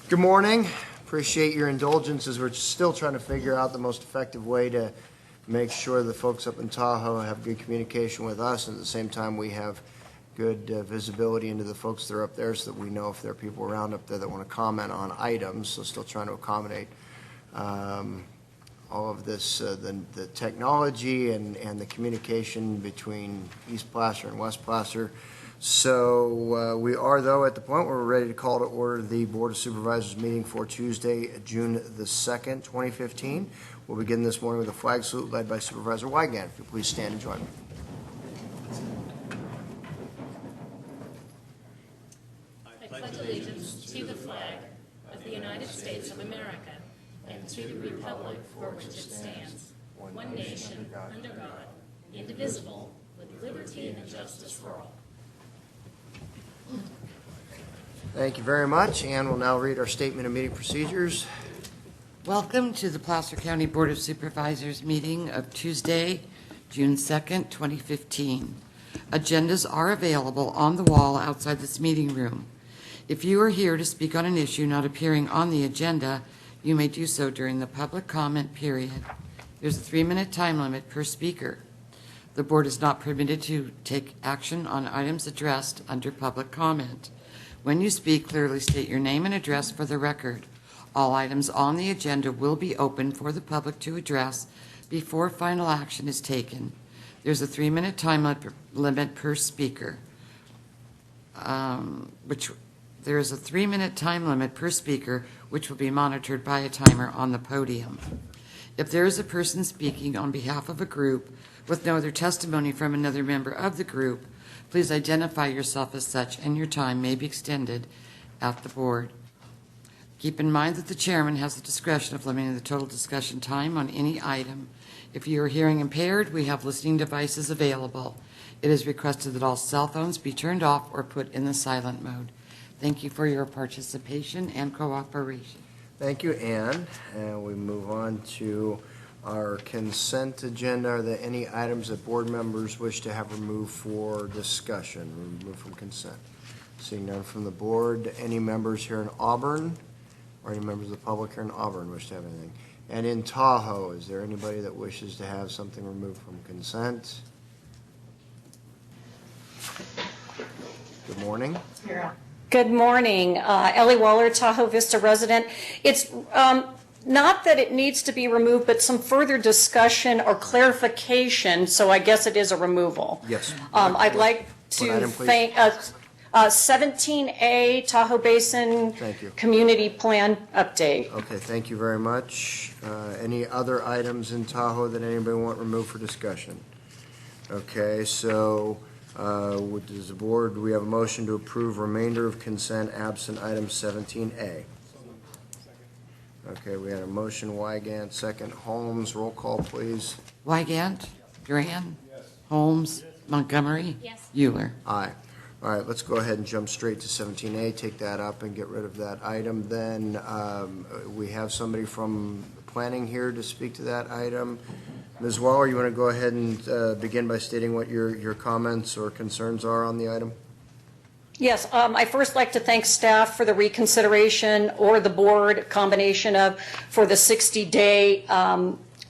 Good morning. Appreciate your indulgence as we're still trying to figure out the most effective way to make sure the folks up in Tahoe have good communication with us, and at the same time we have good visibility into the folks that are up there so that we know if there are people around up there that want to comment on items. So still trying to accommodate all of this, the technology and the communication between East Placer and West Placer. So we are, though, at the point where we're ready to call to order the Board of Supervisors meeting for Tuesday, June the 2nd, 2015. We'll begin this morning with a flag salute led by Supervisor Wygant. If you please stand and join me. I pledge allegiance to the flag of the United States of America and to the republic for which it stands, one nation, under God, indivisible, with liberty and justice for all. Thank you very much. Ann will now read our statement of meeting procedures. Welcome to the Placer County Board of Supervisors meeting of Tuesday, June 2nd, 2015. Agendas are available on the wall outside this meeting room. If you are here to speak on an issue not appearing on the agenda, you may do so during the public comment period. There's a 3-minute time limit per speaker. The board is not permitted to take action on items addressed under public comment. When you speak, clearly state your name and address for the record. All items on the agenda will be open for the public to address before final action is taken. There's a 3-minute time limit per speaker, there is a 3-minute time limit per speaker, which will be monitored by a timer on the podium. If there is a person speaking on behalf of a group with no other testimony from another member of the group, please identify yourself as such, and your time may be extended at the board. Keep in mind that the chairman has the discretion of limiting the total discussion time on any item. If you are hearing impaired, we have listening devices available. It is requested that all cell phones be turned off or put in the silent mode. Thank you for your participation and cooperation. Thank you, Ann. And we move on to our consent agenda. Are there any items that board members wish to have removed for discussion, removed from consent? Seeing none from the board, any members here in Auburn or any members of the public here in Auburn wish to have anything? And in Tahoe, is there anybody that wishes to have something removed from consent? Good morning. Good morning. Ellie Waller, Tahoe Vista resident. It's not that it needs to be removed, but some further discussion or clarification, so I guess it is a removal. Yes. I'd like to thank 17A Tahoe Basin Community Plan Update. Okay, thank you very much. Any other items in Tahoe that anybody want removed for discussion? Okay, so does the board, do we have a motion to approve remainder of consent absent item 17A? Okay, we had a motion, Wygant, second, Holmes. Roll call, please. Wygant, Duran, yes. Holmes, yes. Montgomery, yes. Euler. Aye. All right, let's go ahead and jump straight to 17A, take that up and get rid of that item. Then we have somebody from planning here to speak to that item. Ms. Waller, you want to go ahead and begin by stating what your comments or concerns are on the item? Yes, I first like to thank staff for the reconsideration, or the board combination of, for the 60-day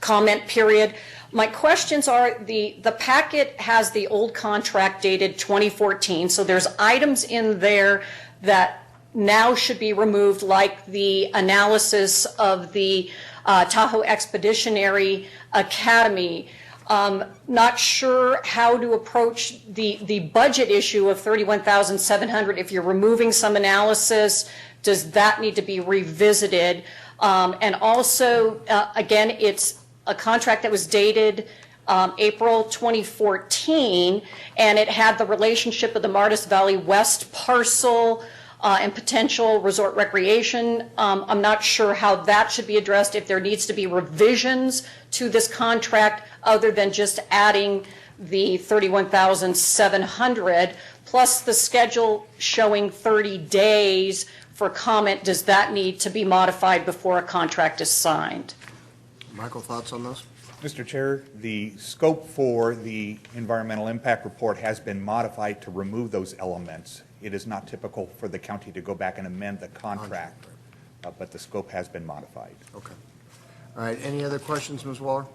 comment period. My questions are, the packet has the old contract dated 2014, so there's items in there that now should be removed, like the analysis of the Tahoe Expeditionary Academy. Not sure how to approach the budget issue of $31,700. If you're removing some analysis, does that need to be revisited? And also, again, it's a contract that was dated April 2014, and it had the relationship of the Martis Valley West parcel and potential resort recreation. I'm not sure how that should be addressed, if there needs to be revisions to this contract other than just adding the $31,700 plus the schedule showing 30 days for comment. Does that need to be modified before a contract is signed? Michael, thoughts on those? Mr. Chair, the scope for the environmental impact report has been modified to remove those elements. It is not typical for the county to go back and amend the contract but the scope has been modified. Okay. All right, any other questions, Ms. Waller?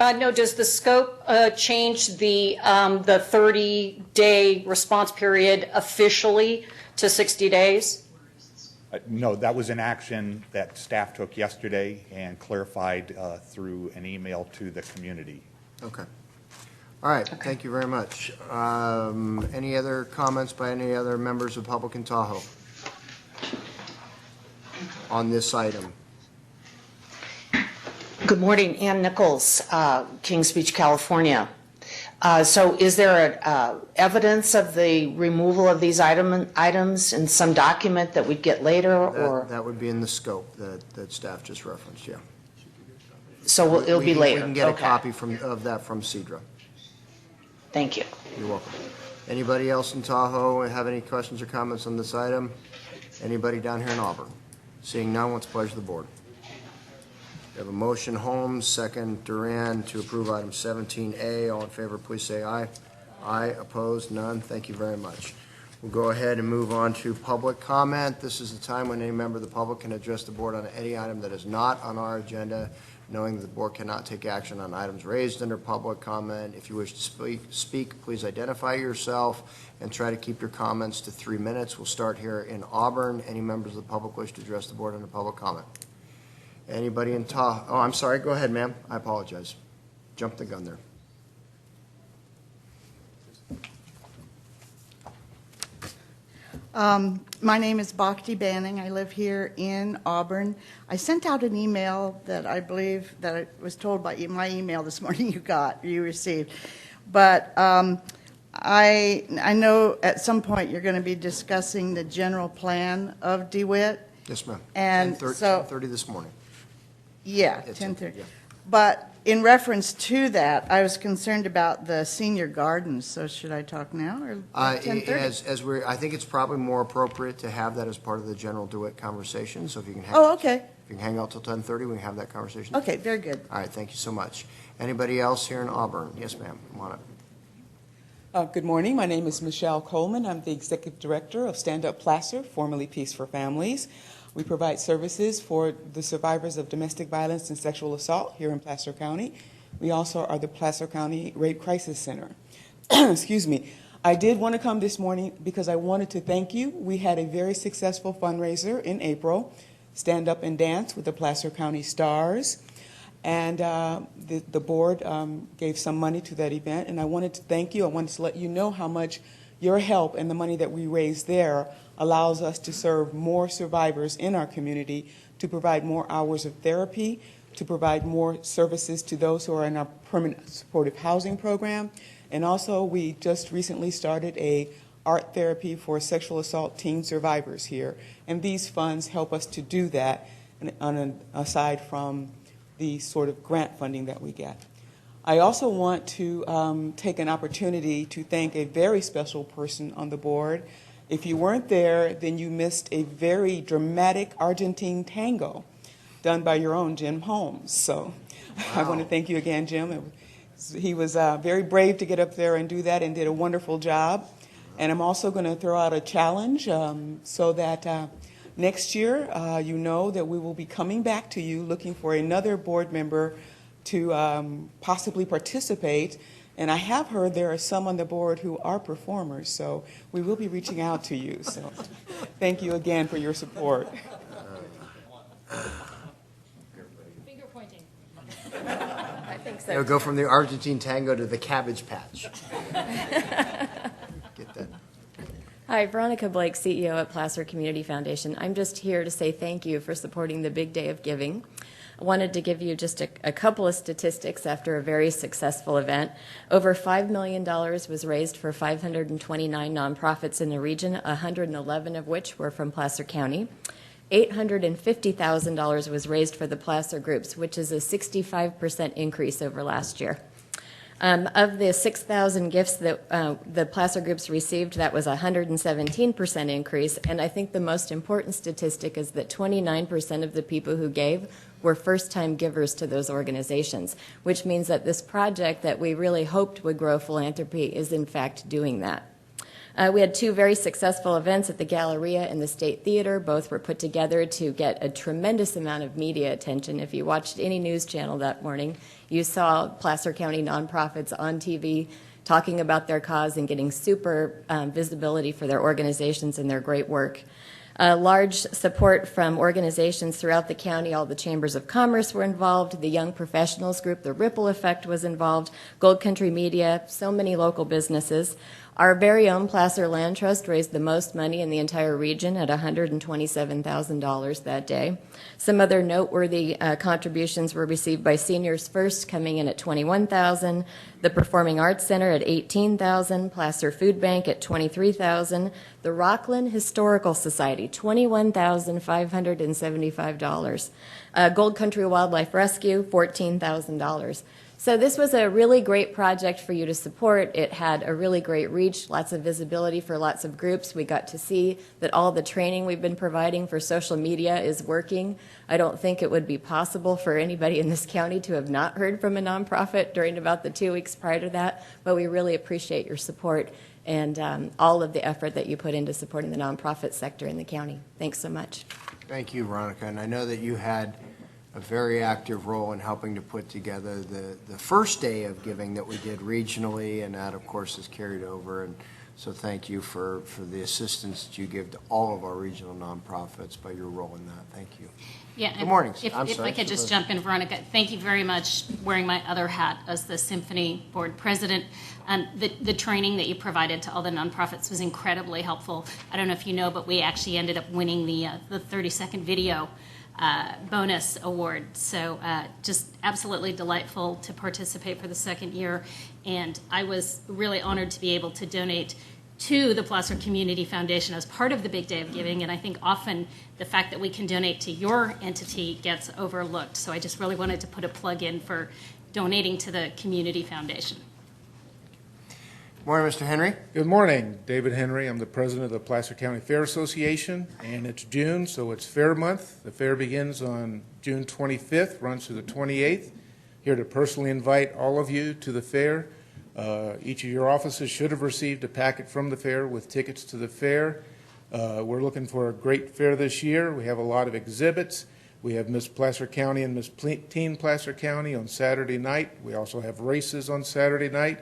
No, does the scope change the 30-day response period officially to 60 days? No, that was an action that staff took yesterday and clarified through an email to the community. Okay. All right, thank you very much. Any other comments by any other members of public in Tahoe on this item? Good morning, Ann Nichols, Kings Beach, California. So is there evidence of the removal of these items in some document that we'd get later, or? That would be in the scope that staff just referenced, yeah. So it'll be later? We can get a Okay. copy of that from Cedra. Thank you. You're welcome. Anybody else in Tahoe have any questions or comments on this item? Anybody down here in Auburn? Seeing none, what's the pleasure of the board? We have a motion, Holmes, second Duran, to approve item 17A. All in favor, please say aye. Aye, opposed, none. Thank you very much. We'll go ahead and move on to public comment. This is the time when any member of the public can address the board on any item that is not on our agenda, knowing that the board cannot take action on items raised under public comment. If you wish to speak, please identify yourself and try to keep your comments to 3 minutes. We'll start here in Auburn. Any members of the public wish to address the board under public comment? Anybody in Tahoe? Oh, I'm sorry. Go ahead, ma'am. I apologize. Jumped the gun there. My name is Bhakti Banning. I live here in Auburn. I sent out an email that I believe that I was told by my email this morning you received. But I know at some point you're going to be discussing the general plan of DeWitt. Yes, ma'am. And 10:30 this morning. Yeah, It's 10:30. yeah. But in reference to that, I was concerned about the senior gardens. So should I talk now or at 10:30? As we're, I think it's probably more appropriate to have that as part of the general DeWitt conversation. So if you can hang, Oh, okay. if you can hang out till 10:30, we can have that conversation. Okay, very good. All right, thank you so much. Anybody else here in Auburn? Yes, ma'am. Come on up. Good morning. My name is Michelle Coleman. I'm the Executive Director of Stand Up Placer, formerly Peace for Families. We provide services for the survivors of domestic violence and sexual assault here in Placer County. We also are the Placer County Rape Crisis Center. Excuse me. I did want to come this morning because I wanted to thank you. We had a very successful fundraiser in April, Stand Up and Dance with the Placer County Stars. And the board gave some money to that event, and I wanted to thank you. I wanted to let you know how much your help and the money that we raised there allows us to serve more survivors in our community, to provide more hours of therapy, to provide more services to those who are in our permanent supportive housing program. And also, we just recently started a art therapy for sexual assault teen survivors here. And these funds help us to do that, aside from the sort of grant funding that we get. I also want to take an opportunity to thank a very special person on the board. If you weren't there, then you missed a very dramatic Argentine tango done by your own Jim Holmes. So I want to thank you again, Jim. He was very brave to get up there and do that and did a wonderful job. And I'm also going to throw out a challenge so that next year you know that we will be coming back to you looking for another board member to possibly participate. And I have heard there are some on the board who are performers, so we will be reaching out to you. So thank you again for your support. Finger pointing. I think so. It'll go from the Argentine tango to the Cabbage Patch. Get that. Hi, Veronica Blake, CEO at Placer Community Foundation. I'm just here to say thank you for supporting the Big Day of Giving. I wanted to give you just a couple of statistics after a very successful event. Over $5 million was raised for 529 nonprofits in the region, 111 of which were from Placer County. $850,000 was raised for the Placer groups, which is a 65% increase over last year. Of the 6,000 gifts that the Placer groups received, that was a 117% increase. And I think the most important statistic is that 29% of the people who gave were first-time givers to those organizations, which means that this project that we really hoped would grow philanthropy is in fact doing that. We had two very successful events at the Galleria and the State Theater. Both were put together to get a tremendous amount of media attention. If you watched any news channel that morning, you saw Placer County nonprofits on TV talking about their cause and getting super visibility for their organizations and their great work. Large support from organizations throughout the county. All the chambers of commerce were involved. The Young Professionals Group, the Ripple Effect, was involved. Gold Country Media, so many local businesses. Our very own Placer Land Trust raised the most money in the entire region at $127,000 that day. Some other noteworthy contributions were received by Seniors First, coming in at $21,000, the Performing Arts Center at $18,000, Placer Food Bank at $23,000, the Rockland Historical Society, $21,575, Gold Country Wildlife Rescue, $14,000. So this was a really great project for you to support. It had a really great reach, lots of visibility for lots of groups. We got to see that all the training we've been providing for social media is working. I don't think it would be possible for anybody in this county to have not heard from a nonprofit during about the 2 weeks prior to that, but we really appreciate your support and all of the effort that you put into supporting the nonprofit sector in the county. Thanks so much. Thank you, Veronica. And I know that you had a very active role in helping to put together the first day of giving that we did regionally, and that, of course, is carried over. And so thank you for the assistance that you give to all of our regional nonprofits by your role in that. Thank you. Yeah. Good morning. If I'm sorry. I could just jump in, Veronica, thank you very much, wearing my other hat as the Symphony Board President. The training that you provided to all the nonprofits was incredibly helpful. I don't know if you know, but we actually ended up winning the 30-second video bonus award. So just absolutely delightful to participate for the second year. And I was really honored to be able to donate to the Placer Community Foundation as part of the Big Day of Giving. And I think often the fact that we can donate to your entity gets overlooked. So I just really wanted to put a plug in for donating to the Community Foundation. Morning, Mr. Henry. Good morning. David Henry. I'm the president of the Placer County Fair Association, and it's June, so it's Fair Month. The fair begins on June 25th, runs to the 28th. Here to personally invite all of you to the fair. Each of your offices should have received a packet from the fair with tickets to the fair. We're looking for a great fair this year. We have a lot of exhibits. We have Miss Placer County and Miss Teen Placer County on Saturday night. We also have races on Saturday night.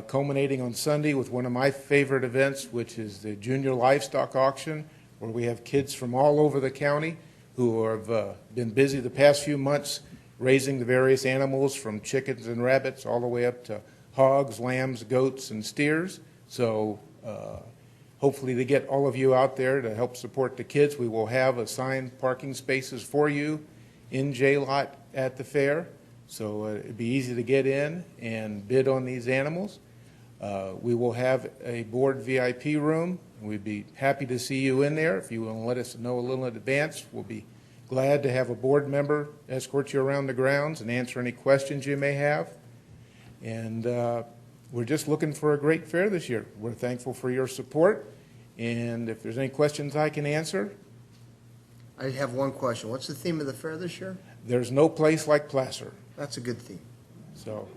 Culminating on Sunday with one of my favorite events, which is the Junior Livestock Auction, where we have kids from all over the county who have been busy the past few months raising the various animals, from chickens and rabbits all the way up to hogs, lambs, goats, and steers. So hopefully to get all of you out there to help support the kids. We will have assigned parking spaces for you in J-Lot at the fair. So it'd be easy to get in and bid on these animals. We will have a board VIP room. We'd be happy to see you in there. If you want to let us know a little in advance, we'll be glad to have a board member escort you around the grounds and answer any questions you may have. And we're just looking for a great fair this year. We're thankful for your support. And if there's any questions I can answer. I have one question. What's the theme of the fair this year? There's no place like Placer. That's a good theme. So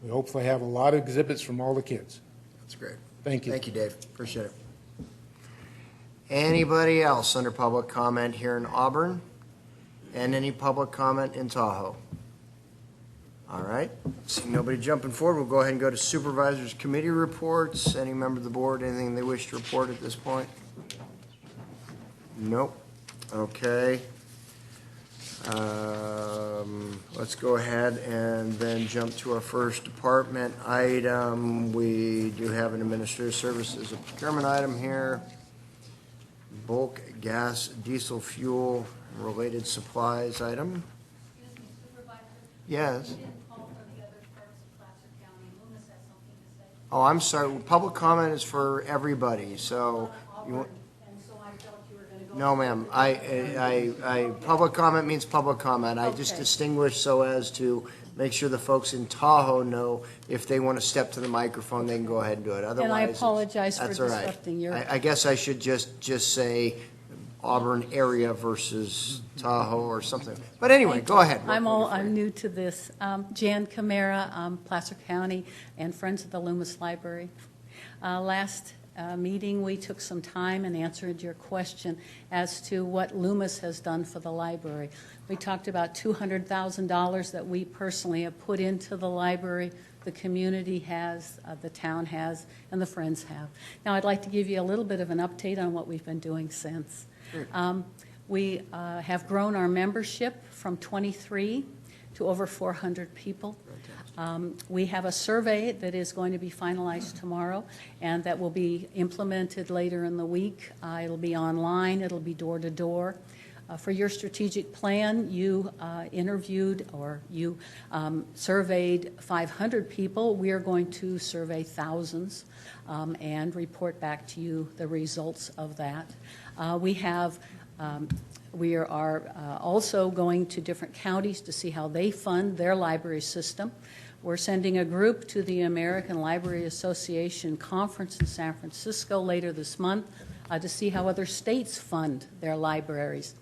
we hopefully have a lot of exhibits from all the kids. That's great. Thank you. Thank you, Dave. Appreciate it. Anybody else under public comment here in Auburn? And any public comment in Tahoe? All right. Seeing nobody jumping forward, we'll go ahead and go to Supervisors Committee reports. Any member of the board, anything they wish to report at this point? Nope. Okay. Let's go ahead and then jump to our first department item. We do have an administrative services, a procurement item here. Bulk gas, diesel fuel, related supplies item. Excuse me, Supervisor. Yes. You didn't call for the other parts of Placer County. Loomis has something to say. Oh, I'm sorry. Public comment is for everybody, so you want. And so I felt you were going to go. No, ma'am. Public comment means public comment. I just Okay. distinguish so as to make sure the folks in Tahoe know if they want to step to the microphone, they can go ahead and do it. Otherwise, apologize for that's all right. disrupting your- I guess I should just say Auburn area versus Tahoe or something. But anyway, go ahead. I'm new to this. Jan Camara, Placer County, and Friends of the Loomis Library. Last meeting, we took some time and answered your question as to what Loomis has done for the library. We talked about $200,000 that we personally have put into the library, the community has, the town has, and the Friends have. Now, I'd like to give you a little bit of an update on what we've been doing since. We have grown our membership from 23 to over 400 people. We have a survey that is going to be finalized tomorrow, and that will be implemented later in the week. It'll be online, it'll be door to door. For your strategic plan, you interviewed or you surveyed 500 people. We are going to survey thousands and report back to you the results of that. We are also going to different counties to see how they fund their library system. We're sending a group to the American Library Association conference in San Francisco later this month to see how other states fund their libraries.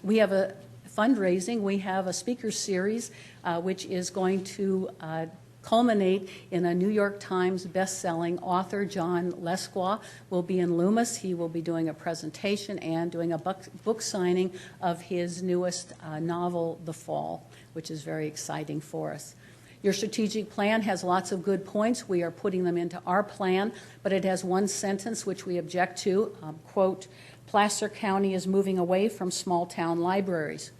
We have a fundraising. We have a speaker series which is going to culminate in a New York Times best-selling author. John Lesqua will be in Loomis. He will be doing a presentation and doing a book signing of his newest novel, The Fall, which is very exciting for us. Your strategic plan has lots of good points. We are putting them into our plan, but it has one sentence which we object to, quote, Placer County is moving away from small-town libraries.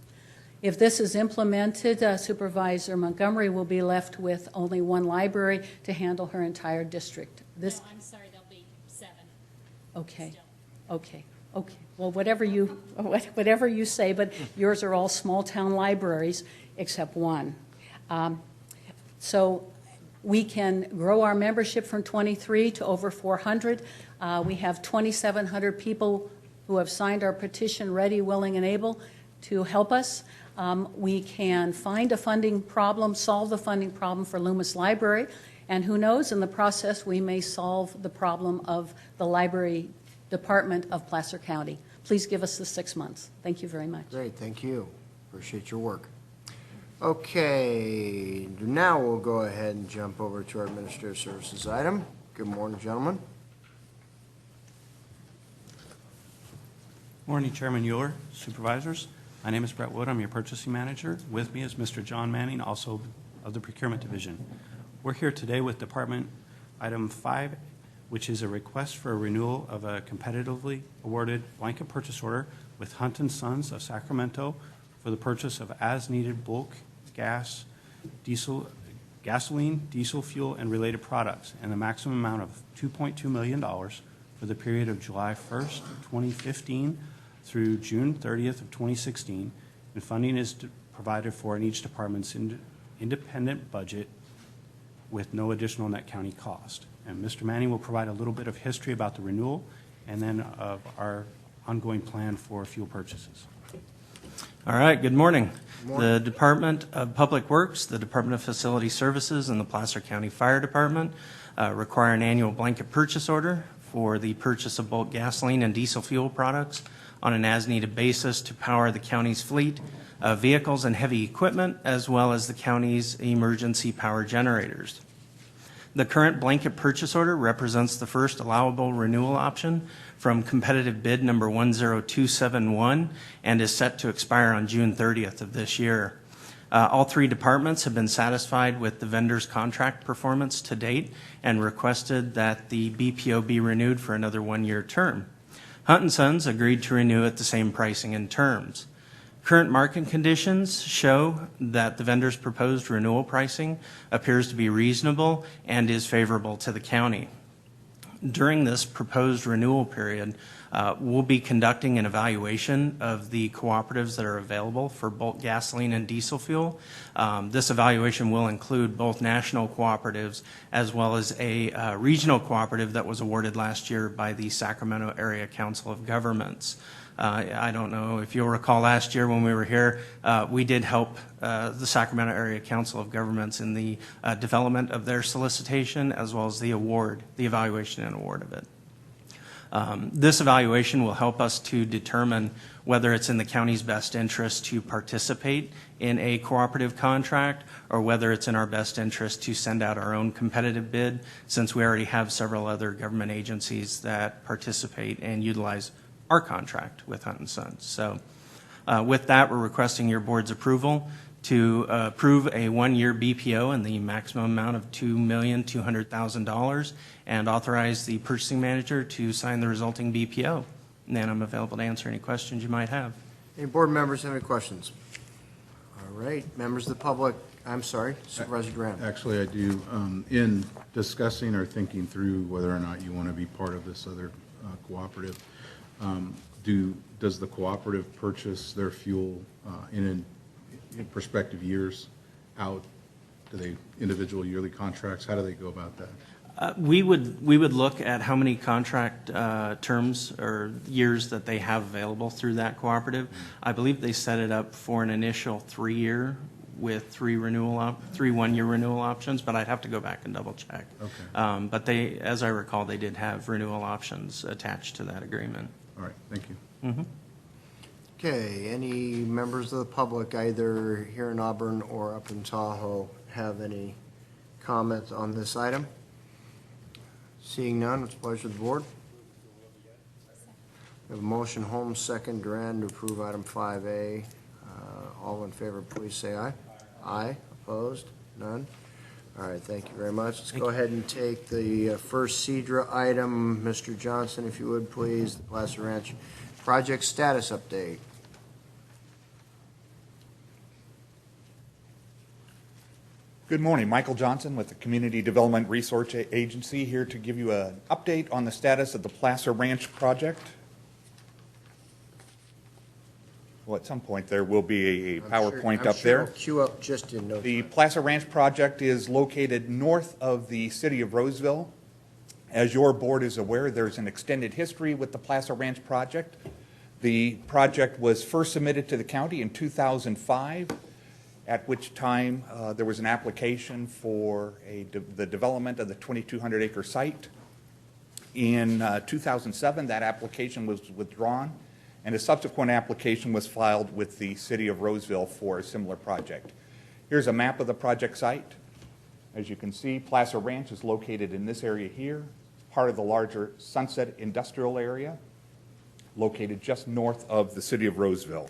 If this is implemented, Supervisor Montgomery will be left with only one library to handle her entire district. No, I'm sorry, there'll be 7. Okay, Still. okay. Well, whatever you say, but yours are all small-town libraries except one. So we can grow our membership from 23 to over 400. We have 2,700 people who have signed our petition, ready, willing, and able to help us. We can find a funding problem, solve the funding problem for Loomis Library, and who knows, in the process, we may solve the problem of the library department of Placer County. Please give us the 6 months. Thank you very much. Great, thank you. Appreciate your work. Okay, now we'll go ahead and jump over to our Administrative Services item. Good morning, gentlemen. Morning, Chairman Euler, Supervisors. My name is Brett Wood. I'm your Purchasing Manager. With me is Mr. John Manning, also of the Procurement Division. We're here today with Department Item 5, which is a request for a renewal of a competitively awarded blanket purchase order with Hunt & Sons of Sacramento for the purchase of as-needed bulk gasoline, diesel fuel, and related products, and the maximum amount of $2.2 million for the period of July 1st, 2015 through June 30th of 2016, and funding is provided for in each department's independent budget with no additional net county cost. And Mr. Manning will provide a little bit of history about the renewal and then of our ongoing plan for fuel purchases. All right, good morning. Good morning. The Department of Public Works, the Department of Facility Services, and the Placer County Fire Department require an annual blanket purchase order for the purchase of bulk gasoline and diesel fuel products on an as-needed basis to power the county's fleet of vehicles and heavy equipment, as well as the county's emergency power generators. The current blanket purchase order represents the first allowable renewal option from competitive bid number 10271 and is set to expire on June 30th of this year. All 3 departments have been satisfied with the vendor's contract performance to date and requested that the BPO be renewed for another 1-year term. Hunt & Sons agreed to renew at the same pricing and terms. Current market conditions show that the vendor's proposed renewal pricing appears to be reasonable and is favorable to the county. During this proposed renewal period, we'll be conducting an evaluation of the cooperatives that are available for bulk gasoline and diesel fuel. This evaluation will include both national cooperatives as well as a regional cooperative that was awarded last year by the Sacramento Area Council of Governments. I don't know if you'll recall last year when we were here, we did help the Sacramento Area Council of Governments in the development of their solicitation as well as the award, the evaluation and award of it. This evaluation will help us to determine whether it's in the county's best interest to participate in a cooperative contract or whether it's in our best interest to send out our own competitive bid, since we already have several other government agencies that participate and utilize our contract with Hunt & Sons. So with that, we're requesting your board's approval to approve a one-year BPO in the maximum amount of $2,200,000 and authorize the purchasing manager to sign the resulting BPO. And then I'm available to answer any questions you might have. Any board members have any questions? All right, members of the public, I'm sorry, Supervisor Graham. Actually, I do. In discussing or thinking through whether or not you want to be part of this other cooperative, does the cooperative purchase their fuel in prospective years out? Do they individual yearly contracts? How do they go about that? We would look at how many contract terms or years that they have available through that cooperative. I believe they set it up for an initial 3-year with 3 one-year renewal options, but I'd have to go back and double check. Okay. But they, as I recall, they did have renewal options attached to that agreement. All right, thank you. Mm-hmm. Okay, any members of the public, either here in Auburn or up in Tahoe, have any comments on this item? Seeing none, it's a pleasure of the board. We have a motion, Holmes, second, Duran, to approve item 5A. All in favor, please say aye. Aye. Opposed? None? All right, thank you very much. Let's go ahead and take the first CEDRA item. Mr. Johnson, if you would, please, the Placer Ranch project status update. Good morning, Michael Johnson with the Community Development Resource Agency, here to give you an update on the status of the Placer Ranch project. Well, at some point there will be a PowerPoint up there. I'll queue up just in no time. The Placer Ranch project is located north of the city of Roseville. As your board is aware, there's an extended history with the Placer Ranch project. The project was first submitted to the county in 2005, at which time there was an application for the development of the 2,200-acre site. In 2007, that application was withdrawn, and a subsequent application was filed with the city of Roseville for a similar project. Here's a map of the project site. As you can see, Placer Ranch is located in this area here, part of the larger Sunset Industrial Area, located just north of the city of Roseville.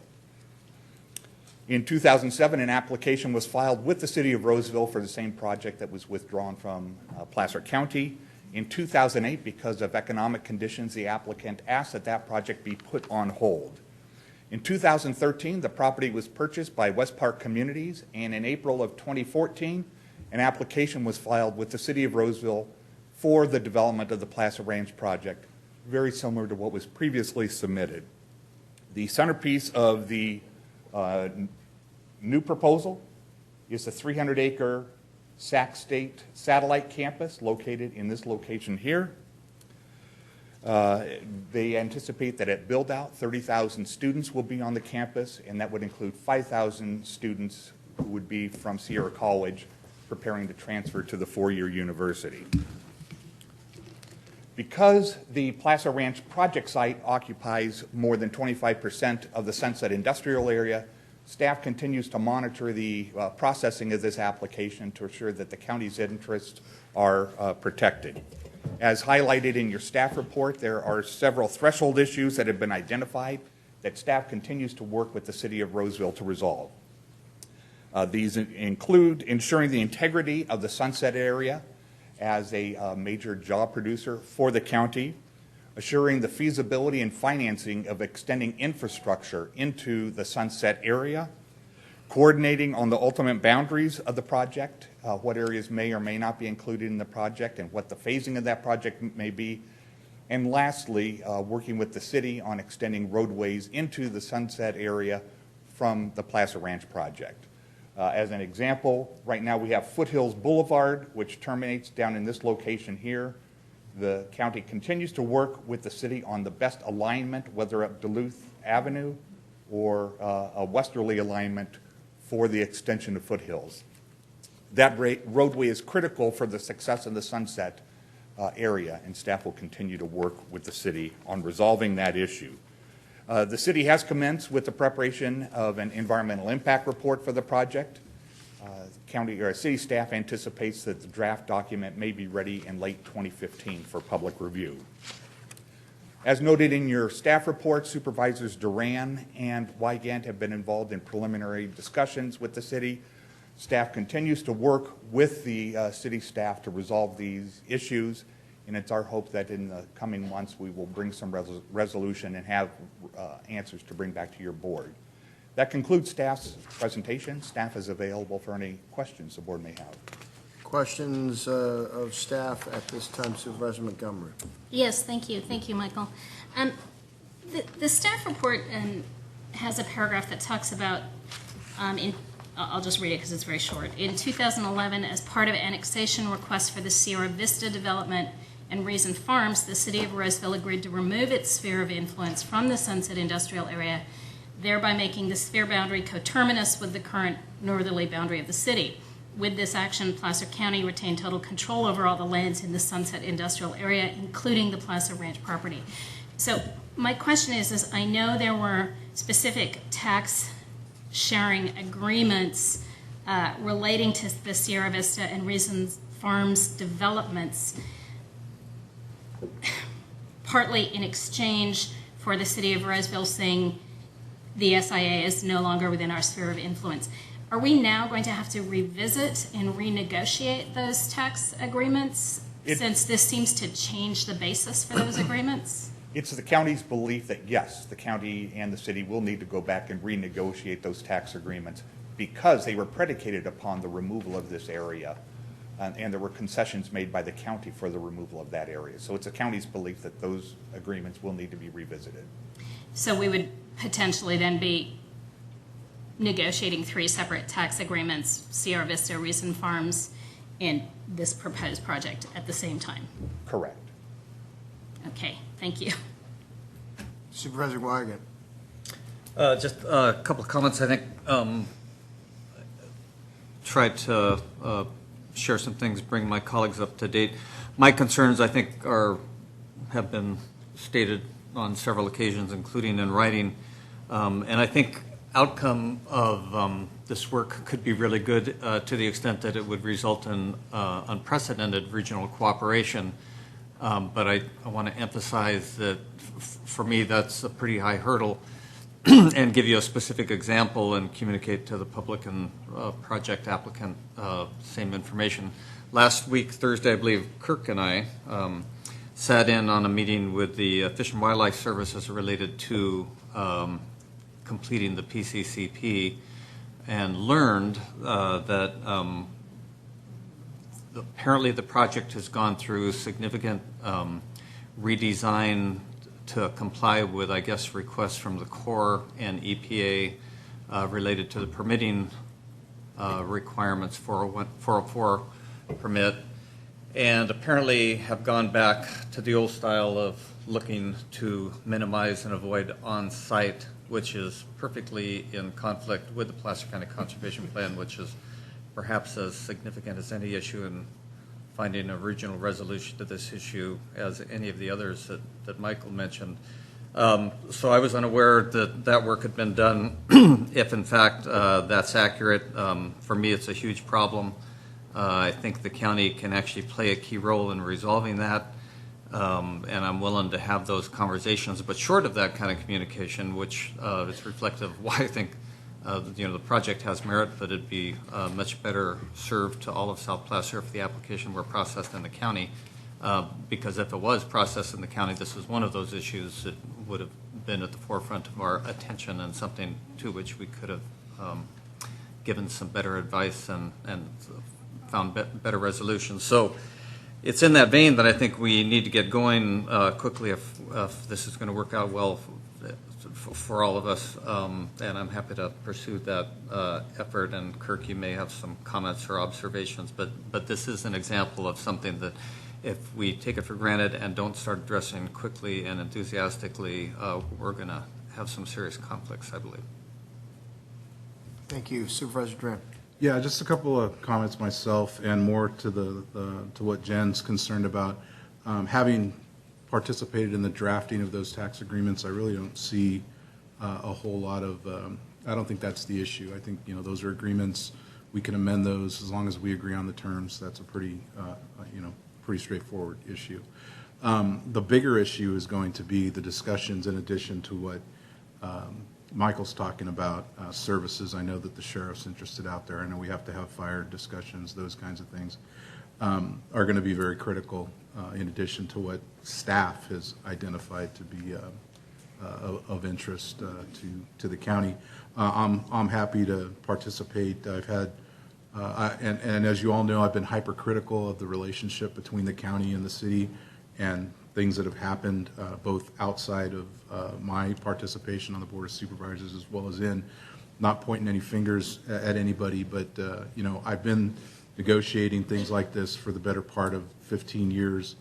In 2007, an application was filed with the city of Roseville for the same project that was withdrawn from Placer County. In 2008, because of economic conditions, the applicant asked that that project be put on hold. In 2013, the property was purchased by West Park Communities, and in April of 2014, an application was filed with the city of Roseville for the development of the Placer Ranch project, very similar to what was previously submitted. The centerpiece of the new proposal is the 300-acre Sac State satellite campus located in this location here. They anticipate that at build-out, 30,000 students will be on the campus, and that would include 5,000 students who would be from Sierra College preparing to transfer to the four-year university. Because the Placer Ranch project site occupies more than 25% of the Sunset Industrial Area, staff continues to monitor the processing of this application to ensure that the county's interests are protected. As highlighted in your staff report, there are several threshold issues that have been identified that staff continues to work with the city of Roseville to resolve. These include ensuring the integrity of the Sunset area as a major job producer for the county, assuring the feasibility and financing of extending infrastructure into the Sunset area, coordinating on the ultimate boundaries of the project, what areas may or may not be included in the project and what the phasing of that project may be, and lastly, working with the city on extending roadways into the Sunset area from the Placer Ranch project. As an example, right now we have Foothills Boulevard, which terminates down in this location here. The county continues to work with the city on the best alignment, whether up Duluth Avenue or a westerly alignment for the extension of Foothills. That roadway is critical for the success of the Sunset area, and staff will continue to work with the city on resolving that issue. The city has commenced with the preparation of an environmental impact report for the project. County or city staff anticipates that the draft document may be ready in late 2015 for public review. As noted in your staff report, Supervisors Duran and Wygant have been involved in preliminary discussions with the city. Staff continues to work with the city staff to resolve these issues, and it's our hope that in the coming months we will bring some resolution and have answers to bring back to your board. That concludes staff's presentation. Staff is available for any questions the board may have. Questions of staff at this time, Supervisor Montgomery? Yes, thank you. Thank you, Michael. The staff report has a paragraph that talks about, I'll just read it because it's very short. In 2011, as part of annexation requests for the Sierra Vista development and Reason Farms, the city of Roseville agreed to remove its sphere of influence from the Sunset Industrial Area, thereby making the sphere boundary coterminous with the current northerly boundary of the city. With this action, Placer County retained total control over all the lands in the Sunset Industrial Area, including the Placer Ranch property. So my question is I know there were specific tax sharing agreements relating to the Sierra Vista and Reason Farms developments, partly in exchange for the city of Roseville saying the SIA is no longer within our sphere of influence. Are we now going to have to revisit and renegotiate those tax agreements since this seems to change the basis for those agreements? It's the county's belief that, yes, the county and the city will need to go back and renegotiate those tax agreements because they were predicated upon the removal of this area, and there were concessions made by the county for the removal of that area. So it's the county's belief that those agreements will need to be revisited. So we would potentially then be negotiating 3 separate tax agreements, Sierra Vista, Reason Farms, and this proposed project at the same time? Correct. Okay, thank you. Supervisor Wygant. Just a couple of comments. I think tried to share some things, bring my colleagues up to date. My concerns, I think, have been stated on several occasions, including in writing, and I think outcome of this work could be really good to the extent that it would result in unprecedented regional cooperation. But I want to emphasize that for me that's a pretty high hurdle and give you a specific example and communicate to the public and project applicant same information. Last week, Thursday, I believe, Kirk and I sat in on a meeting with the Fish and Wildlife Services related to completing the PCCP and learned that apparently the project has gone through significant redesign to comply with, I guess, requests from the Corps and EPA related to the permitting requirements for 404 permit, and apparently have gone back to the old style of looking to minimize and avoid on-site, which is perfectly in conflict with the Placer County Conservation Plan, which is perhaps as significant as any issue in finding a regional resolution to this issue as any of the others that Michael mentioned. So I was unaware that that work had been done. If in fact that's accurate, for me it's a huge problem. I think the county can actually play a key role in resolving that, and I'm willing to have those conversations. But short of that kind of communication, which is reflective of why I think the project has merit, but it'd be much better served to all of South Placer if the application were processed in the county. Because if it was processed in the county, this is one of those issues that would have been at the forefront of our attention and something to which we could have given some better advice and found better resolutions. So it's in that vein that I think we need to get going quickly if this is going to work out well for all of us, and I'm happy to pursue that effort. And Kirk, you may have some comments or observations, but this is an example of something that if we take it for granted and don't start addressing quickly and enthusiastically, we're going to have some serious conflicts, I believe. Thank you. Supervisor Duran. Yeah, just a couple of comments myself and more to to what Jen's concerned about. Having participated in the drafting of those tax agreements, I really don't see a whole lot of, I don't think that's the issue. I think, those are agreements, we can amend those as long as we agree on the terms. That's a pretty, pretty straightforward issue. The bigger issue is going to be the discussions in addition to what Michael's talking about, services. I know that the sheriff's interested out there. I know we have to have fire discussions, those kinds of things are going to be very critical in addition to what staff has identified to be of interest to the county. I'm happy to participate. I've had, and as you all know, I've been hypercritical of the relationship between the county and the city and things that have happened both outside of my participation on the Board of Supervisors as well as in, not pointing any fingers at anybody, but I've been negotiating things like this for the better part of 15 years.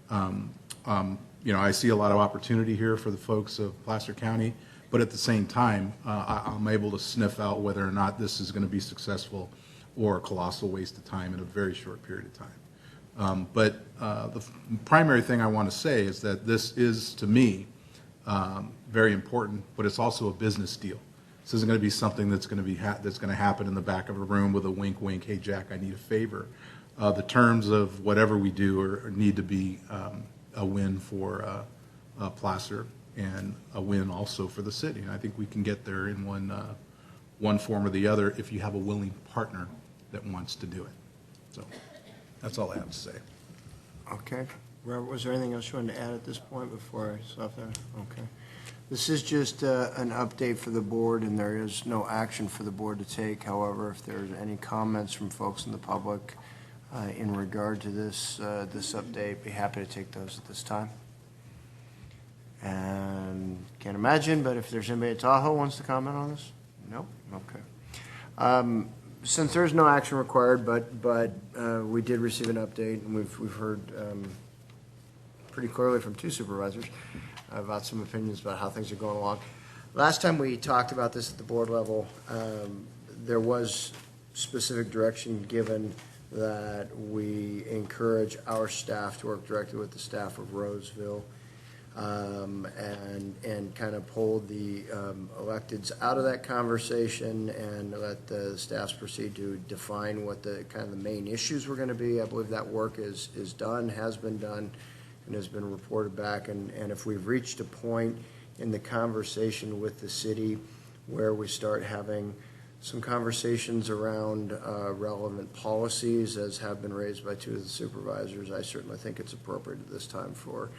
I see a lot of opportunity here for the folks of Placer County, but at the same time, I'm able to sniff out whether or not this is going to be successful or a colossal waste of time in a very short period of time. But the primary thing I want to say is that this is, to me, very important, but it's also a business deal. This isn't going to be something that's going to happen in the back of a room with a wink, wink. Hey, Jack, I need a favor. The terms of whatever we do need to be a win for Placer and a win also for the city. And I think we can get there in one form or the other if you have a willing partner that wants to do it. So that's all I have to say. Okay. Robert, was there anything else you wanted to add at this point before I stop there? Okay. This is just an update for the board, and there is no action for the board to take. However, if there's any comments from folks in the public in regard to this update, be happy to take those at this time. And can't imagine, but if there's anybody at Tahoe wants to comment on this? Nope? Okay. Since there's no action required, but we did receive an update, and we've heard pretty clearly from two supervisors about some opinions about how things are going along. Last time we talked about this at the board level, there was specific direction given that we encourage our staff to work directly with the staff of Roseville and kind of pull the electeds out of that conversation and let the staffs proceed to define what the kind of the main issues were going to be. I believe that work is done, has been done, and has been reported back. And if we've reached a point in the conversation with the city where we start having some conversations around relevant policies, as have been raised by two of the supervisors, I certainly think it's appropriate at this time for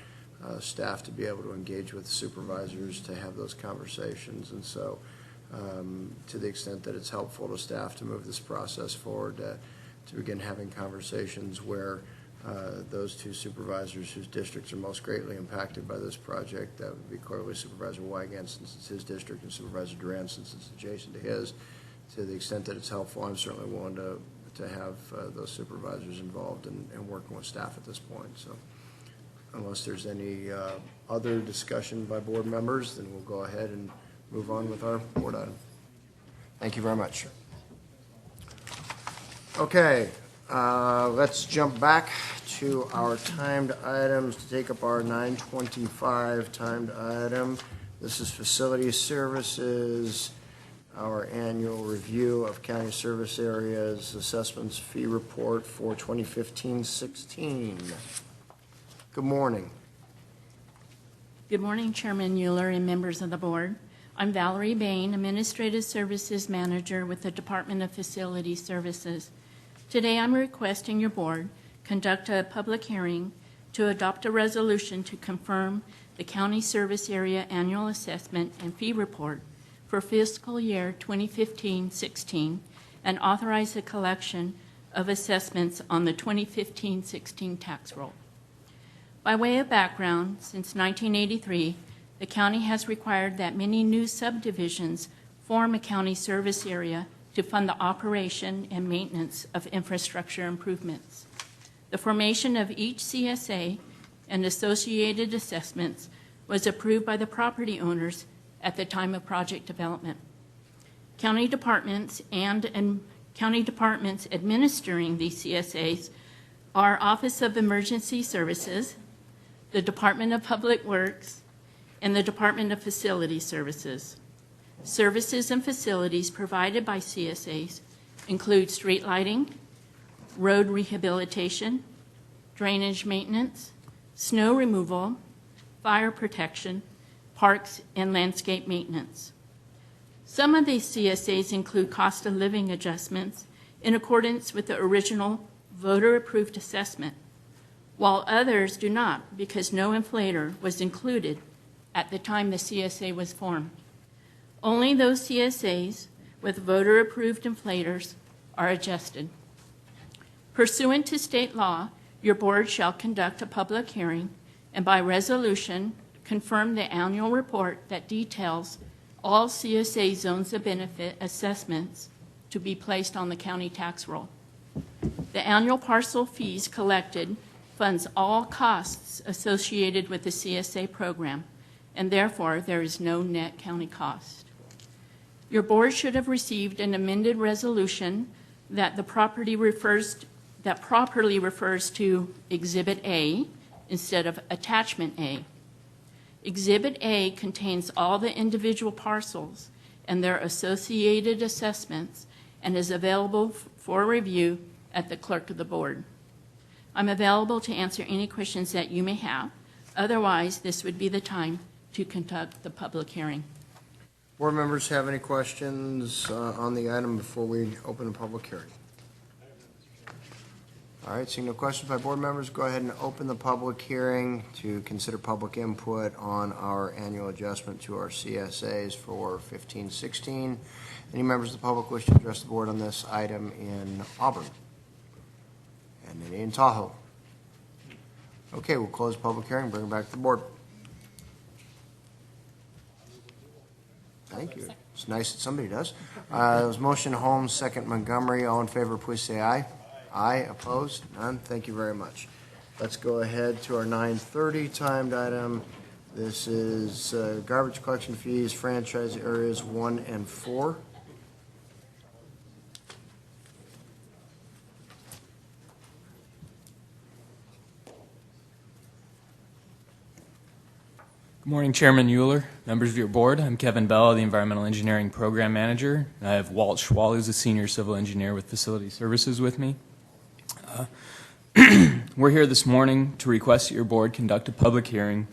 staff to be able to engage with the supervisors to have those conversations. And so to the extent that it's helpful to staff to move this process forward, to begin having conversations where those two supervisors whose districts are most greatly impacted by this project, that would be clearly Supervisor Wygant, since it's his district, and Supervisor Duran, since it's adjacent to his. To the extent that it's helpful, I'm certainly willing to have those supervisors involved in working with staff at this point. So unless there's any other discussion by board members, then we'll go ahead and move on with our board item. Thank you very much. Okay, let's jump back to our timed items to take up our 9:25 timed item. This is facility services, our annual review of county service areas, assessments fee report for 2015-16. Good morning. Good morning, Chairman Euler and members of the board. I'm Valerie Bain, Administrative Services Manager with the Department of Facility Services. Today I'm requesting your board conduct a public hearing to adopt a resolution to confirm the county service area annual assessment and fee report for fiscal year 2015-16 and authorize the collection of assessments on the 2015-16 tax roll. By way of background, since 1983, the county has required that many new subdivisions form a county service area to fund the operation and maintenance of infrastructure improvements. The formation of each CSA and associated assessments was approved by the property owners at the time of project development. County departments and county departments administering these CSAs are Office of Emergency Services, the Department of Public Works, and the Department of Facility Services. Services and facilities provided by CSAs include street lighting, road rehabilitation, drainage maintenance, snow removal, fire protection, parks, and landscape maintenance. Some of these CSAs include cost of living adjustments in accordance with the original voter-approved assessment, while others do not because no inflator was included at the time the CSA was formed. Only those CSAs with voter-approved inflators are adjusted. Pursuant to state law, your board shall conduct a public hearing and by resolution confirm the annual report that details all CSA zones of benefit assessments to be placed on the county tax roll. The annual parcel fees collected funds all costs associated with the CSA program, and therefore there is no net county cost. Your board should have received an amended resolution that properly refers to Exhibit A instead of Attachment A. Exhibit A contains all the individual parcels and their associated assessments and is available for review at the clerk of the board. I'm available to answer any questions that you may have. Otherwise, this would be the time to conduct the public hearing. Board members have any questions on the item before we open the public hearing? All right, seeing no questions by board members, go ahead and open the public hearing to consider public input on our annual adjustment to our CSAs for 15-16. Any members of the public wish to address the board on this item in Auburn? And any in Tahoe? Okay, we'll close the public hearing, bring it back to the board. Thank you. It's nice that somebody does. It was motion Holmes, second Montgomery. All in favor, please say aye. Aye. Opposed? None. Thank you very much. Let's go ahead to our 9:30 timed item. This is garbage collection fees, franchise areas 1 and 4. Good morning, Chairman Euler, members of your board. I'm Kevin Bell, the Environmental Engineering Program Manager. I have Walt Schwal, who's a Senior Civil Engineer with Facility Services with me. We're here this morning to request that your board conduct a public hearing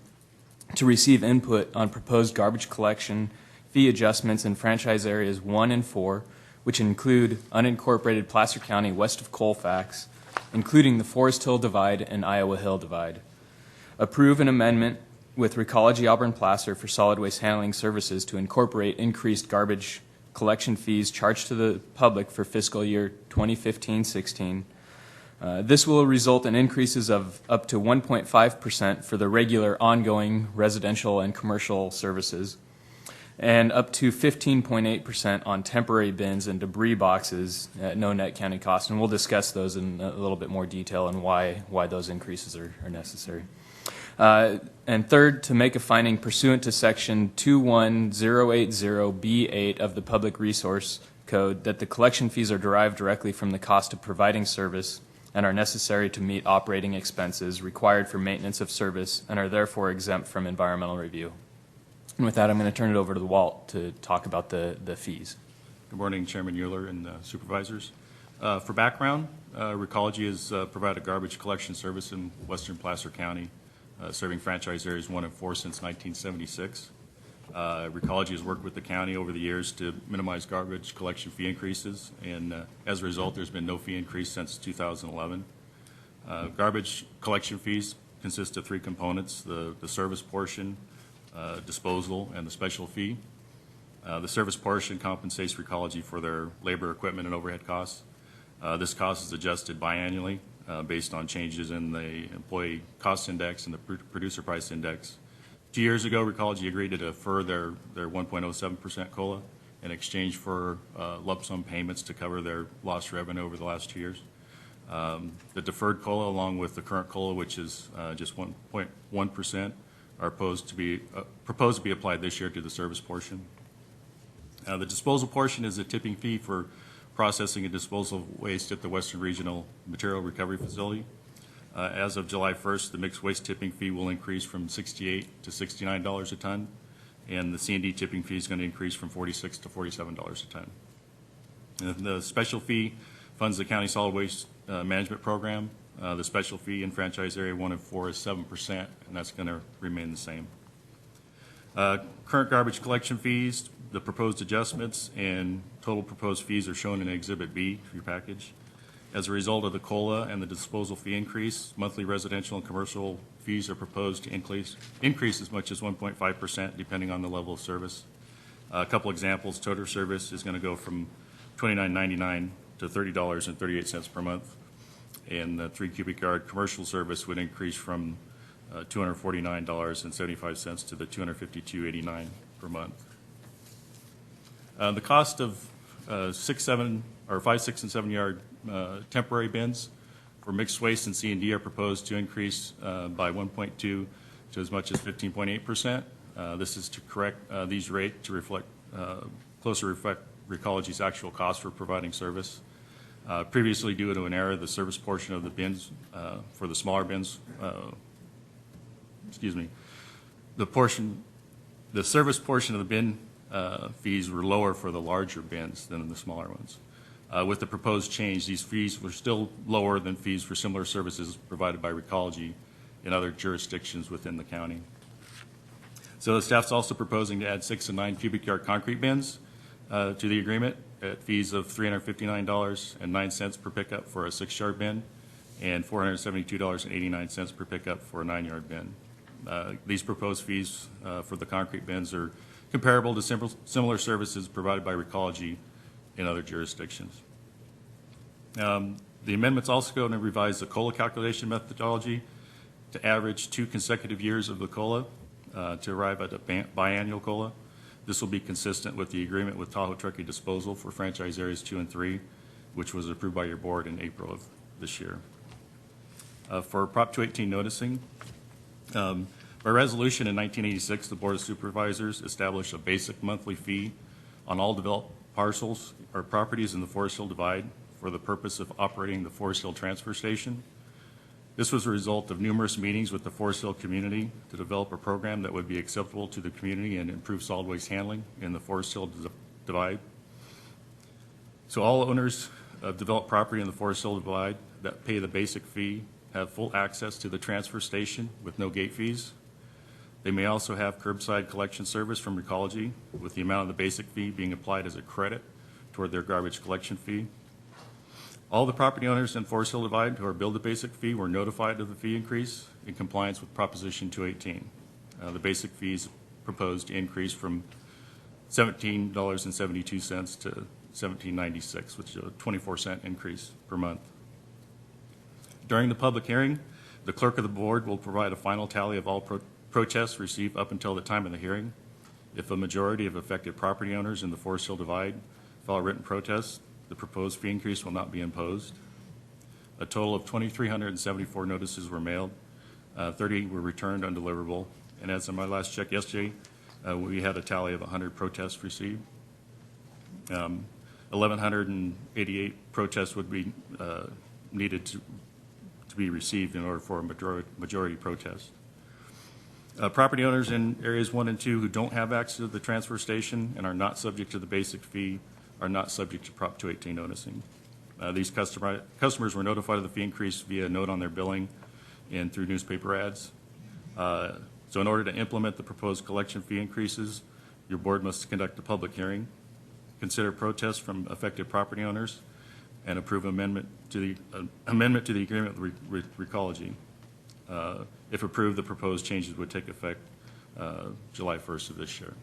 to receive input on proposed garbage collection fee adjustments in franchise areas 1 and 4, which include unincorporated Placer County west of Colfax, including the Forest Hill Divide and Iowa Hill Divide. Approve an amendment with Recology Auburn Placer for solid waste handling services to incorporate increased garbage collection fees charged to the public for fiscal year 2015-16. This will result in increases of up to 1.5% for the regular ongoing residential and commercial services, and up to 15.8% on temporary bins and debris boxes at no net county cost. And we'll discuss those in a little bit more detail and why those increases are necessary. And third, to make a finding pursuant to Section 21080B8 of the Public Resource Code that the collection fees are derived directly from the cost of providing service and are necessary to meet operating expenses required for maintenance of service and are therefore exempt from environmental review. And with that, I'm going to turn it over to Walt to talk about the fees. Good morning, Chairman Euler and Supervisors. For background, Recology has provided garbage collection service in western Placer County, serving franchise areas 1 and 4 since 1976. Recology has worked with the county over the years to minimize garbage collection fee increases, and as a result, there's been no fee increase since 2011. Garbage collection fees consist of 3 components: the service portion, disposal, and the special fee. The service portion compensates Recology for their labor, equipment, and overhead costs. This cost is adjusted biannually based on changes in the employee cost index and the producer price index. 2 years ago, Recology agreed to defer their 1.07% COLA in exchange for lump sum payments to cover their lost revenue over the last 2 years. The deferred COLA, along with the current COLA, which is just 1.1%, are proposed to be applied this year to the service portion. The disposal portion is a tipping fee for processing and disposal of waste at the Western Regional Material Recovery Facility. As of July 1st, the mixed waste tipping fee will increase from $68 to $69 a ton, and the C&D tipping fee is going to increase from $46 to $47 a ton. And the special fee funds the county solid waste management program. The special fee in franchise area 1 and 4 is 7%, and that's going to remain the same. Current garbage collection fees, the proposed adjustments, and total proposed fees are shown in Exhibit B for your package. As a result of the COLA and the disposal fee increase, monthly residential and commercial fees are proposed to increase as much as 1.5% depending on the level of service. A couple examples, toter service is going to go from $29.99 to $30.38 per month. And the 3 cubic yard commercial service would increase from $249.75 to the $252.89 per month. The cost of 5, 6, and 7 yard temporary bins for mixed waste and C&D are proposed to increase by 1.2 to as much as 15.8%. This is to correct these rates to reflect closer reflect Recology's actual cost for providing service. Previously, due to an error, the service portion of the bins for the smaller bins, the service portion of the bin fees were lower for the larger bins than the smaller ones. With the proposed change, these fees were still lower than fees for similar services provided by Recology in other jurisdictions within the county. So the staff's also proposing to add 6 and 9 cubic yard concrete bins to the agreement at fees of $359.09 per pickup for a 6-yard bin and $472.89 per pickup for a 9-yard bin. These proposed fees for the concrete bins are comparable to similar services provided by Recology in other jurisdictions. The amendment's also going to revise the COLA calculation methodology to average 2 consecutive years of the COLA to arrive at a biannual COLA. This will be consistent with the agreement with Tahoe Truckee Disposal for franchise areas 2 and 3, which was approved by your board in April of this year. For Prop 218 noticing, by resolution in 1986, the Board of Supervisors established a basic monthly fee on all developed parcels or properties in the Forest Hill Divide for the purpose of operating the Forest Hill Transfer Station. This was a result of numerous meetings with the Forest Hill community to develop a program that would be acceptable to the community and improve solid waste handling in the Forest Hill Divide. So all owners of developed property in the Forest Hill Divide that pay the basic fee have full access to the transfer station with no gate fees. They may also have curbside collection service from Recology, with the amount of the basic fee being applied as a credit toward their garbage collection fee. All the property owners in Forest Hill Divide who are billed the basic fee were notified of the fee increase in compliance with Proposition 218. The basic fees proposed to increase from $17.72 to $17.96, which is a 24-cent increase per month. During the public hearing, the clerk of the board will provide a final tally of all protests received up until the time of the hearing. If a majority of affected property owners in the Forest Hill Divide file written protests, the proposed fee increase will not be imposed. A total of 2,374 notices were mailed. 30 were returned undeliverable. And as of my last check yesterday, we had a tally of 100 protests received. 1,188 protests would be needed to be received in order for a majority protest. Property owners in areas 1 and 2 who don't have access to the transfer station and are not subject to the basic fee are not subject to Prop 218 noticing. These customers were notified of the fee increase via a note on their billing and through newspaper ads. So in order to implement the proposed collection fee increases, your board must conduct a public hearing, consider protests from affected property owners, and approve amendment to the agreement with Recology. If approved, the proposed changes would take effect July 1st of this year.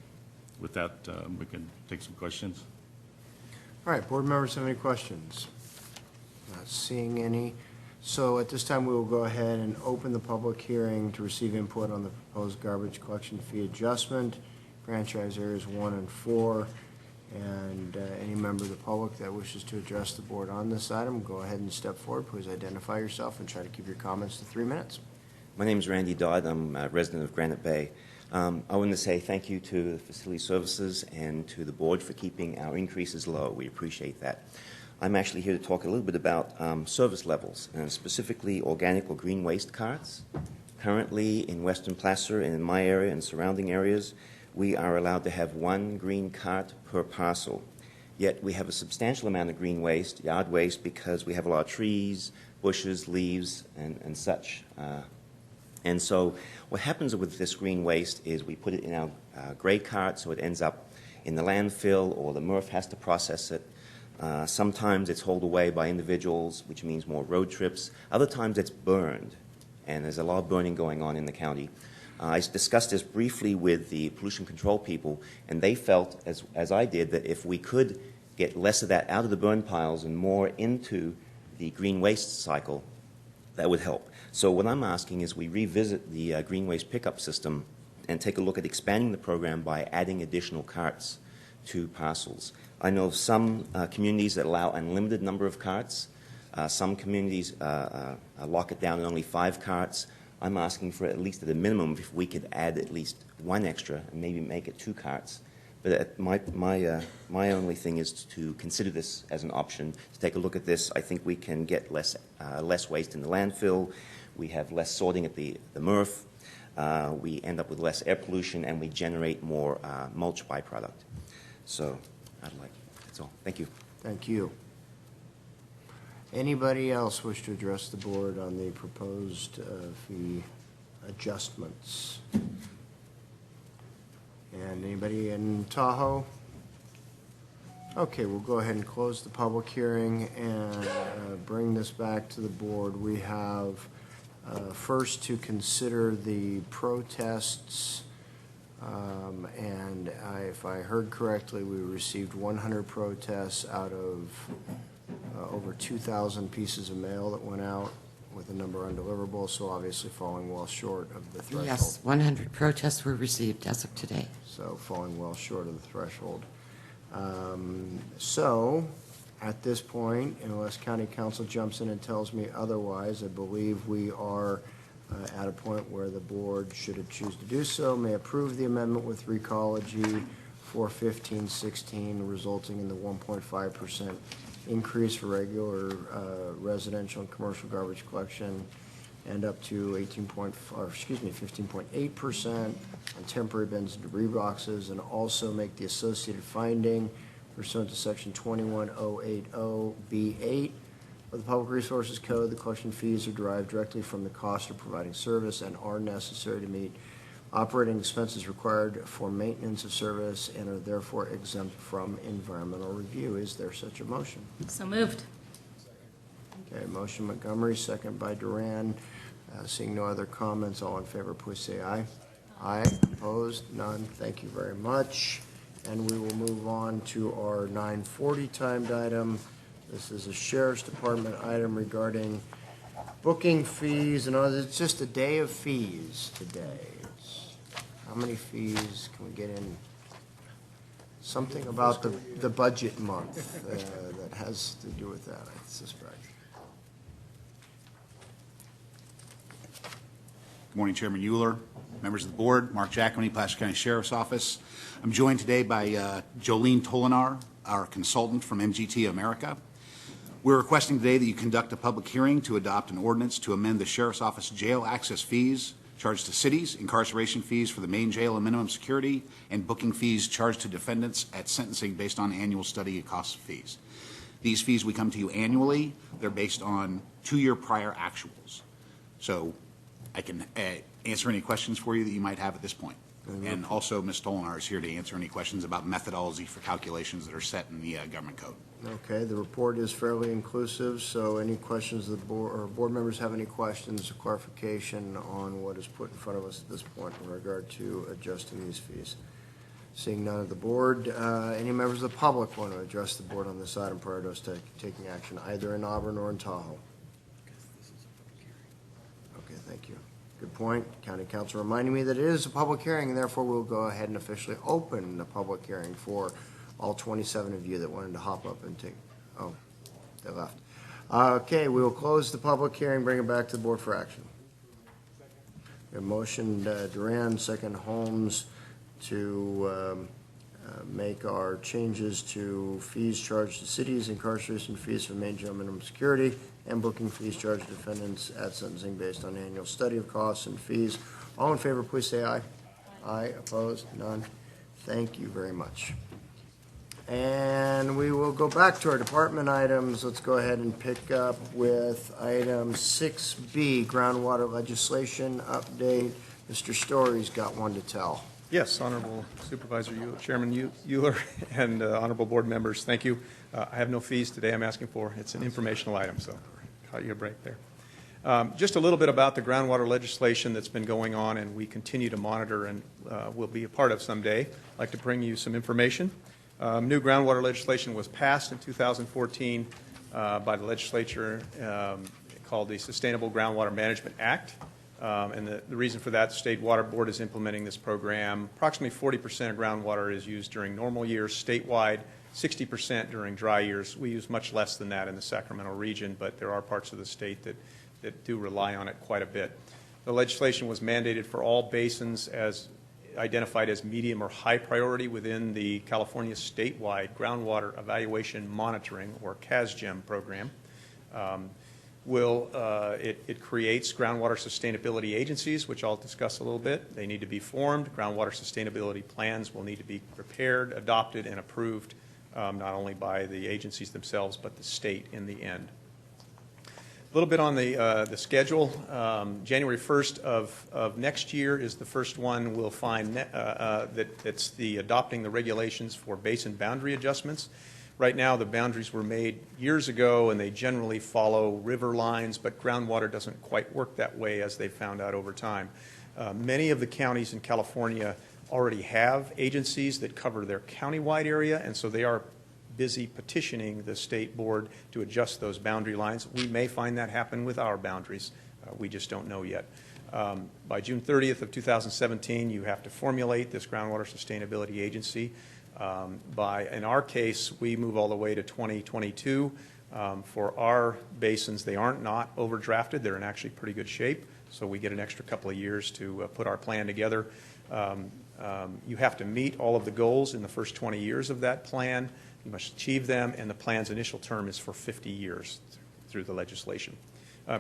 With that, we can take some questions. All right, board members have any questions? Not seeing any. So at this time, we will go ahead and open the public hearing to receive input on the proposed garbage collection fee adjustment, franchise areas 1 and 4. And any member of the public that wishes to address the board on this item, go ahead and step forward. Please identify yourself and try to keep your comments to 3 minutes. My name is Randy Dodd. I'm a resident of Granite Bay. I want to say thank you to the Facility Services and to the board for keeping our increases low. We appreciate that. I'm actually here to talk a little bit about service levels, and specifically organic or green waste carts. Currently in Western Placer and in my area and surrounding areas, we are allowed to have one green cart per parcel. Yet we have a substantial amount of green waste, yard waste, because we have a lot of trees, bushes, leaves, and such. And so what happens with this green waste is we put it in our gray cart, so it ends up in the landfill, or the MRF has to process it. Sometimes it's hauled away by individuals, which means more road trips. Other times it's burned, and there's a lot of burning going on in the county. I discussed this briefly with the pollution control people, and they felt, as I did, that if we could get less of that out of the burn piles and more into the green waste cycle, that would help. So what I'm asking is we revisit the green waste pickup system and take a look at expanding the program by adding additional carts to parcels. I know of some communities that allow unlimited number of carts. Some communities lock it down at only 5 carts. I'm asking for at least at a minimum if we could add at least 1 extra and maybe make it 2 carts. But my only thing is to consider this as an option, to take a look at this. I think we can get less waste in the landfill. We have less sorting at the MRF. We end up with less air pollution, and we generate more mulch byproduct. So that's all. Thank you. Thank you. Anybody else wish to address the board on the proposed fee adjustments? And anybody in Tahoe? Okay, we'll go ahead and close the public hearing and bring this back to the board. We have first to consider the protests, and if I heard correctly, we received 100 protests out of over 2,000 pieces of mail that went out with a number undeliverable, so obviously falling well short of the threshold. Yes, 100 protests were received as of today. So falling well short of the threshold. So at this point, unless County Council jumps in and tells me otherwise, I believe we are at a point where the board, should it choose to do so, may approve the amendment with Recology for 1516, resulting in the 1.5% increase for regular residential and commercial garbage collection, and up to 15.8% on temporary bins and debris boxes, and also make the associated finding pursuant to section 21080B8 of the Public Resources Code. The collection fees are derived directly from the cost of providing service and are necessary to meet operating expenses required for maintenance of service and are therefore exempt from environmental review. Is there such a motion? So moved. Okay, motion Montgomery, second by Duran. Seeing no other comments, all in favor, please say aye. Aye. Opposed? None. Thank you very much. And we will move on to our 9:40 timed item. This is a Sheriff's Department item regarding booking fees, and it's just a day of fees today. How many fees can we get in? Something about the budget month that has to do with that, I suspect. Good morning, Chairman Euler, members of the board, Mark Giacomini, Placer County Sheriff's Office. I'm joined today by Jolene Tolinar, our consultant from MGT America. We're requesting today that you conduct a public hearing to adopt an ordinance to amend the Sheriff's Office jail access fees charged to cities, incarceration fees for the main jail and minimum security, and booking fees charged to defendants at sentencing based on annual study and cost of fees. These fees, we come to you annually. They're based on 2-year prior actuals. So I can answer any questions for you that you might have at this point. And also, Ms. Tolinar is here to answer any questions about methodology for calculations that are set in the government code. Okay, the report is fairly inclusive, so any questions the board or board members have any questions or clarification on what is put in front of us at this point in regard to adjusting these fees? Seeing none of the board, any members of the public want to address the board on this item prior to us taking action either in Auburn or in Tahoe? Okay, thank you. Good point. County Council reminding me that it is a public hearing, and therefore we'll go ahead and officially open the public hearing for all 27 of you that wanted to hop up and take, oh, they left. Okay, we will close the public hearing, bring it back to the board for action. A motion, Duran, second Holmes, to make our changes to fees charged to cities, incarceration fees for main jail minimum security, and booking fees charged to defendants at sentencing based on annual study of costs and fees. All in favor, please say aye. Aye. Opposed? None. Thank you very much. And we will go back to our department items. Let's go ahead and pick up with item 6B, groundwater legislation update. Mr. Story's got one to tell. Yes, Honorable Supervisor Chairman Euler and honorable board members, thank you. I have no fees today I'm asking for. It's an informational item, so caught you a break there. Just a little bit about the groundwater legislation that's been going on and we continue to monitor and will be a part of someday. I'd like to bring you some information. New groundwater legislation was passed in 2014 by the legislature called the Sustainable Groundwater Management Act. And the reason for that, the State Water Board is implementing this program. Approximately 40% of groundwater is used during normal years statewide, 60% during dry years. We use much less than that in the Sacramento region, but there are parts of the state that do rely on it quite a bit. The legislation was mandated for all basins as identified as medium or high priority within the California statewide groundwater evaluation monitoring, or CASGEM program. It creates groundwater sustainability agencies, which I'll discuss a little bit. They need to be formed. Groundwater sustainability plans will need to be prepared, adopted, and approved not only by the agencies themselves, but the state in the end. A little bit on the schedule. January 1st of next year is the first one we'll find that's the adopting the regulations for basin boundary adjustments. Right now, the boundaries were made years ago, and they generally follow river lines, but groundwater doesn't quite work that way, as they found out over time. Many of the counties in California already have agencies that cover their countywide area, and so they are busy petitioning the state board to adjust those boundary lines. We may find that happen with our boundaries. We just don't know yet. By June 30th of 2017, you have to formulate this groundwater sustainability agency. In our case, we move all the way to 2022. For our basins, they aren't not overdrafted. They're in actually pretty good shape, so we get an extra couple of years to put our plan together. You have to meet all of the goals in the first 20 years of that plan. You must achieve them, and the plan's initial term is for 50 years through the legislation.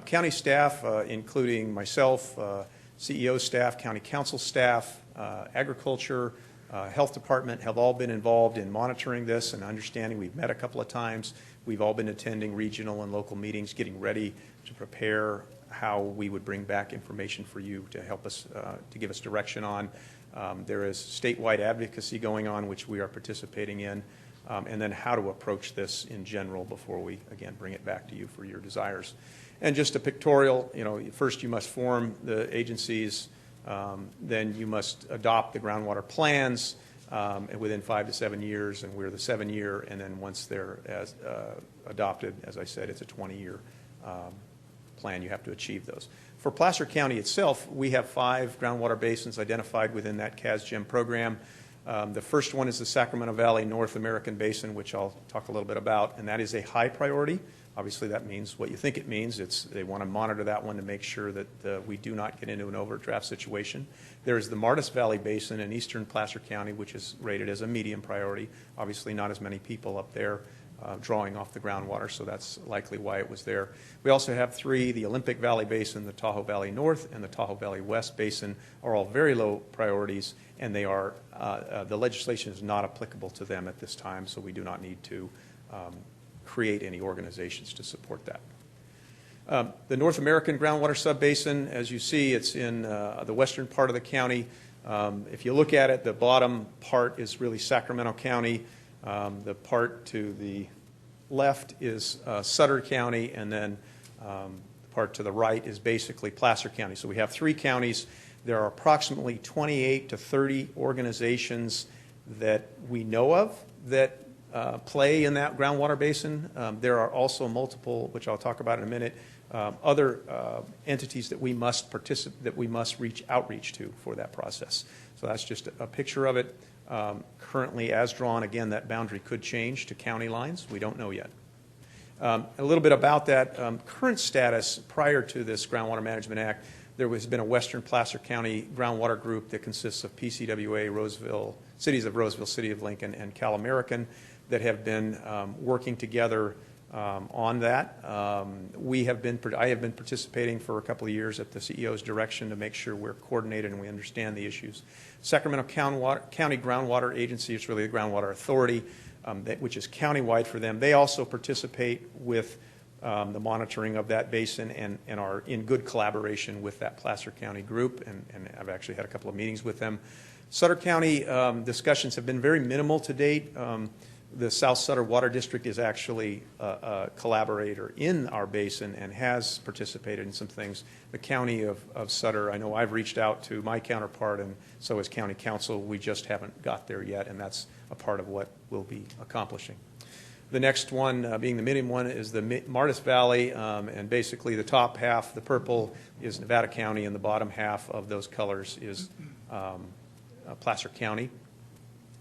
County staff, including myself, CEO staff, county council staff, agriculture, health department, have all been involved in monitoring this and understanding. We've met a couple of times. We've all been attending regional and local meetings, getting ready to prepare how we would bring back information for you to help us, to give us direction on. There is statewide advocacy going on, which we are participating in. And then how to approach this in general before we, again, bring it back to you for your desires. And just a pictorial, first you must form the agencies, then you must adopt the groundwater plans within 5 to 7 years, and we're the 7-year, and then once they're adopted, as I said, it's a 20-year plan. You have to achieve those. For Placer County itself, we have 5 groundwater basins identified within that CASGEM program. The first one is the Sacramento Valley North American Basin, which I'll talk a little bit about, and that is a high priority. Obviously, that means what you think it means. They want to monitor that one to make sure that we do not get into an overdraft situation. There is the Martis Valley Basin in eastern Placer County, which is rated as a medium priority. Obviously, not as many people up there drawing off the groundwater, so that's likely why it was there. We also have 3, the Olympic Valley Basin, the Tahoe Valley North, and the Tahoe Valley West Basin are all very low priorities, and they are, the legislation is not applicable to them at this time, so we do not need to create any organizations to support that. The North American Groundwater Subbasin, as you see, it's in the western part of the county. If you look at it, the bottom part is really Sacramento County. The part to the left is Sutter County, and then the part to the right is basically Placer County. So we have 3 counties. There are approximately 28 to 30 organizations that we know of that play in that groundwater basin. There are also multiple, which I'll talk about in a minute, other entities that we must reach outreach to for that process. So that's just a picture of it. Currently, as drawn, again, that boundary could change to county lines. We don't know yet. A little bit about that. Current status prior to this Groundwater Management Act, there has been a Western Placer County groundwater group that consists of PCWA, Roseville, cities of Roseville, City of Lincoln, and Cal American that have been working together on that. I have been participating for a couple of years at the CEO's direction to make sure we're coordinated and we understand the issues. Sacramento County Groundwater Agency, it's really the Groundwater Authority, which is countywide for them. They also participate with the monitoring of that basin and are in good collaboration with that Placer County group, and I've actually had a couple of meetings with them. Sutter County discussions have been very minimal to date. The South Sutter Water District is actually a collaborator in our basin and has participated in some things. The County of Sutter, I know I've reached out to my counterpart, and so has County Council. We just haven't got there yet, and that's a part of what we'll be accomplishing. The next one, being the medium one, is the Martis Valley, and basically the top half, the purple, is Nevada County, and the bottom half of those colors is Placer County.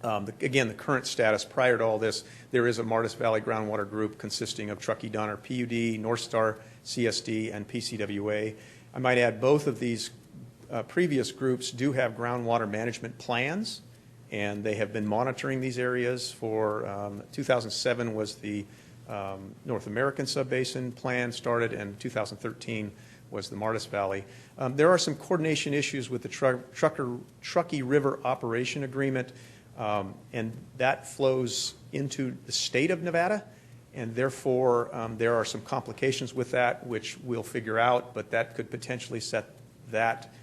Again, the current status prior to all this, there is a Martis Valley Groundwater Group consisting of Truckee Donner PUD, North Star CSD, and PCWA. I might add both of these previous groups do have groundwater management plans, and they have been monitoring these areas for 2007 was the North American Subbasin plan started, and 2013 was the Martis Valley. There are some coordination issues with the Truckee River Operation Agreement, and that flows into the state of Nevada, and therefore there are some complications with that which we'll figure out, but that could potentially set that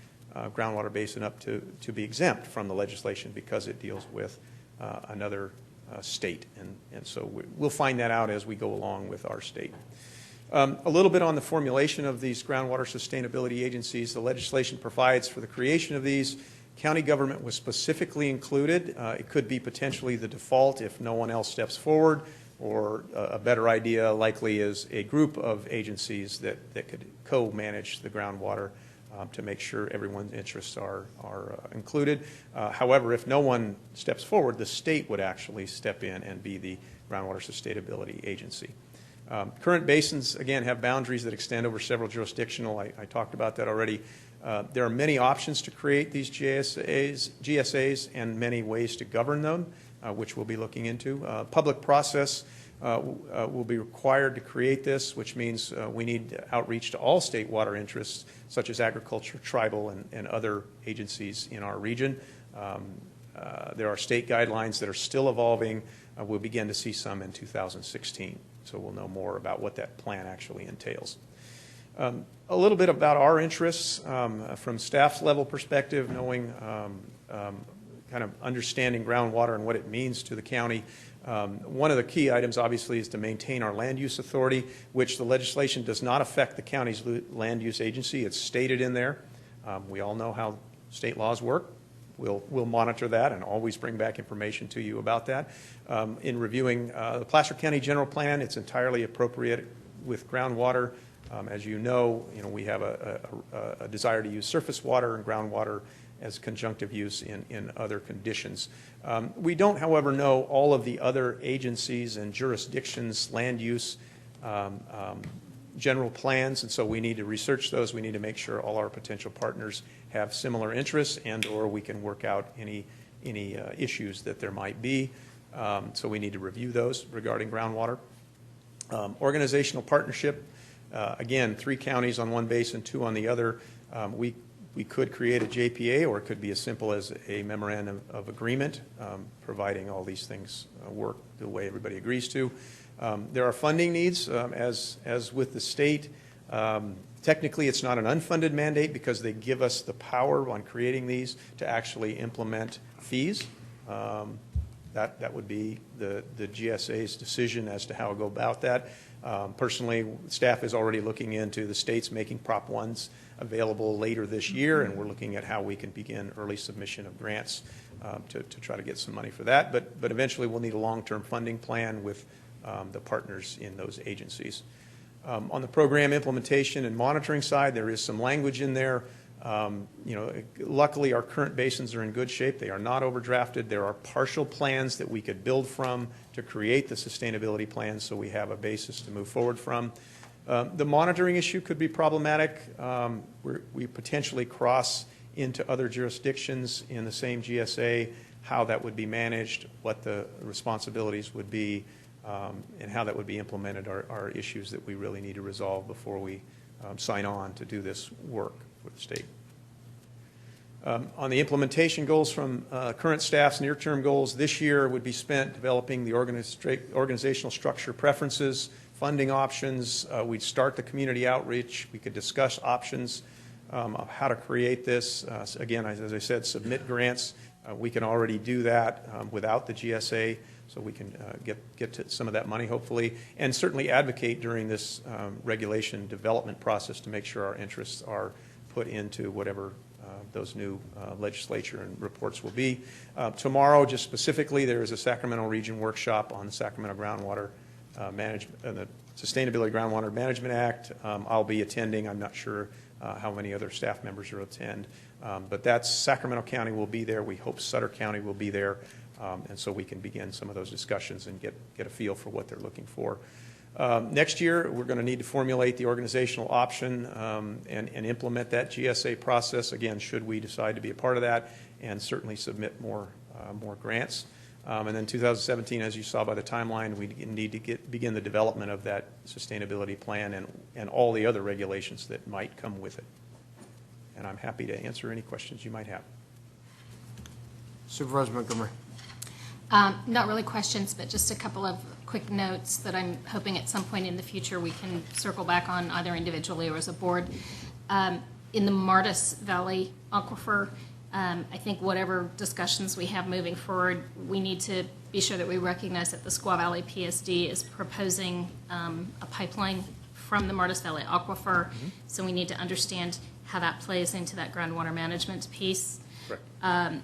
groundwater basin up to be exempt from the legislation because it deals with another state, and so we'll find that out as we go along with our state. A little bit on the formulation of these groundwater sustainability agencies. The legislation provides for the creation of these. County government was specifically included. It could be potentially the default if no one else steps forward, or a better idea likely is a group of agencies that could co-manage the groundwater to make sure everyone's interests are included. However, if no one steps forward, the state would actually step in and be the groundwater sustainability agency. Current basins, again, have boundaries that extend over several jurisdictional. I talked about that already. There are many options to create these GSAs and many ways to govern them, which we'll be looking into. Public process will be required to create this, which means we need outreach to all state water interests, such as agriculture, tribal, and other agencies in our region. There are state guidelines that are still evolving. We'll begin to see some in 2016, so we'll know more about what that plan actually entails. A little bit about our interests from staff's level perspective, knowing kind of understanding groundwater and what it means to the county. One of the key items, obviously, is to maintain our land use authority, which the legislation does not affect the county's land use agency. It's stated in there. We all know how state laws work. We'll monitor that and always bring back information to you about that. In reviewing the Placer County General Plan, it's entirely appropriate with groundwater. As you know, we have a desire to use surface water and groundwater as conjunctive use in other conditions. We don't, however, know all of the other agencies and jurisdictions' land use general plans, and so we need to research those. We need to make sure all our potential partners have similar interests, and or we can work out any issues that there might be. So we need to review those regarding groundwater. Organizational partnership. Again, 3 counties on one basin, 2 on the other. We could create a JPA, or it could be as simple as a memorandum of agreement, providing all these things work the way everybody agrees to. There are funding needs, as with the state. Technically, it's not an unfunded mandate because they give us the power on creating these to actually implement fees. That would be the GSA's decision as to how to go about that. Personally, staff is already looking into the states making Prop 1s available later this year, and we're looking at how we can begin early submission of grants to try to get some money for that. But eventually we'll need a long-term funding plan with the partners in those agencies. On the program implementation and monitoring side, there is some language in there. Luckily our current basins are in good shape. They are not overdrafted. There are partial plans that we could build from to create the sustainability plans, so we have a basis to move forward from. The monitoring issue could be problematic. We potentially cross into other jurisdictions in the same GSA, how that would be managed, what the responsibilities would be, and how that would be implemented are issues that we really need to resolve before we sign on to do this work with the state. On the implementation goals from current staff's near-term goals, this year would be spent developing the organizational structure preferences, funding options. We'd start the community outreach. We could discuss options of how to create this. Again, as I said, submit grants. We can already do that without the GSA, so we can get to some of that money, hopefully, and certainly advocate during this regulation development process to make sure our interests are put into whatever those new legislature and reports will be. Tomorrow, just specifically, there is a Sacramento Region workshop on the Sacramento Groundwater Management, the Sustainability Groundwater Management Act. I'll be attending. I'm not sure how many other staff members will attend, but that's Sacramento County will be there. We hope Sutter County will be there, and so we can begin some of those discussions and get a feel for what they're looking for. Next year, we're going to need to formulate the organizational option and implement that GSA process, again, should we decide to be a part of that, and certainly submit more grants. And then 2017, as you saw by the timeline, we need to begin the development of that sustainability plan and all the other regulations that might come with it. And I'm happy to answer any questions you might have. Supervisor Montgomery. Not really questions, but just a couple of quick notes that I'm hoping at some point in the future we can circle back on either individually or as a board. In the Martis Valley Aquifer, I think whatever discussions we have moving forward, we need to be sure that we recognize that the Squaw Valley PSD is proposing a pipeline from the Martis Valley Aquifer, so we need to understand how that plays into that groundwater management piece. And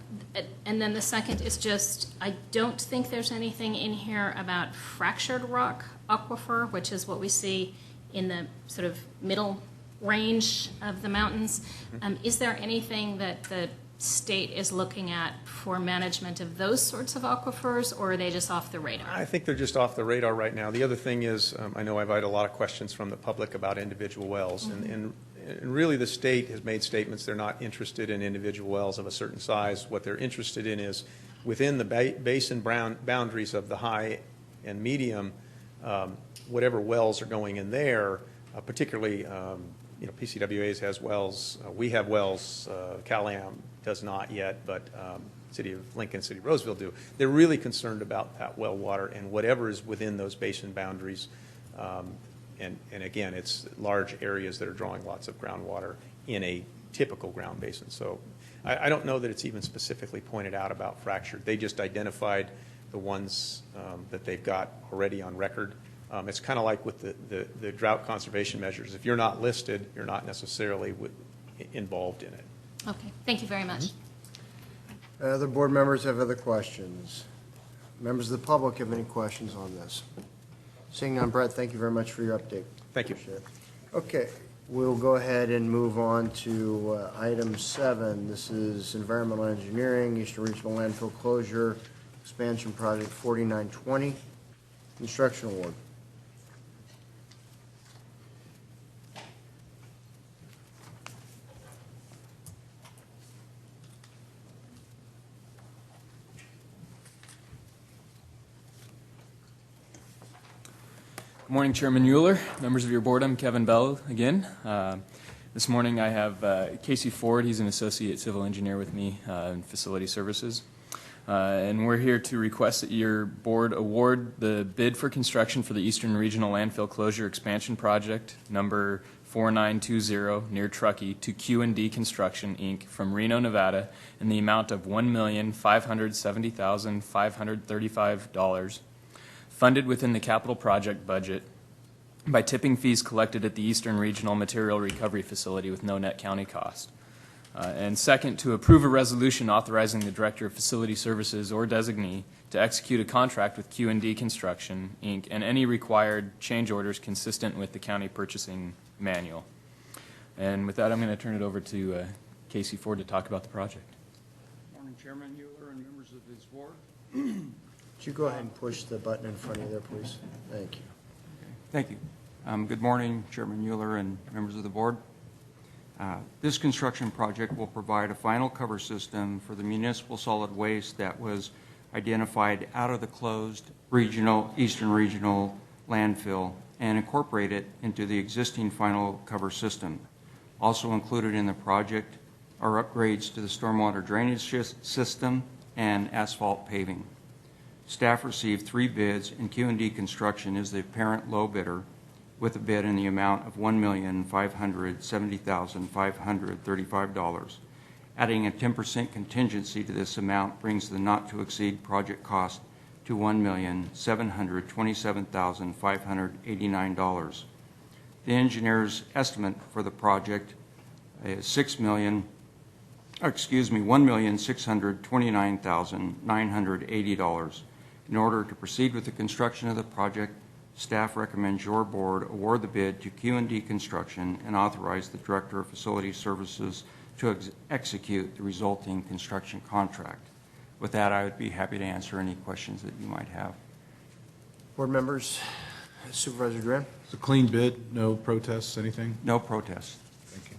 then the second is just, I don't think there's anything in here about fractured rock aquifer, which is what we see in the sort of middle range of the mountains. Is there anything that the state is looking at for management of those sorts of aquifers, or are they just off the radar? I think they're just off the radar right now. The other thing is, I know I've had a lot of questions from the public about individual wells, and really the state has made statements they're not interested in individual wells of a certain size. What they're interested in is within the basin boundaries of the high and medium, whatever wells are going in there, particularly PCWAs has wells, we have wells, Cal-Am does not yet, but City of Lincoln, City of Roseville do. They're really concerned about that well water and whatever is within those basin boundaries. And again, it's large areas that are drawing lots of groundwater in a typical ground basin. So I don't know that it's even specifically pointed out about fractured. They just identified the ones that they've got already on record. It's kind of like with the drought conservation measures. If you're not listed, you're not necessarily involved in it. Okay, thank you very much. Other board members have other questions? Members of the public have any questions on this? Seeing none, Brett, thank you very much for your update. Thank you. Okay, we'll go ahead and move on to item 7. This is environmental engineering, Eastern Regional Landfill Closure Expansion Project 4920, construction award. Good morning, Chairman Euler, members of your board. I'm Kevin Bell again. This morning I have Casey Ford. He's an associate civil engineer with me in facility services. And we're here to request that your board award the bid for construction for the Eastern Regional Landfill Closure Expansion Project, number 4920, near Truckee, to Q&D Construction, Inc., from Reno, Nevada, in the amount of $1,570,535, funded within the capital project budget by tipping fees collected at the Eastern Regional Material Recovery Facility with no net county cost. And second, to approve a resolution authorizing the Director of Facility Services or designee to execute a contract with Q&D Construction, Inc., and any required change orders consistent with the county purchasing manual. And with that, I'm going to turn it over to Casey Ford to talk about the project. Morning, Chairman Euler and members of his board. Would you go ahead and push the button in front of you there, please? Thank you. Thank you. Good morning, Chairman Mueller and members of the board. This construction project will provide a final cover system for the municipal solid waste that was identified out of the closed Eastern Regional landfill and incorporate it into the existing final cover system. Also included in the project are upgrades to the stormwater drainage system and asphalt paving. Staff received 3 bids, and Q&D Construction is the apparent low bidder with a bid in the amount of $1,570,535. Adding a 10% contingency to this amount brings the not-to-exceed project cost to $1,727,589. The engineer's estimate for the project is $1,629,980. In order to proceed with the construction of the project, staff recommends your board award the bid to Q&D Construction and authorize the Director of Facility Services to execute the resulting construction contract. With that, I would be happy to answer any questions that you might have. Board members, Supervisor Duran? It's a clean bid, no protests, anything? No protests. Thank you.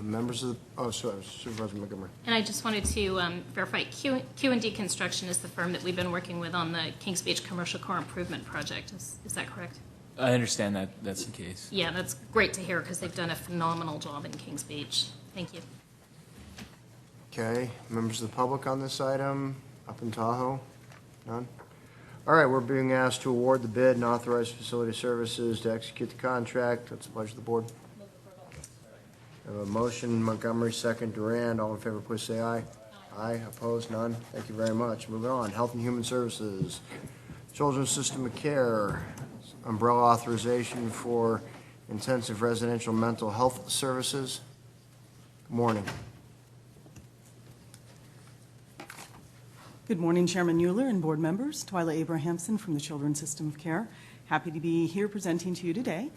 Members of the, sorry, Supervisor Montgomery. And I just wanted to verify, Q&D Construction is the firm that we've been working with on the Kings Beach Commercial Core Improvement Project. Is that correct? I understand that that's the case. Yeah, that's great to hear because they've done a phenomenal job in Kings Beach. Thank you. Okay, members of the public on this item, up in Tahoe? None? All right, we're being asked to award the bid and authorize Facility Services to execute the contract. What's the pleasure of the board? I have a motion, Montgomery, second, Durand. All in favor, please say aye. Aye, opposed, none. Thank you very much. Moving on, Health and Human Services, Children's System of Care, umbrella authorization for intensive residential mental health services. Good morning. Good morning, Chairman Mueller and board members. Twyla Abrahamson from the Children's System of Care. Happy to be here presenting to you today.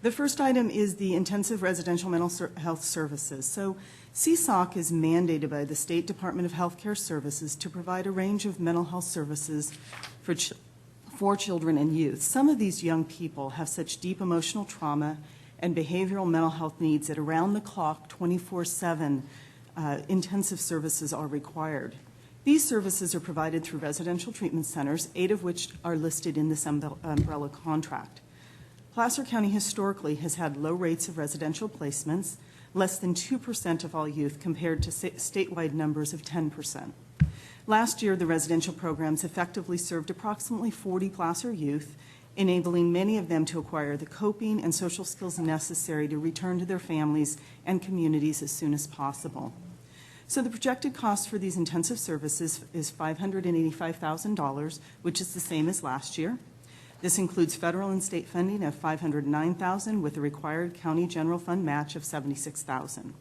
The first item is the intensive residential mental health services. So CSOC is mandated by the State Department of Health Care Services to provide a range of mental health services for children and youth. Some of these young people have such deep emotional trauma and behavioral mental health needs that around the clock, 24/7, intensive services are required. These services are provided through residential treatment centers, 8 of which are listed in this umbrella contract. Placer County historically has had low rates of residential placements, less than 2% of all youth compared to statewide numbers of 10%. Last year, the residential programs effectively served approximately 40 Placer youth, enabling many of them to acquire the coping and social skills necessary to return to their families and communities as soon as possible. So the projected cost for these intensive services is $585,000, which is the same as last year. This includes federal and state funding of $509,000 with a required county general fund match of $76,000.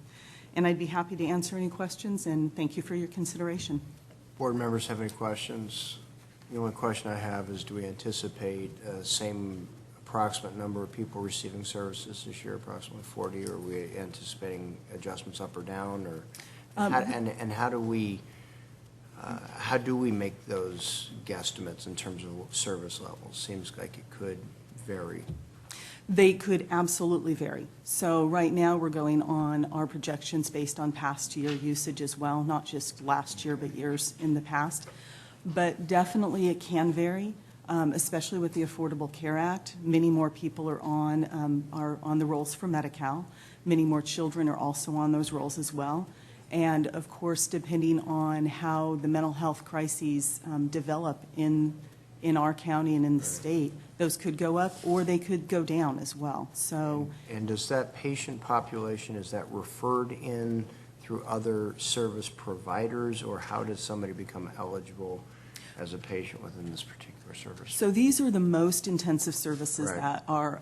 And I'd be happy to answer any questions, and thank you for your consideration. Board members have any questions? The only question I have is, do we anticipate same approximate number of people receiving services this year, approximately 40, or are we anticipating adjustments up or down, or and how do we make those guesstimates in terms of service levels? Seems like it could vary. They could absolutely vary. So right now we're going on our projections based on past year usage as well, not just last year but years in the past. But definitely it can vary, especially with the Affordable Care Act. Many more people are on the rolls for Medi-Cal. Many more children are also on those rolls as well. And of course, depending on how the mental health crises develop in our county and in the state, those could go up or they could go down as well. So, and does that patient population, is that referred in through other service providers, or how does somebody become eligible as a patient within this particular service? So these are the most intensive services that are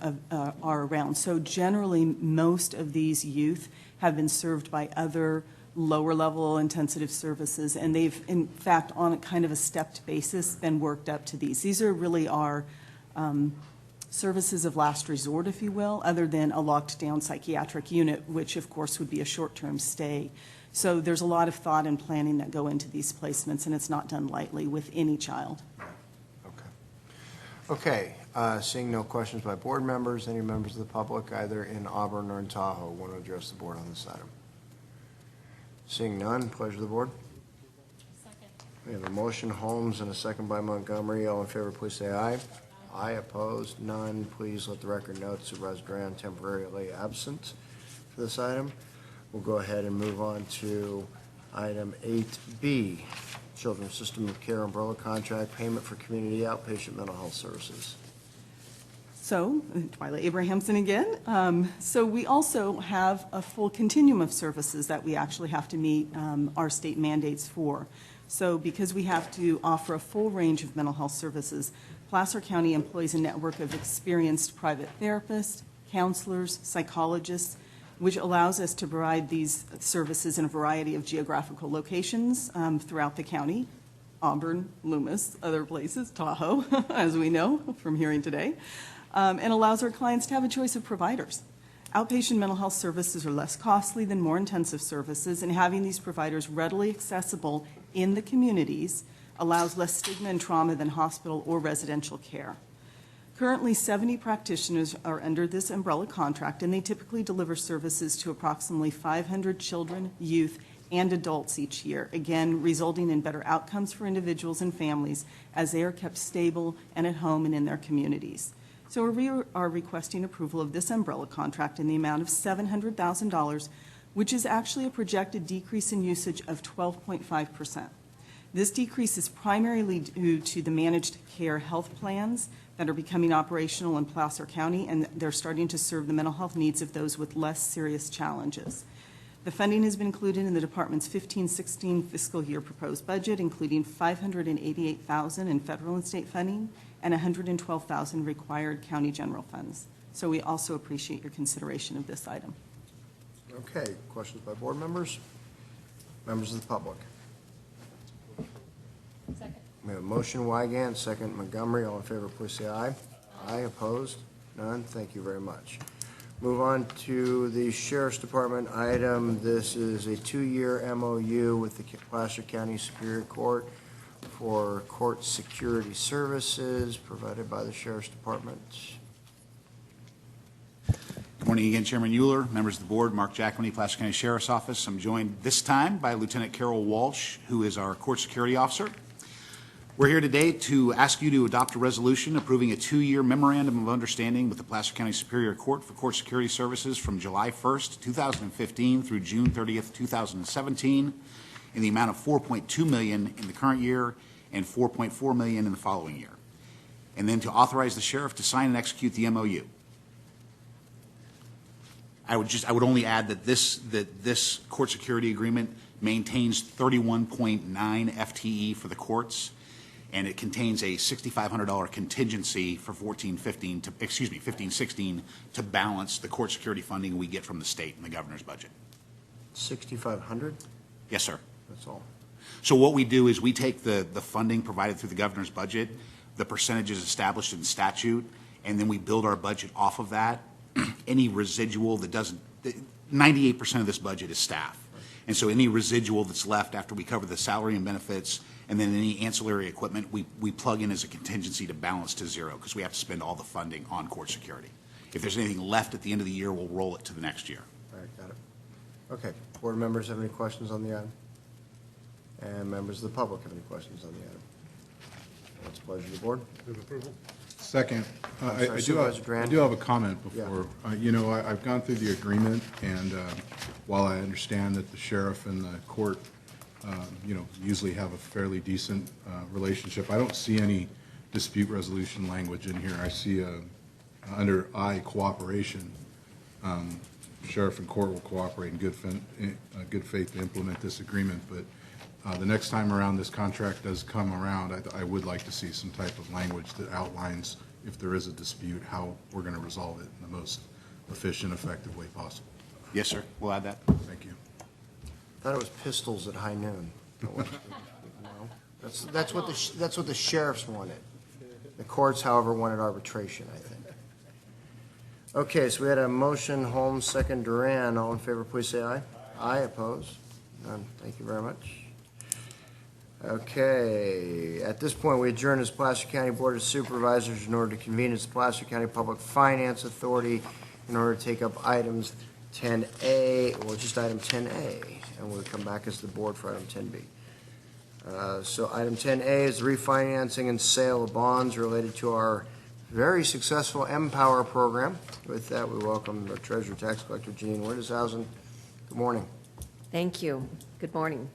around. So generally, most of these youth have been served by other lower level intensive services, and they've in fact on a kind of a stepped basis been worked up to these. These are really our services of last resort, if you will, other than a locked down psychiatric unit, which of course would be a short-term stay. So there's a lot of thought and planning that go into these placements, and it's not done lightly with any child. Okay. Seeing no questions by board members, any members of the public, either in Auburn or in Tahoe, want to address the board on this item? Seeing none, pleasure of the board. Second. We have a motion, Holmes, and a second by Montgomery. All in favor, please say aye. Aye, opposed, none. Please let the record note Supervisor Duran temporarily absent for this item. We'll go ahead and move on to item 8B, Children's System of Care Umbrella Contract Payment for Community Outpatient Mental Health Services. So, Twyla Abrahamson again. So we also have a full continuum of services that we actually have to meet our state mandates for. So because we have to offer a full range of mental health services, Placer County employs a network of experienced private therapists, counselors, psychologists, which allows us to provide these services in a variety of geographical locations throughout the county, Auburn, Loomis, other places, Tahoe, as we know from hearing today, and allows our clients to have a choice of providers. Outpatient mental health services are less costly than more intensive services, and having these providers readily accessible in the communities allows less stigma and trauma than hospital or residential care. Currently, 70 practitioners are under this umbrella contract, and they typically deliver services to approximately 500 children, youth, and adults each year, again, resulting in better outcomes for individuals and families as they are kept stable and at home and in their communities. So we are requesting approval of this umbrella contract in the amount of $700,000, which is actually a projected decrease in usage of 12.5%. This decrease is primarily due to the managed care health plans that are becoming operational in Placer County, and they're starting to serve the mental health needs of those with less serious challenges. The funding has been included in the department's 15-16 fiscal year proposed budget, including $588,000 in federal and state funding and $112,000 required county general funds. So we also appreciate your consideration of this item. Okay, questions by board members? Members of the public? Second. We have a motion, Wygant, second Montgomery. All in favor, please say aye. Aye, opposed? None? Thank you very much. Move on to the Sheriff's Department item. This is a 2-year MOU with the Placer County Superior Court for court security services provided by the Sheriff's Department. Good morning again, Chairman Euler, members of the board, Mark Jackman, Placer County Sheriff's Office. I'm joined this time by Lieutenant Carol Walsh, who is our court security officer. We're here today to ask you to adopt a resolution approving a 2-year memorandum of understanding with the Placer County Superior Court for court security services from July 1st, 2015 through June 30th, 2017 in the amount of $4.2 million in the current year and $4.4 million in the following year. And then to authorize the sheriff to sign and execute the MOU. I would only add that this court security agreement maintains 31.9 FTE for the courts, and it contains a $6,500 contingency for 15-16 to balance the court security funding we get from the state and the governor's budget. 6,500? Yes, sir. That's all. So what we do is we take the funding provided through the governor's budget, the percentages established in statute, and then we build our budget off of that. Any residual that doesn't, 98% of this budget is staff. And so any residual that's left after we cover the salary and benefits and then any ancillary equipment, we plug in as a contingency to balance to zero because we have to spend all the funding on court security. If there's anything left at the end of the year, we'll roll it to the next year. All right, got it. Okay, board members have any questions on the item? And members of the public have any questions on the item? What's the pleasure of the board? Move approval. Second, I'm sorry, I Supervisor Duran? do have a comment before. Yeah. You know, I've gone through the agreement, and while I understand that the sheriff and the court, you know, usually have a fairly decent relationship, I don't see any dispute resolution language in here. I see under I, cooperation, sheriff and court will cooperate in good faith to implement this agreement, but the next time around this contract does come around, I would like to see some type of language that outlines, if there is a dispute, how we're going to resolve it in the most efficient, effective way possible. Yes, sir. We'll add that. Thank you. I thought it was pistols at high noon. No, that's what the sheriffs wanted. The courts, however, wanted arbitration, I think. Okay, so we had a motion, Holmes, second Duran. All in favor, please say aye. Aye, opposed? None. Thank you very much. Okay, at this point, we adjourn as Placer County Board of Supervisors in order to convene as Placer County Public Finance Authority in order to take up items 10A, or just item 10A, and we'll come back as the board for item 10B. So item 10A is the refinancing and sale of bonds related to our very successful Empower program. With that, we welcome our Treasurer Tax Collector Janine Windishausen. Good morning. Thank you. Good morning.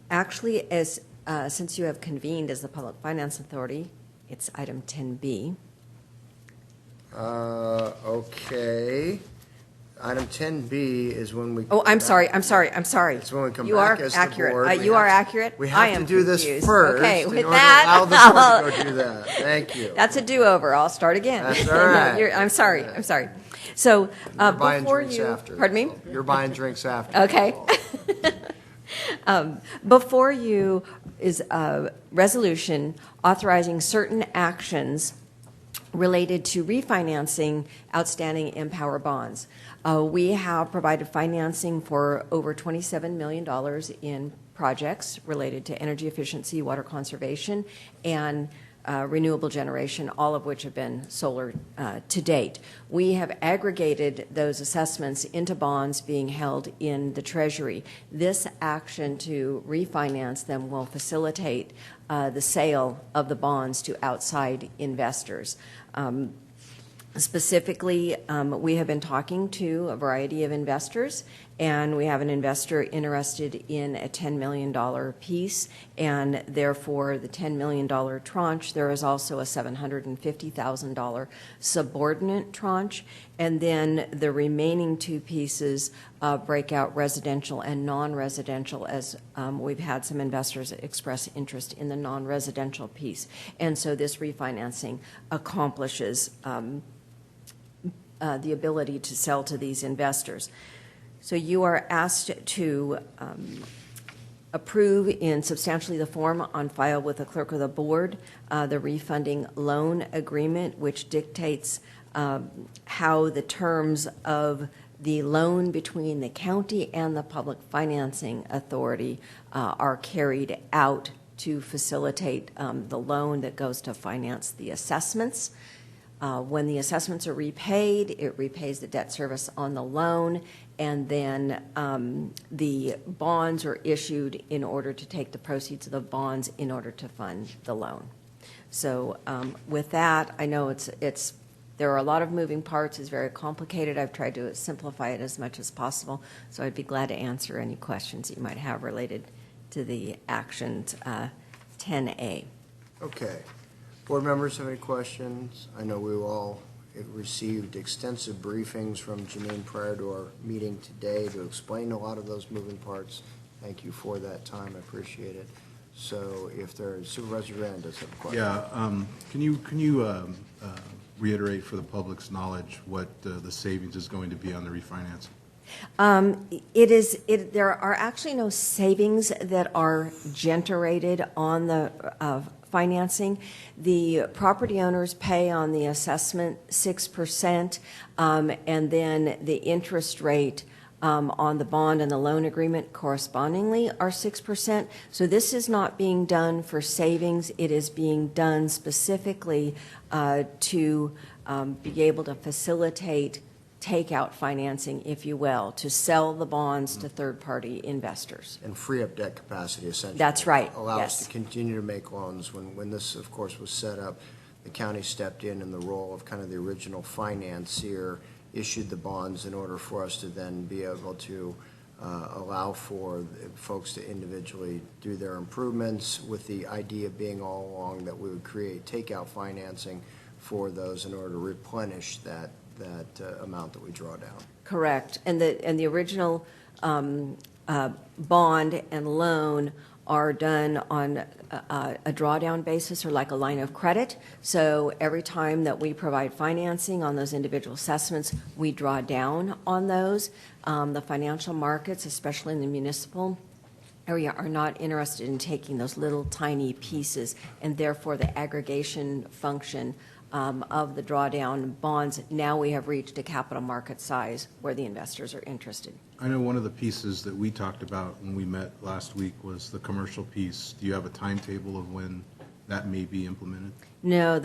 Actually, since you have convened as the Public Finance Authority, it's item 10B. Okay. Item 10B is when we. Oh, I'm sorry. It's when we come you back are as accurate. the board. You are accurate. We I have am to do this confused. first Okay, in with order that, to allow the board to go do that. Thank you. That's a do-over. I'll start again. That's all right. I'm sorry. So You're buying before drinks you, after. pardon me? You're buying drinks after. Okay. Before you is a resolution authorizing certain actions related to refinancing outstanding Empower bonds. We have provided financing for over $27 million in projects related to energy efficiency, water conservation, and renewable generation, all of which have been solar to date. We have aggregated those assessments into bonds being held in the Treasury. This action to refinance them will facilitate the sale of the bonds to outside investors. Specifically, we have been talking to a variety of investors, and we have an investor interested in a $10 million piece, and therefore the $10 million tranche. There is also a $750,000 subordinate tranche, and then the remaining two pieces break out residential and non-residential, as we've had some investors express interest in the non-residential piece. And so this refinancing accomplishes the ability to sell to these investors. So you are asked to approve in substantially the form on file with the clerk of the board the refunding loan agreement, which dictates how the terms of the loan between the county and the Public Financing Authority are carried out to facilitate the loan that goes to finance the assessments. When the assessments are repaid, it repays the debt service on the loan, and then the bonds are issued in order to take the proceeds of the bonds in order to fund the loan. So with that, I know there are a lot of moving parts. It's very complicated. I've tried to simplify it as much as possible, so I'd be glad to answer any questions that you might have related to the actions 10A. Okay. Board members have any questions? I know we all received extensive briefings from Janine prior to our meeting today to explain a lot of those moving parts. Thank you for that time. I appreciate it. So if there's Supervisor Rand does have a question. Yeah, can you reiterate for the public's knowledge what the savings is going to be on the refinancing? There are actually no savings that are generated on the financing. The property owners pay on the assessment 6%, and then the interest rate on the bond and the loan agreement correspondingly are 6%. So this is not being done for savings. It is being done specifically to be able to facilitate takeout financing, if you will, to sell the bonds to third-party investors. And free up debt capacity, essentially. That's right, Allow yes. us to continue to make loans. When this, of course, was set up, the county stepped in the role of kind of the original financier, issued the bonds in order for us to then be able to allow for folks to individually do their improvements, with the idea being all along that we would create takeout financing for those in order to replenish that amount that we draw down. Correct. And the original bond and loan are done on a drawdown basis, or like a line of credit. So every time that we provide financing on those individual assessments, we draw down on those. The financial markets, especially in the municipal area, are not interested in taking those little tiny pieces, and therefore the aggregation function of the drawdown bonds. Now we have reached a capital market size where the investors are interested. I know one of the pieces that we talked about when we met last week was the commercial piece. Do you have a timetable of when that may be implemented? No,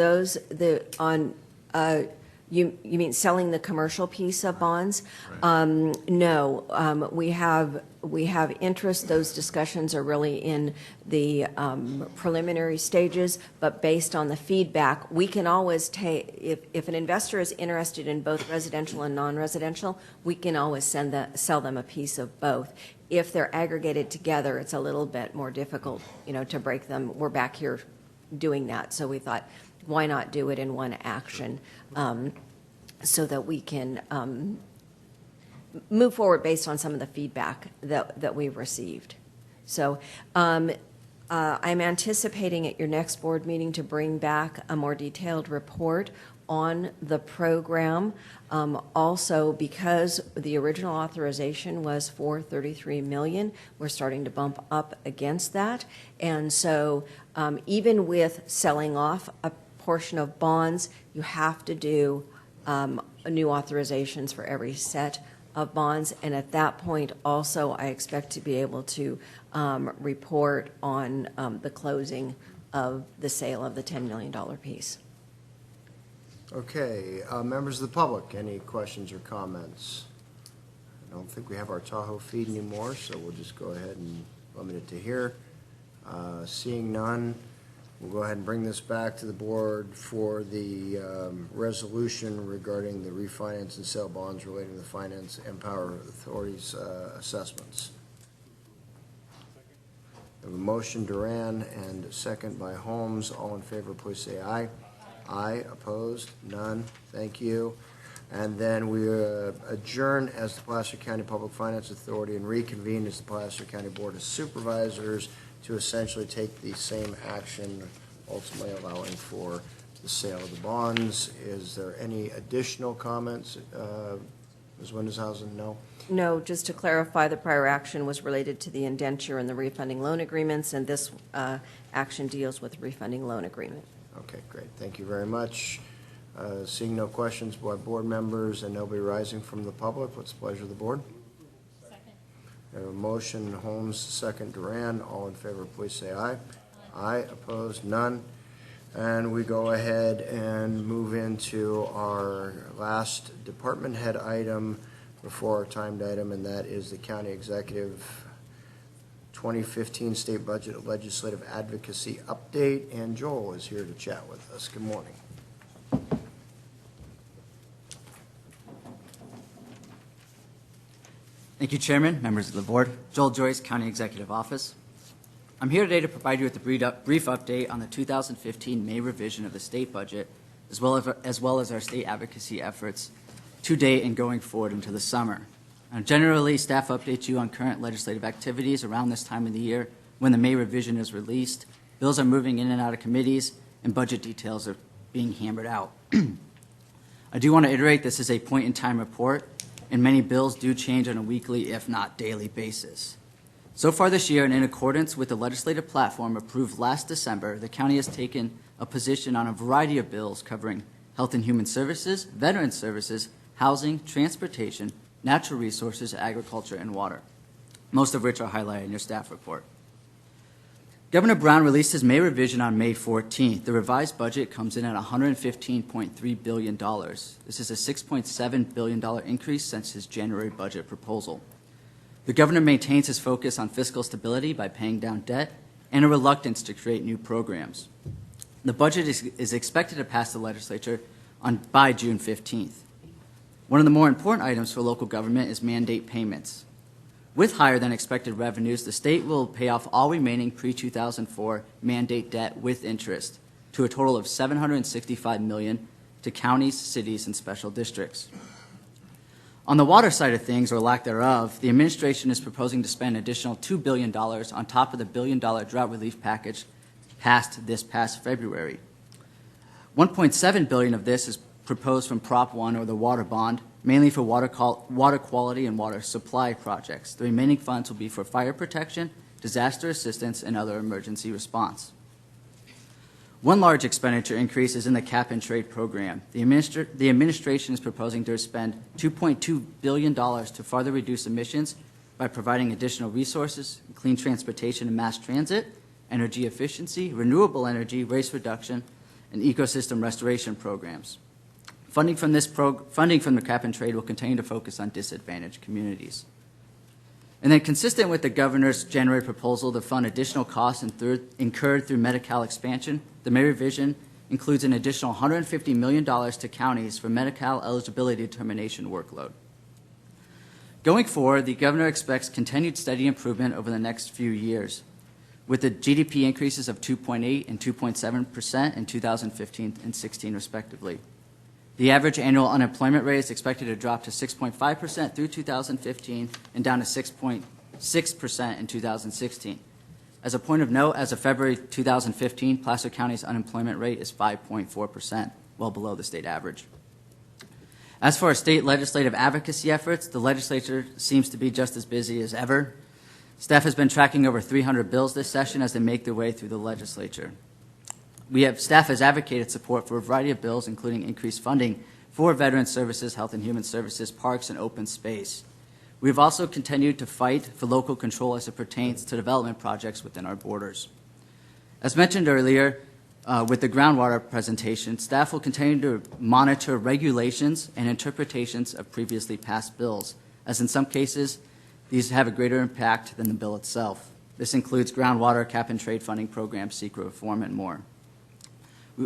you mean selling the commercial piece of bonds? Right. No, we have interest. Those discussions are really in the preliminary stages, but based on the feedback, we can always take, if an investor is interested in both residential and non-residential, we can always sell them a piece of both. If they're aggregated together, it's a little bit more difficult, to break them. We're back here doing that, so we thought, why not do it in one action, so that we can move forward based on some of the feedback that we've received. So I'm anticipating at your next board meeting to bring back a more detailed report on the program. Also, because the original authorization was for $33 million, we're starting to bump up against that. And so even with selling off a portion of bonds, you have to do new authorizations for every set of bonds. And at that point, also, I expect to be able to report on the closing of the sale of the $10 million piece. Okay, members of the public, any questions or comments? I don't think we have our Tahoe feed anymore, so we'll just go ahead and limit it to here. Seeing none, we'll go ahead and bring this back to the board for the resolution regarding the refinance and sale bonds relating to the Finance and Power Authority's assessments. We have a motion, Duran, and a second by Holmes. All in favor, please say aye. Aye. Opposed? None. Thank you. And then we adjourn as the Placer County Public Finance Authority and reconvene as the Placer County Board of Supervisors to essentially take the same action, ultimately allowing for the sale of the bonds. Is there any additional comments? Ms. Windeshausen, no? No, just to clarify, the prior action was related to the indenture and the refunding loan agreements, and this action deals with refunding loan agreement. Okay, great. Thank you very much. Seeing no questions by board members and nobody rising from the public, what's the pleasure of the board? Second. We have a motion, Holmes, second, Duran. All in favor, please say aye. Aye. Opposed? None. And we go ahead and move into our last department head item before our timed item, and that is the county executive 2015 state budget legislative advocacy update. And Joel is here to chat with us. Good morning. Thank you, Chairman, members of the board. Joel Joyce, County Executive Office. I'm here today to provide you with a brief update on the 2015 May revision of the state budget, as well as our state advocacy efforts to date and going forward into the summer. Generally, staff updates you on current legislative activities around this time of the year when the May revision is released. Bills are moving in and out of committees, and budget details are being hammered out. I do want to iterate this is a point-in-time report, and many bills do change on a weekly, if not daily, basis. So far this year, and in accordance with the legislative platform approved last December, the county has taken a position on a variety of bills covering health and human services, veteran services, housing, transportation, natural resources, agriculture, and water, most of which are highlighted in your staff report. Governor Brown released his May revision on May 14th. The revised budget comes in at $115.3 billion. This is a $6.7 billion increase since his January budget proposal. The governor maintains his focus on fiscal stability by paying down debt and a reluctance to create new programs. The budget is expected to pass the legislature by June 15th. One of the more important items for local government is mandate payments. With higher than expected revenues, the state will pay off all remaining pre-2004 mandate debt with interest, to a total of $765 million to counties, cities, and special districts. On the water side of things, or lack thereof, the administration is proposing to spend an additional $2 billion on top of the $1 billion drought relief package passed this past February. $1.7 billion of this is proposed from Prop 1, or the water bond, mainly for water quality and water supply projects. The remaining funds will be for fire protection, disaster assistance, and other emergency response. One large expenditure increase is in the cap-and-trade program. The administration is proposing to spend $2.2 billion to further reduce emissions by providing additional resources, clean transportation and mass transit, energy efficiency, renewable energy, waste reduction, and ecosystem restoration programs. Funding from the cap-and-trade will continue to focus on disadvantaged communities. And then consistent with the governor's January proposal to fund additional costs incurred through Medi-Cal expansion, the May revision includes an additional $150 million to counties for Medi-Cal eligibility determination workload. Going forward, the governor expects continued steady improvement over the next few years, with the GDP increases of 2.8% and 2.7% in 2015 and 16 respectively. The average annual unemployment rate is expected to drop to 6.5% through 2015 and down to 6.6% in 2016. As a point of note, as of February 2015, Placer County's unemployment rate is 5.4%, well below the state average. As for our state legislative advocacy efforts, the legislature seems to be just as busy as ever. Staff has been tracking over 300 bills this session as they make their way through the legislature. Staff has advocated support for a variety of bills, including increased funding for Veterans Services, Health and Human Services, Parks, and Open Space. We've also continued to fight for local control as it pertains to development projects within our borders. As mentioned earlier, with the groundwater presentation, staff will continue to monitor regulations and interpretations of previously passed bills, as in some cases, these have a greater impact than the bill itself. This includes groundwater, cap-and-trade funding programs, secret reform, and more.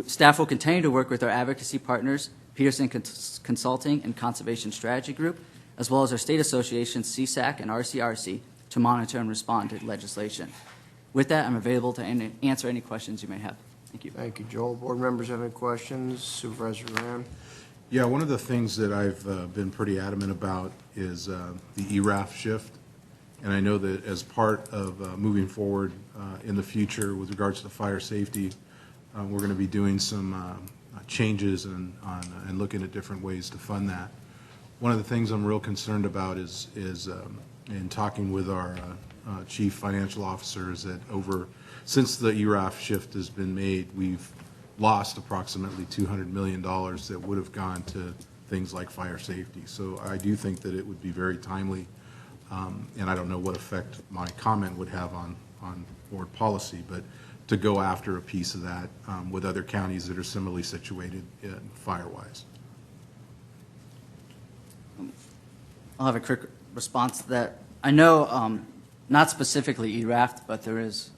Staff will continue to work with our advocacy partners, Peterson Consulting and Conservation Strategy Group, as well as our state associations, CSAC and RCRC, to monitor and respond to legislation. With that, I'm available to answer any questions you may have. Thank you. Thank you, Joel. Board members have any questions? Supervisor Graham? Yeah, one of the things that I've been pretty adamant about is the ERAF shift. And I know that as part of moving forward in the future with regards to fire safety, we're going to be doing some changes and looking at different ways to fund that. One of the things I'm real concerned about is in talking with our chief financial officer is that since the ERAF shift has been made, we've lost approximately $200 million that would have gone to things like fire safety. So I do think that it would be very timely, and I don't know what effect my comment would have on board policy, but to go after a piece of that with other counties that are similarly situated fire-wise. I'll have a quick response to that. I know not specifically ERAF, but there is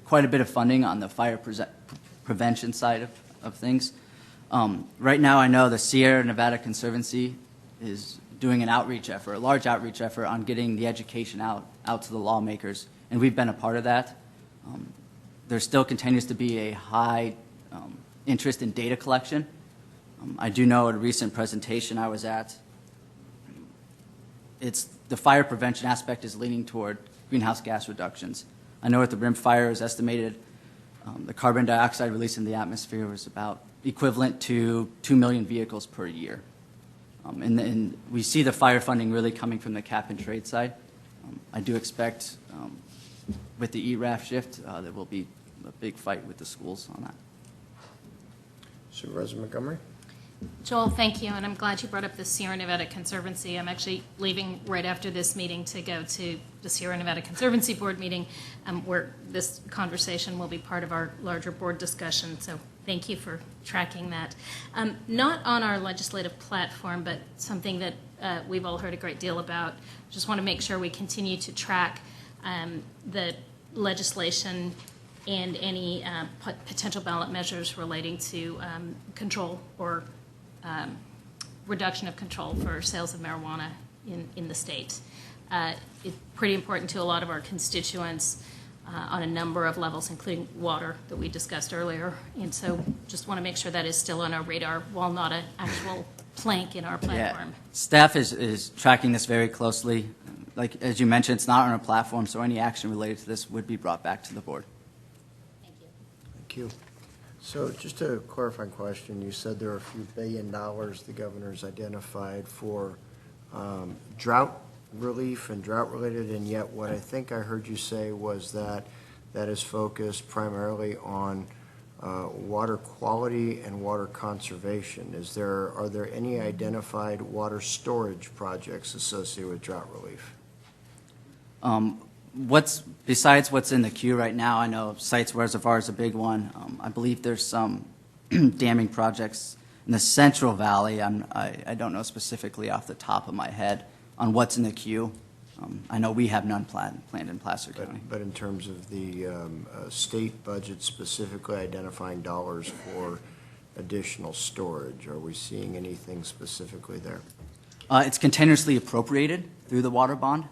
quite a bit of funding on the fire prevention side of things. Right now I know the Sierra Nevada Conservancy is doing an outreach effort, a large outreach effort on getting the education out to the lawmakers, and we've been a part of that. There still continues to be a high interest in data collection. I do know at a recent presentation I was at, the fire prevention aspect is leaning toward greenhouse gas reductions. I know at the Rim Fire is estimated the carbon dioxide released in the atmosphere was about equivalent to 2 million vehicles per year. And we see the fire funding really coming from the cap-and-trade side. I do expect with the ERAF shift there will be a big fight with the schools on that. Supervisor Montgomery? Joel, thank you, and I'm glad you brought up the Sierra Nevada Conservancy. I'm actually leaving right after this meeting to go to the Sierra Nevada Conservancy Board meeting where this conversation will be part of our larger board discussion, so thank you for tracking that. Not on our legislative platform, but something that we've all heard a great deal about. Just want to make sure we continue to track the legislation and any potential ballot measures relating to control or reduction of control for sales of marijuana in the state. It's pretty important to a lot of our constituents on a number of levels, including water that we discussed earlier. And so just want to make sure that is still on our radar while not an actual plank in our platform. Yeah. Staff is tracking this very closely. Like, as you mentioned, it's not on our platform, so any action related to this would be brought back to the board. Thank you. So just a clarifying question, you said there are a few $1 billion the governor's identified for drought relief and drought-related, and yet what I think I heard you say was that that is focused primarily on water quality and water conservation. Are there any identified water storage projects associated with drought relief? Besides what's in the queue right now, I know Sites Reservoir is a big one. I believe there's some damming projects in the Central Valley. I don't know specifically off the top of my head on what's in the queue. I know we have none planned in Placer County. But in terms of the state budget specifically identifying dollars for additional storage, are we seeing anything specifically there? It's continuously appropriated through the water bond.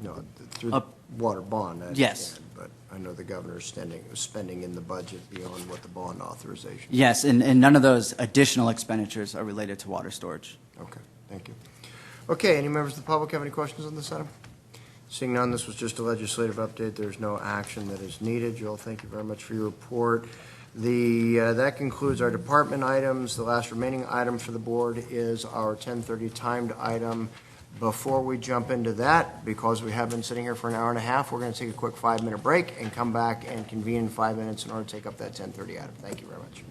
No, through the water bond, I Yes. understand, but I know the governor's spending in the budget beyond what the bond authorization. Yes, and none of those additional expenditures are related to water storage. Okay, thank you. Okay, any members of the public have any questions on this item? Seeing none, this was just a legislative update. There's no action that is needed. Joel, thank you very much for your report. That concludes our department items. The last remaining item for the board is our 10:30 timed item. Before we jump into that, because we have been sitting here for an hour and a half, we're going to take a quick 5-minute break and come back and convene in 5 minutes in order to take up that 10:30 item. Thank you very much.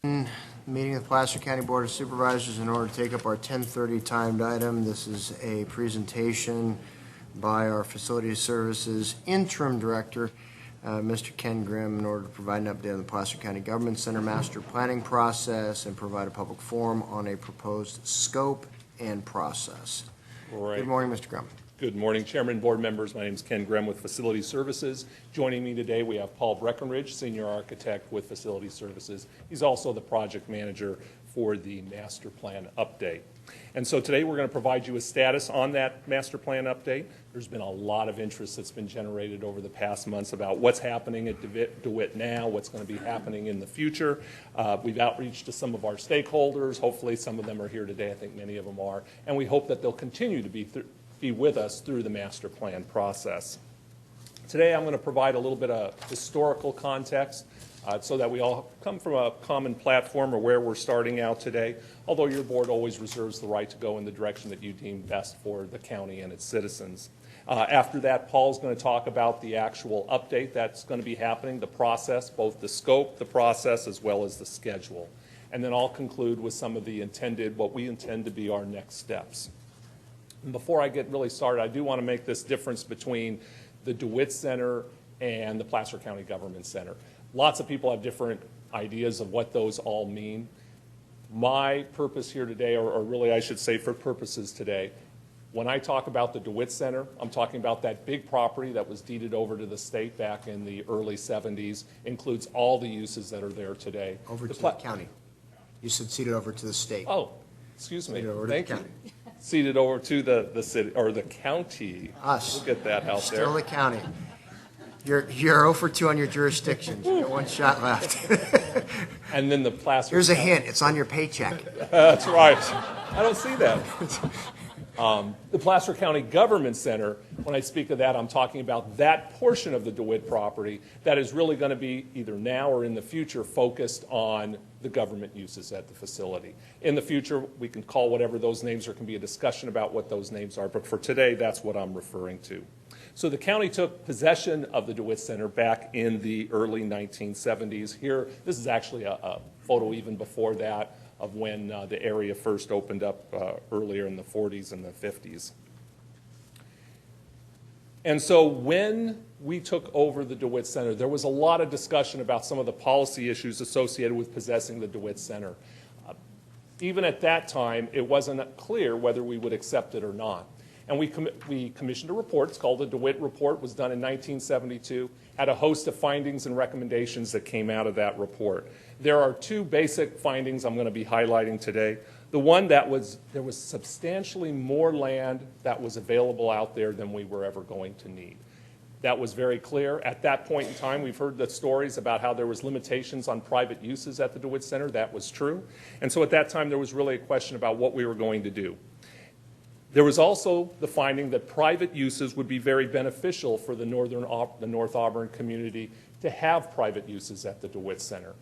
Meeting of the Placer County Board of Supervisors in order to take up our 10:30 timed item. This is a presentation by our Facilities Services Interim Director, Mr. Ken Grimm, in order to provide an update on the Placer County Government Center master planning process and provide a public forum on a proposed scope and process. Right. Good morning, Mr. Grimm. Good morning, Chairman, board members. My name is Ken Grimm with Facilities Services. Joining me today, we have Paul Breckenridge, Senior Architect with Facilities Services. He's also the project manager for the master plan update. And so today we're going to provide you a status on that master plan update. There's been a lot of interest that's been generated over the past months about what's happening at DeWitt now, what's going to be happening in the future. We've outreached to some of our stakeholders. Hopefully some of them are here today. I think many of them are. And we hope that they'll continue to be with us through the master plan process. Today I'm going to provide a little bit of historical context so that we all come from a common platform or where we're starting out today, although your board always reserves the right to go in the direction that you deem best for the county and its citizens. After that, Paul's going to talk about the actual update that's going to be happening, the process, both the scope, the process, as well as the schedule. And then I'll conclude with some of the what we intend to be our next steps. And before I get really started, I do want to make this difference between the DeWitt Center and the Placer County Government Center. Lots of people have different ideas of what those all mean. My purpose here today, or really I should say for purposes today, when I talk about the DeWitt Center, I'm talking about that big property that was deeded over to the state back in the early 70s, includes all the uses that are there today. Over to the county. You said ceded over to the state. Oh, excuse me. Ceded over to Thank the you. county. Ceded over to the city, or the county. Us. We'll get that out there. Still the county. You're 0 for 2 on your jurisdictions. You got one shot left. And then the Placer. Here's a hint. It's on your paycheck. That's right. I don't see that. The Placer County Government Center, when I speak of that, I'm talking about that portion of the DeWitt property that is really going to be either now or in the future focused on the government uses at the facility. In the future, we can call whatever those names are, can be a discussion about what those names are, but for today, that's what I'm referring to. So the county took possession of the DeWitt Center back in the early 1970s. Here, this is actually a photo even before that of when the area first opened up earlier in the 40s and the 50s. And so when we took over the DeWitt Center, there was a lot of discussion about some of the policy issues associated with possessing the DeWitt Center. Even at that time, it wasn't clear whether we would accept it or not. And we commissioned a report. It's called the DeWitt Report. It was done in 1972. Had a host of findings and recommendations that came out of that report. There are 2 basic findings I'm going to be highlighting today. The one that was, there was substantially more land that was available out there than we were ever going to need. That was very clear. At that point in time, we've heard the stories about how there was limitations on private uses at the DeWitt Center. That was true. And so at that time, there was really a question about what we were going to do. There was also the finding that private uses would be very beneficial for the North Auburn community to have private uses at the DeWitt Center.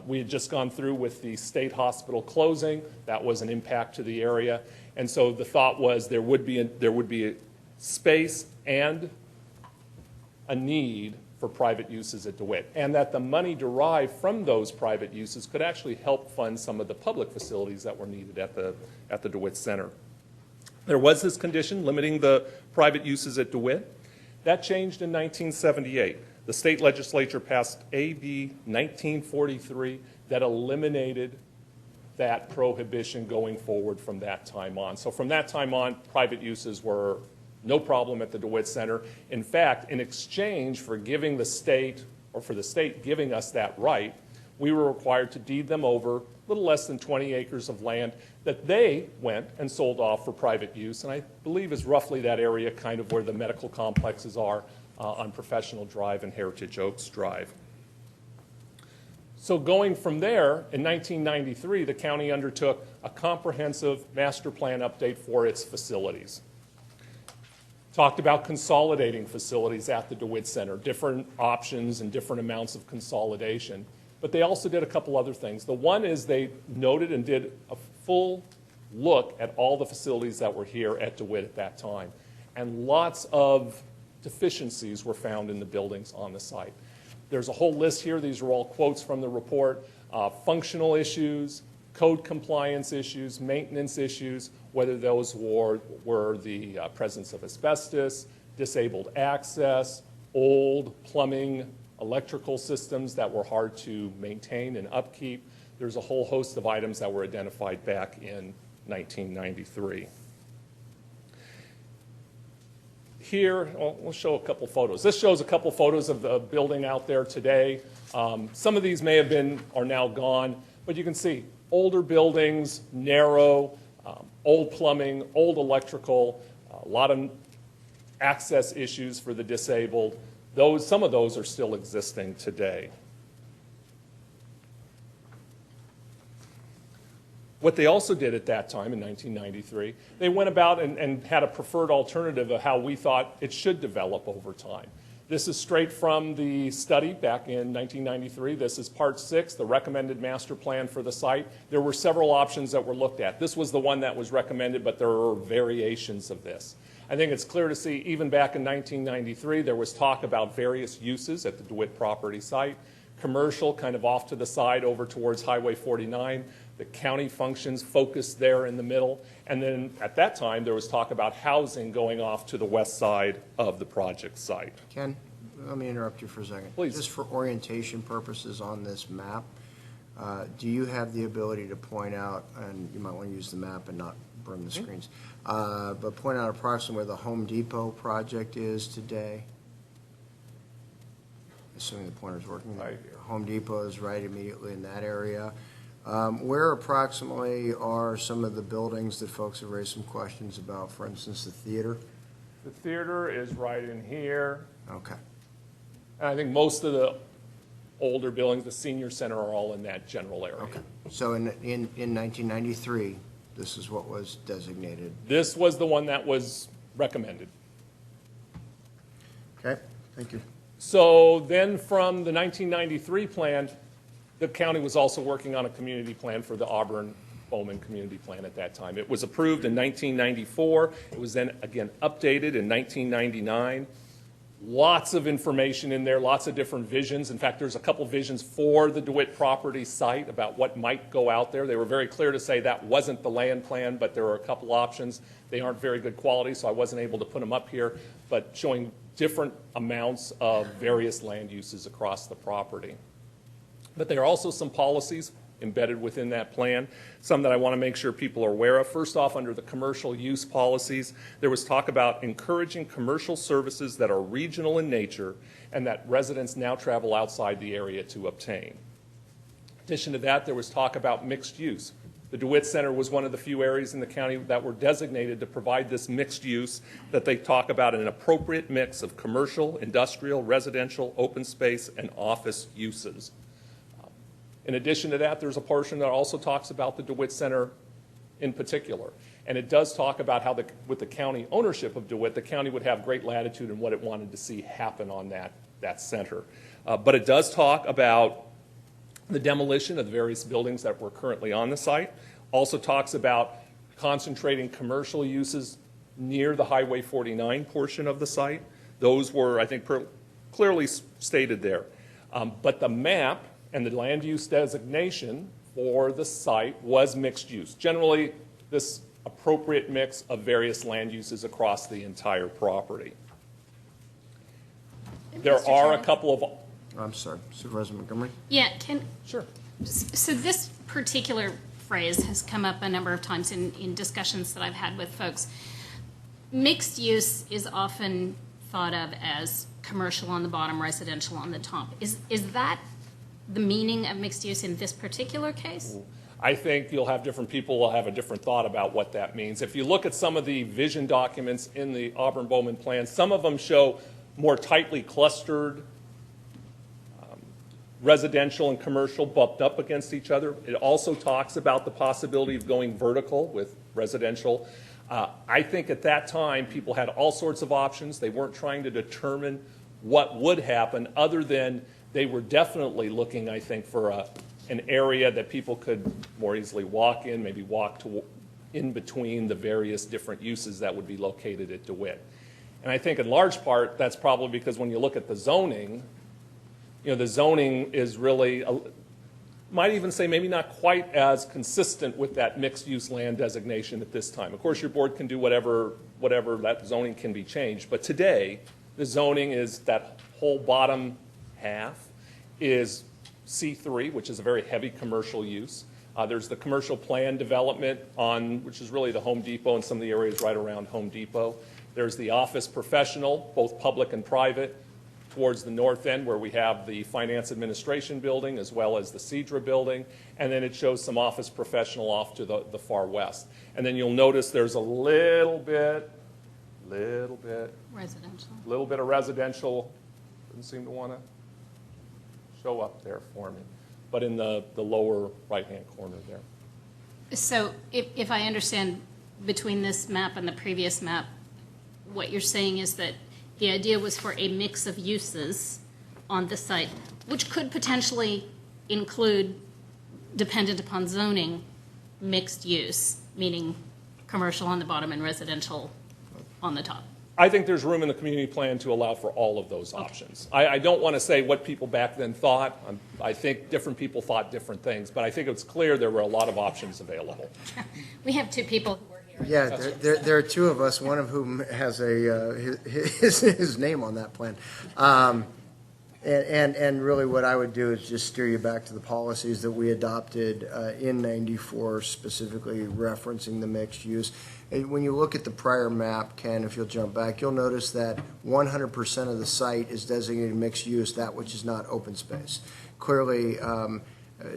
We had just gone through with the state hospital closing. That was an impact to the area. And so the thought was there would be a space and a need for private uses at DeWitt, and that the money derived from those private uses could actually help fund some of the public facilities that were needed at the DeWitt Center. There was this condition limiting the private uses at DeWitt. That changed in 1978. The state legislature passed AB 1943 that eliminated that prohibition going forward from that time on. So from that time on, private uses were no problem at the DeWitt Center. In fact, in exchange for giving the state, or for the state giving us that right, we were required to deed them over a little less than 20 acres of land that they went and sold off for private use. And I believe is roughly that area kind of where the medical complexes are on Professional Drive and Heritage Oaks Drive. So going from there, in 1993, the county undertook a comprehensive master plan update for its facilities. Talked about consolidating facilities at the DeWitt Center, different options and different amounts of consolidation. But they also did a couple other things. The one is they noted and did a full look at all the facilities that were here at DeWitt at that time. And lots of deficiencies were found in the buildings on the site. There's a whole list here. These are all quotes from the report. functional issues, code compliance issues, maintenance issues, whether those were the presence of asbestos, disabled access, old plumbing, electrical systems that were hard to maintain and upkeep. There's a whole host of items that were identified back in 1993. Here, we'll show a couple photos. This shows a couple photos of the building out there today. Some of these are now gone, but you can see older buildings, narrow, old plumbing, old electrical, a lot of access issues for the disabled. Some of those are still existing today. What they also did at that time in 1993, they went about and had a preferred alternative of how we thought it should develop over time. This is straight from the study back in 1993. This is part 6, the recommended master plan for the site. There were several options that were looked at. This was the one that was recommended, but there were variations of this. I think it's clear to see, even back in 1993, there was talk about various uses at the DeWitt property site. Commercial, kind of off to the side over towards Highway 49. The county functions focused there in the middle. And then at that time, there was talk about housing going off to the west side of the project site. Ken, let me interrupt you for a second. Please. Just for orientation purposes on this map, do you have the ability to point out, and you might want to use the map and not burn the screens, but point out approximately where the Home Depot project is today? Assuming the pointer's working. Right. Home Depot is right immediately in that area. Where approximately are some of the buildings that folks have raised some questions about, for instance, the theater? The theater is right in here. Okay. And I think most of the older buildings, the senior center, are all in that general area. Okay. So in 1993, this is what was designated. This was the one that was recommended. Okay, thank you. So then from the 1993 plan, the county was also working on a community plan for the Auburn-Bowman Community Plan at that time. It was approved in 1994. It was then again updated in 1999. Lots of information in there, lots of different visions. In fact, there's a couple visions for the DeWitt property site about what might go out there. They were very clear to say that wasn't the land plan, but there were a couple options. They aren't very good quality, so I wasn't able to put them up here, but showing different amounts of various land uses across the property. But there are also some policies embedded within that plan, some that I want to make sure people are aware of. First off, under the commercial use policies, there was talk about encouraging commercial services that are regional in nature and that residents now travel outside the area to obtain. In addition to that, there was talk about mixed use. The DeWitt Center was one of the few areas in the county that were designated to provide this mixed use that they talk about an appropriate mix of commercial, industrial, residential, open space, and office uses. In addition to that, there's a portion that also talks about the DeWitt Center in particular. And it does talk about how, with the county ownership of DeWitt, the county would have great latitude in what it wanted to see happen on that center. But it does talk about the demolition of the various buildings that were currently on the site. Also talks about concentrating commercial uses near the Highway 49 portion of the site. Those were, I think, clearly stated there. But the map and the land use designation for the site was mixed use. Generally, this appropriate mix of various land uses across the entire property. There are a couple of... I'm sorry, Supervisor Montgomery? Yeah, Sure. So this particular phrase has come up a number of times in discussions that I've had with folks. Mixed use is often thought of as commercial on the bottom, residential on the top. Is that the meaning of mixed use in this particular case? I think you'll have different people will have a different thought about what that means. If you look at some of the vision documents in the Auburn-Bowman plan, some of them show more tightly clustered residential and commercial bumped up against each other. It also talks about the possibility of going vertical with residential. I think at that time people had all sorts of options. They weren't trying to determine what would happen other than they were definitely looking, I think, for an area that people could more easily walk in, maybe walk in between the various different uses that would be located at DeWitt. And I think in large part that's probably because when you look at the zoning, the zoning is really might even say maybe not quite as consistent with that mixed-use land designation at this time. Of course, your board can do whatever that zoning can be changed, but today, the zoning is that whole bottom half is C3, which is a very heavy commercial use. There's the commercial plan development which is really the Home Depot and some of the areas right around Home Depot. There's the office professional, both public and private, towards the north end where we have the finance administration building as well as the Cedra building. And then it shows some office professional off to the far west. And then you'll notice there's a little bit of residential. Doesn't seem to want to show up there for me, but in the lower right-hand corner there. So if I understand between this map and the previous map, what you're saying is that the idea was for a mix of uses on the site, which could potentially include, dependent upon zoning, mixed use, meaning commercial on the bottom and residential on the top. I think there's room in the community plan to allow for all of those options. I don't want to say what people back then thought. I think different people thought different things, but I think it's clear there were a lot of options available. We have two people who were here. Yeah, there are two of us, one of whom has his name on that plan. And really what I would do is just steer you back to the policies that we adopted in '94, specifically referencing the mixed use. And when you look at the prior map, Ken, if you'll jump back, you'll notice that 100% of the site is designated mixed use, that which is not open space. Clearly,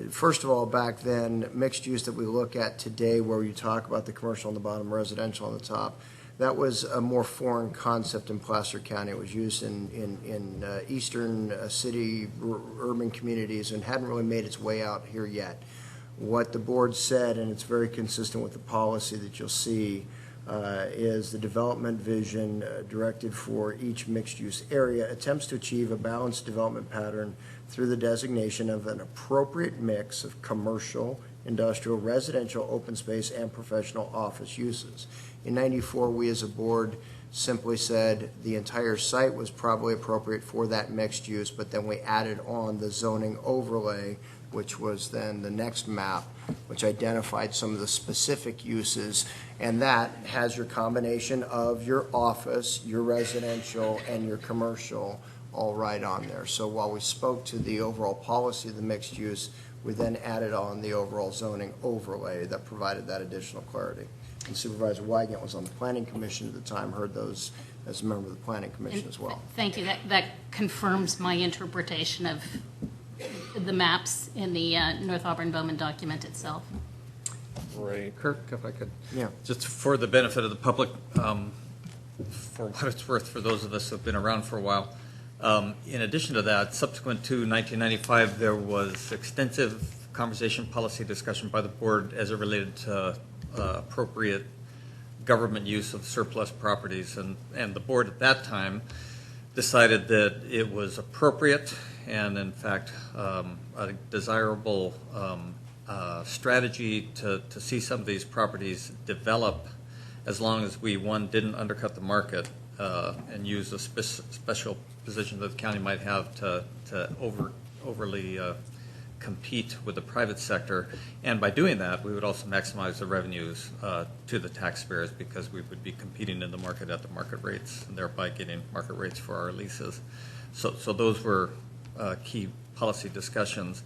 first of all, back then, mixed use that we look at today, where you talk about the commercial on the bottom, residential on the top, that was a more foreign concept in Placer County. It was used in eastern city urban communities and hadn't really made its way out here yet. What the board said, and it's very consistent with the policy that you'll see, is the development vision directed for each mixed-use area attempts to achieve a balanced development pattern through the designation of an appropriate mix of commercial, industrial, residential, open space, and professional office uses. In '94, we as a board simply said the entire site was probably appropriate for that mixed use, but then we added on the zoning overlay, which was then the next map, which identified some of the specific uses, and that has your combination of your office, your residential, and your commercial all right on there. So while we spoke to the overall policy of the mixed use, we then added on the overall zoning overlay that provided that additional clarity. And Supervisor Wygant was on the Planning Commission at the time, heard those as a member of the Planning Commission as well. Thank you. That confirms my interpretation of the maps in the North Auburn Bowman document itself. Great. Kirk, if I could. Yeah. Just for the benefit of the public, for what it's worth, for those of us who have been around for a while, in addition to that, subsequent to 1995, there was extensive conversation, policy discussion by the board as it related to appropriate government use of surplus properties. And the board at that time decided that it was appropriate and, in fact, a desirable strategy to see some of these properties develop as long as we, one, didn't undercut the market and use a special position that the county might have to overly compete with the private sector. And by doing that, we would also maximize the revenues to the taxpayers, because we would be competing in the market at the market rates and thereby getting market rates for our leases. So those were key policy discussions.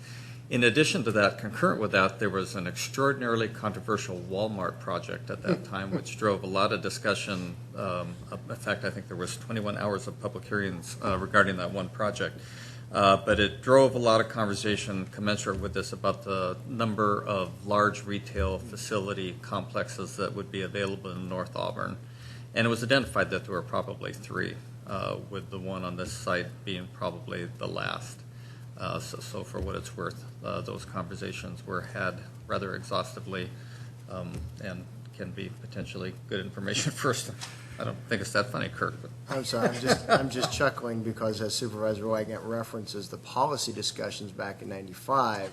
In addition to that, concurrent with that, there was an extraordinarily controversial Walmart project at that time, which drove a lot of discussion. In fact, I think there was 21 hours of public hearings regarding that one project. But it drove a lot of conversation commensurate with this about the number of large retail facility complexes that would be available in North Auburn. And it was identified that there were probably 3, with the one on this site being probably the last. So for what it's worth, those conversations were had rather exhaustively and can be potentially good information for us. I don't think it's that funny, Kirk. But. I'm sorry. I'm just chuckling because, as Supervisor Wygant references the policy discussions back in '95,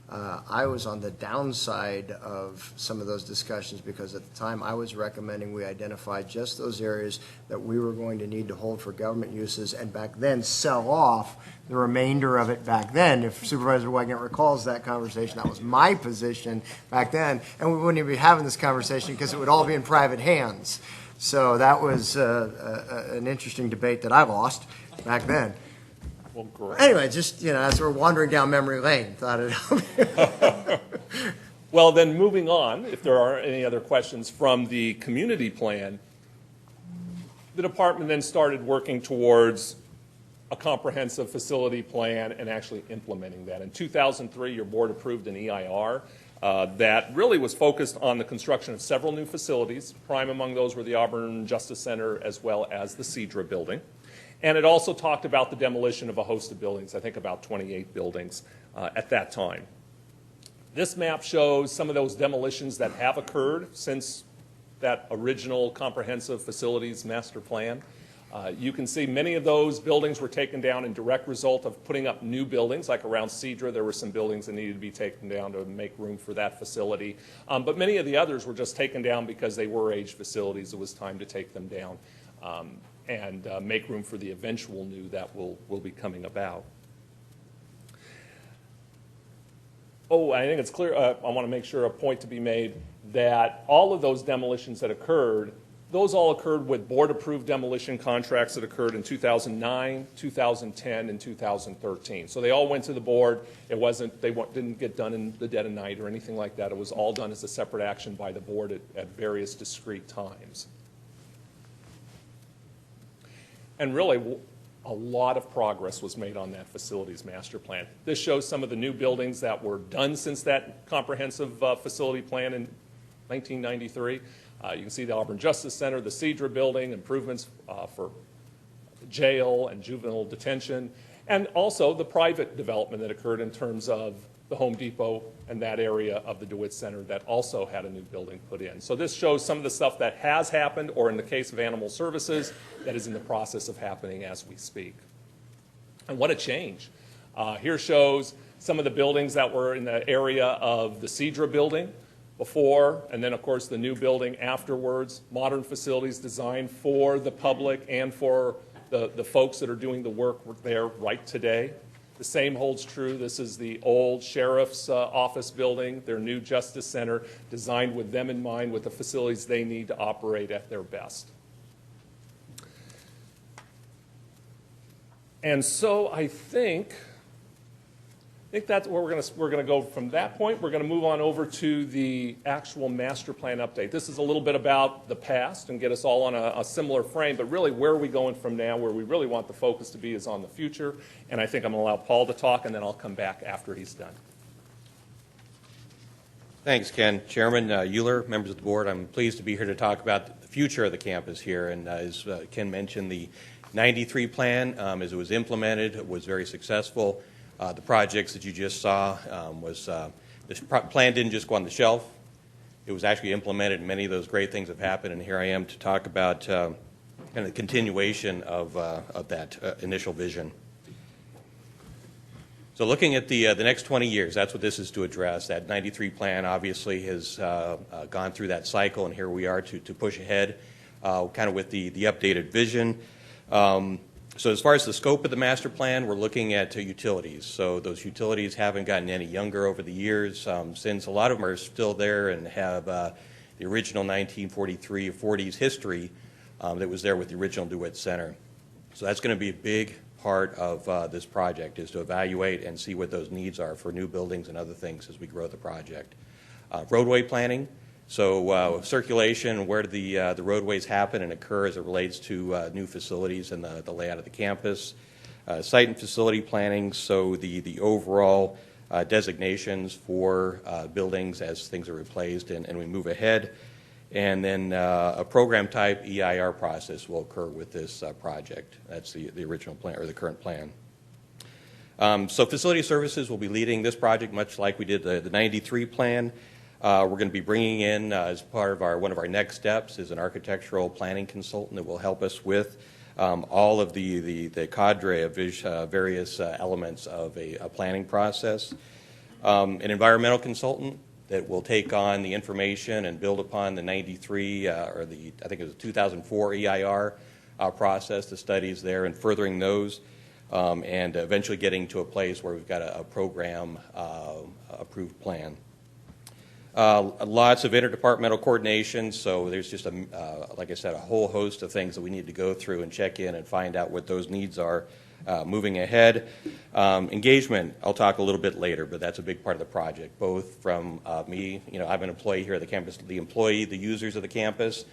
I was on the downside of some of those discussions because at the time I was recommending we identify just those areas that we were going to need to hold for government uses and back then sell off the remainder of it back then. If Supervisor Wygant recalls that conversation, that was my position back then, and we wouldn't even be having this conversation because it would all be in private hands. So that was an interesting debate that I lost back then. Well, great. Anyway, just, as we're wandering down memory lane, thought it. Well, then moving on, if there are any other questions from the community plan, the department then started working towards a comprehensive facility plan and actually implementing that. In 2003, your board approved an EIR that really was focused on the construction of several new facilities. Prime among those were the Auburn Justice Center as well as the Cedra building. And it also talked about the demolition of a host of buildings, I think about 28 buildings at that time. This map shows some of those demolitions that have occurred since that original comprehensive facilities master plan. You can see many of those buildings were taken down in direct result of putting up new buildings, like around Cedra, there were some buildings that needed to be taken down to make room for that facility. But many of the others were just taken down because they were aged facilities. It was time to take them down and make room for the eventual new that will be coming about. Oh, I think it's clear, I want to make sure a point to be made that all of those demolitions that occurred, those all occurred with board-approved demolition contracts that occurred in 2009, 2010, and 2013. So they all went to the board. It wasn't, they didn't get done in the dead of night or anything like that. It was all done as a separate action by the board at various discrete times. And really, a lot of progress was made on that facilities master plan. This shows some of the new buildings that were done since that comprehensive facility plan in 1993. You can see the Auburn Justice Center, the Cedra building, improvements for jail and juvenile detention, and also the private development that occurred in terms of the Home Depot and that area of the DeWitt Center that also had a new building put in. So this shows some of the stuff that has happened, or in the case of animal services, that is in the process of happening as we speak. And what a change. Here shows some of the buildings that were in the area of the Cedra building before, and then of course the new building afterwards. Modern facilities designed for the public and for the folks that are doing the work there right today. The same holds true. This is the old sheriff's office building, their new justice center, designed with them in mind, with the facilities they need to operate at their best. And so I think that's where we're going to go from that point. We're going to move on over to the actual master plan update. This is a little bit about the past and get us all on a similar frame, but really where are we going from now? Where we really want the focus to be is on the future. And I think I'm going to allow Paul to talk, and then I'll come back after he's done. Thanks, Ken. Chairman Euler, members of the board, I'm pleased to be here to talk about the future of the campus here. And as Ken mentioned, the 93 plan, as it was implemented, was very successful. The projects that you just saw this plan didn't just go on the shelf. It was actually implemented, and many of those great things have happened. And here I am to talk about kind of the continuation of that initial vision. So looking at the next 20 years, that's what this is to address. That 93 plan obviously has gone through that cycle, and here we are to push ahead kind of with the updated vision. So as far as the scope of the master plan, we're looking at utilities. So those utilities haven't gotten any younger over the years, since a lot of them are still there and have the original 1943 or 40s history that was there with the original DeWitt Center. So that's going to be a big part of this project, is to evaluate and see what those needs are for new buildings and other things as we grow the project. Roadway planning. So circulation, where do the roadways happen and occur as it relates to new facilities and the layout of the campus. Site and facility planning, so the overall designations for buildings as things are replaced and we move ahead. And then a program type EIR process will occur with this project. That's the original plan, or the current plan. So facility services will be leading this project much like we did the 93 plan. We're going to be bringing in, as part of one of our next steps, is an architectural planning consultant that will help us with all of the cadre of various elements of a planning process. an environmental consultant that will take on the information and build upon the 93, I think it was 2004 EIR process, the studies there, and furthering those, and eventually getting to a place where we've got a program approved plan. Lots of interdepartmental coordination, so there's just, like I said, a whole host of things that we need to go through and check in and find out what those needs are moving ahead. Engagement, I'll talk a little bit later, but that's a big part of the project, both from me, I'm an employee here at the campus, the employee, the users of the campus,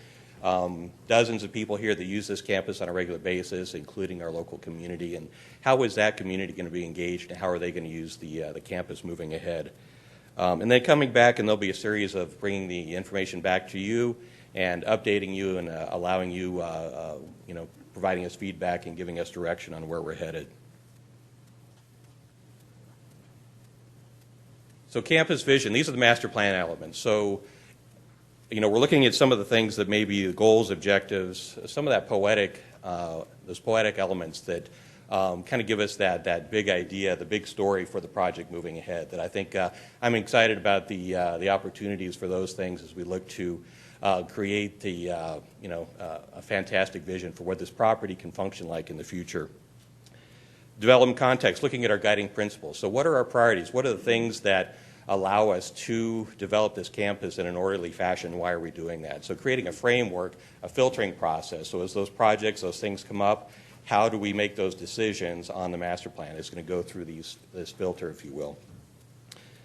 dozens of people here that use this campus on a regular basis, including our local community, and how is that community going to be engaged, and how are they going to use the campus moving ahead? And then coming back, and there'll be a series of bringing the information back to you and updating you and allowing you, providing us feedback and giving us direction on where we're headed. So campus vision, these are the master plan elements. So, we're looking at some of the things that may be the goals, objectives, some of that poetic, those poetic elements that kind of give us that big idea, the big story for the project moving ahead. That I think I'm excited about the opportunities for those things as we look to create a fantastic vision for what this property can function like in the future. Development context, looking at our guiding principles. So what are our priorities? What are the things that allow us to develop this campus in an orderly fashion? Why are we doing that? So creating a framework, a filtering process. So as those projects, those things come up, how do we make those decisions on the master plan? It's going to go through this filter, if you will.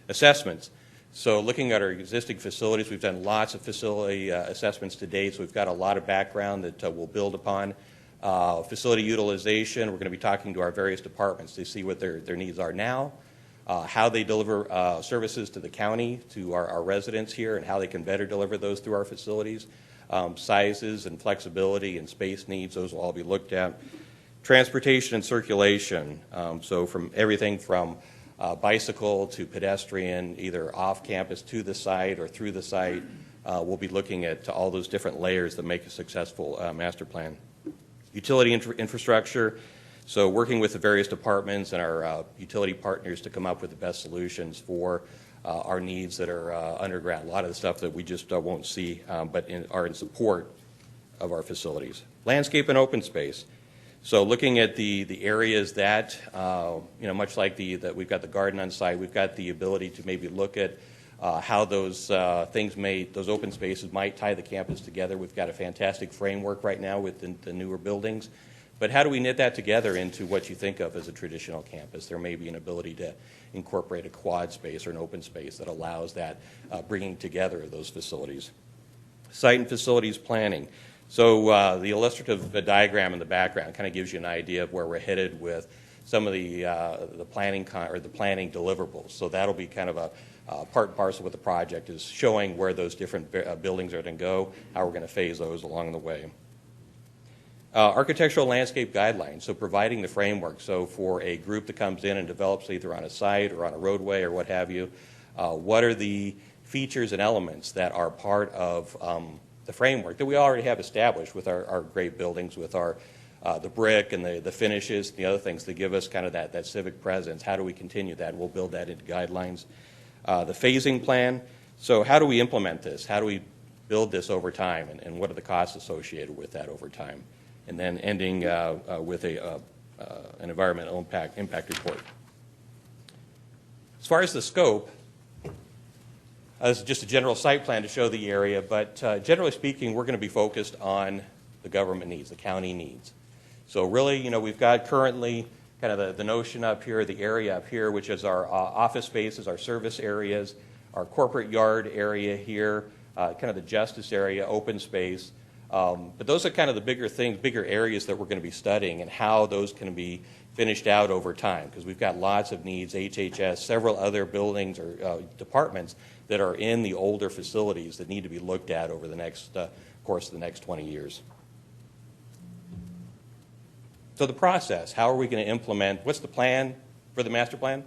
Assessments. So looking at our existing facilities, we've done lots of facility assessments to date, so we've got a lot of background that we'll build upon. Facility utilization, we're going to be talking to our various departments to see what their needs are now, how they deliver services to the county, to our residents here, and how they can better deliver those through our facilities. Sizes and flexibility and space needs, those will all be looked at. Transportation and circulation, so from everything from bicycle to pedestrian, either off campus to the site or through the site, we'll be looking at all those different layers that make a successful master plan. Utility infrastructure, so working with the various departments and our utility partners to come up with the best solutions for our needs that are underground. A lot of the stuff that we just won't see, but are in support of our facilities. Landscape and open space. So looking at the areas that, much like that we've got the garden on site, we've got the ability to maybe look at how those those open spaces might tie the campus together. We've got a fantastic framework right now with the newer buildings. But how do we knit that together into what you think of as a traditional campus? There may be an ability to incorporate a quad space or an open space that allows that bringing together of those facilities. Site and facilities planning. So the illustrative diagram in the background kind of gives you an idea of where we're headed with some of the planning deliverables. So that'll be kind of a part and parcel with the project, is showing where those different buildings are going to go, how we're going to phase those along the way. Architectural landscape guidelines, so providing the framework. So for a group that comes in and develops either on a site or on a roadway or what have you, what are the features and elements that are part of the framework that we already have established with our great buildings, with our the brick and the finishes, the other things that give us kind of that civic presence. How do we continue that? We'll build that into guidelines. The phasing plan. So how do we implement this? How do we build this over time, and what are the costs associated with that over time? And then ending with an environmental impact report. As far as the scope, this is just a general site plan to show the area, but generally speaking, we're going to be focused on the government needs, the county needs. So really, we've got currently kind of the notion up here, the area up here, which is our office spaces, our service areas, our corporate yard area here, kind of the justice area, open space. But those are kind of the bigger areas that we're going to be studying, and how those can be finished out over time, because we've got lots of needs, HHS, several other buildings or departments that are in the older facilities that need to be looked at over the next course of the next 20 years. So the process, how are we going to implement, what's the plan for the master plan?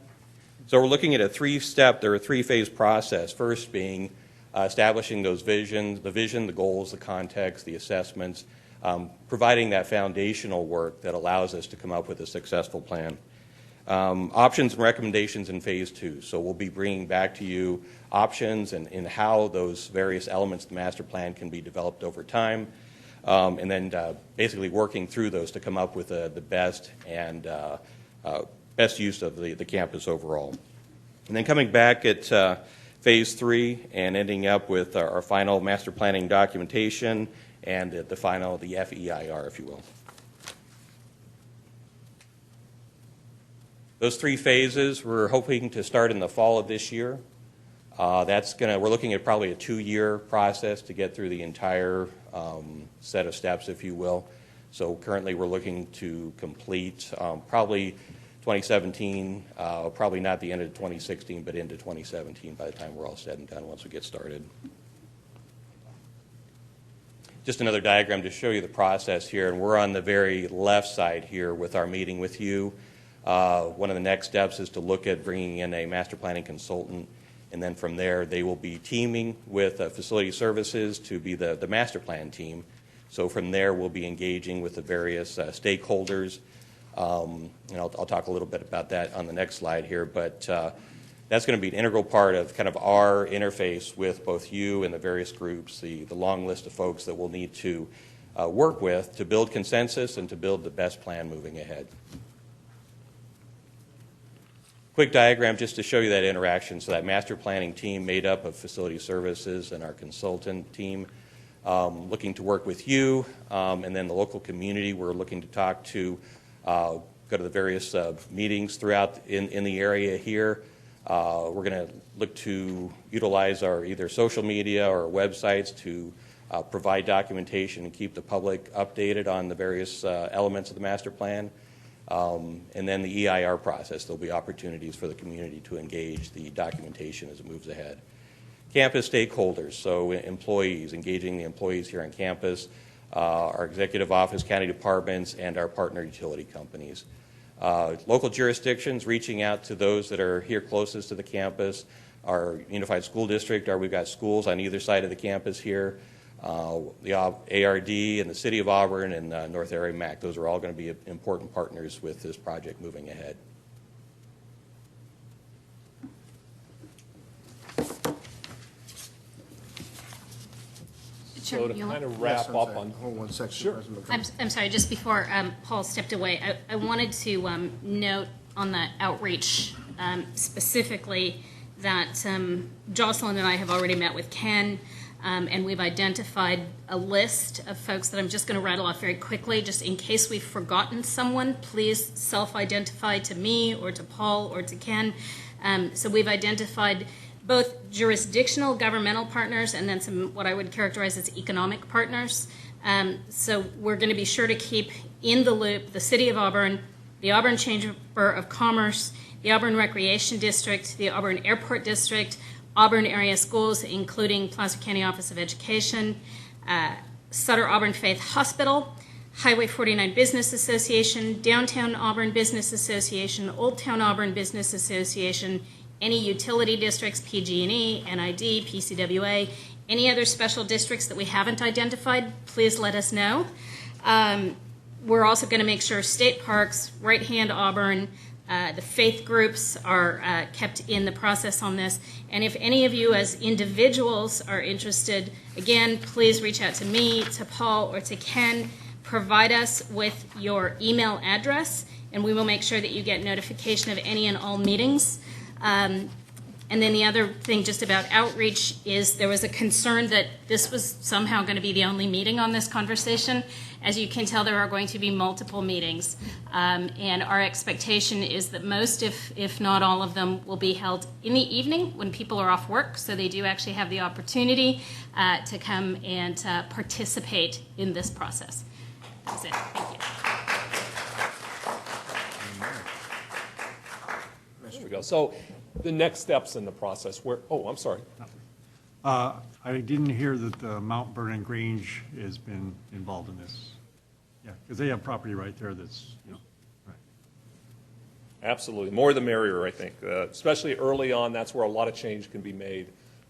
So we're looking at a three-phase process. First being establishing those visions, the goals, the context, the assessments, providing that foundational work that allows us to come up with a successful plan. Options and recommendations in phase 2. So we'll be bringing back to you options and how those various elements of the master plan can be developed over time, and then basically working through those to come up with the best and best use of the campus overall. And then coming back at phase 3 and ending up with our final master planning documentation and the final, the FEIR, if you will. Those 3 phases, we're hoping to start in the fall of this year. We're looking at probably a 2-year process to get through the entire set of steps, if you will. So currently we're looking to complete probably 2017, probably not the end of 2016, but into 2017 by the time we're all said and done once we get started. Just another diagram to show you the process here, and we're on the very left side here with our meeting with you. One of the next steps is to look at bringing in a master planning consultant, and then from there they will be teaming with facility services to be the master plan team. So from there we'll be engaging with the various stakeholders. And I'll talk a little bit about that on the next slide here, but that's going to be an integral part of kind of our interface with both you and the various groups, the long list of folks that we'll need to work with to build consensus and to build the best plan moving ahead. Quick diagram just to show you that interaction. So that master planning team made up of facility services and our consultant team looking to work with you, and then the local community we're looking to talk to, go to the various meetings throughout in the area here. We're going to look to utilize our either social media or websites to provide documentation and keep the public updated on the various elements of the master plan. And then the EIR process, there'll be opportunities for the community to engage the documentation as it moves ahead. Campus stakeholders, so employees, engaging the employees here on campus, our executive office, county departments, and our partner utility companies. Local jurisdictions, reaching out to those that are here closest to the campus, our unified school district, we've got schools on either side of the campus here, the ARD and the City of Auburn and North Area MAC. Those are all going to be important partners with this project moving ahead. So to kind of wrap up on... Hold one second. Sure. I'm sorry, just before Paul stepped away, I wanted to note on the outreach specifically that Jocelyn and I have already met with Ken, and we've identified a list of folks that I'm just going to rattle off very quickly, just in case we've forgotten someone. Please self-identify to me or to Paul or to Ken. So we've identified both jurisdictional governmental partners and then some what I would characterize as economic partners. So we're going to be sure to keep in the loop the City of Auburn, the Auburn Chamber of Commerce, the Auburn Recreation District, the Auburn Airport District, Auburn area schools, including Placer County Office of Education, Sutter Auburn Faith Hospital, Highway 49 Business Association, Downtown Auburn Business Association, Old Town Auburn Business Association, any utility districts, PG&E, NID, PCWA, any other special districts that we haven't identified, please let us know. We're also going to make sure state parks, Right Hand Auburn, the faith groups are kept in the process on this. And if any of you as individuals are interested, again, please reach out to me, to Paul, or to Ken. Provide us with your email address, and we will make sure that you get notification of any and all meetings. And then the other thing just about outreach is there was a concern that this was somehow going to be the only meeting on this conversation. As you can tell, there are going to be multiple meetings. And our expectation is that most, if not all of them, will be held in the evening when people are off work, so they do actually have the opportunity to come and participate in this process. That's it. Thank you. There we go. So the next steps in the process, I'm sorry. I didn't hear that the Mount Vernon Grange has been involved in this. Yeah, because they have property right there that's, right. Absolutely. More the merrier, I think. Especially early on, that's where a lot of change can be made.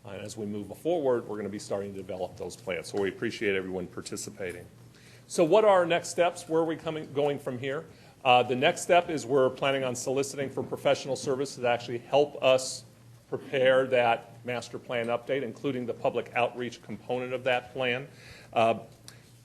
And as we move forward, we're going to be starting to develop those plans. So we appreciate everyone participating. So what are our next steps? Where are we going from here? The next step is we're planning on soliciting for professional services to actually help us prepare that master plan update, including the public outreach component of that plan.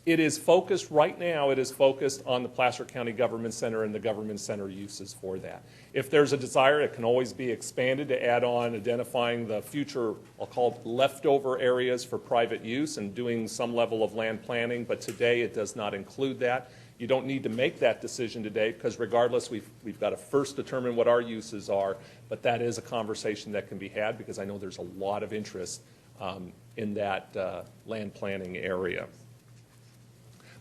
It is focused, right now, it is focused on the Placer County Government Center and the Government Center uses for that. If there's a desire, it can always be expanded to add on identifying the future, I'll call it leftover areas for private use and doing some level of land planning, but today it does not include that. You don't need to make that decision today because regardless, we've got to first determine what our uses are, but that is a conversation that can be had because I know there's a lot of interest in that land planning area.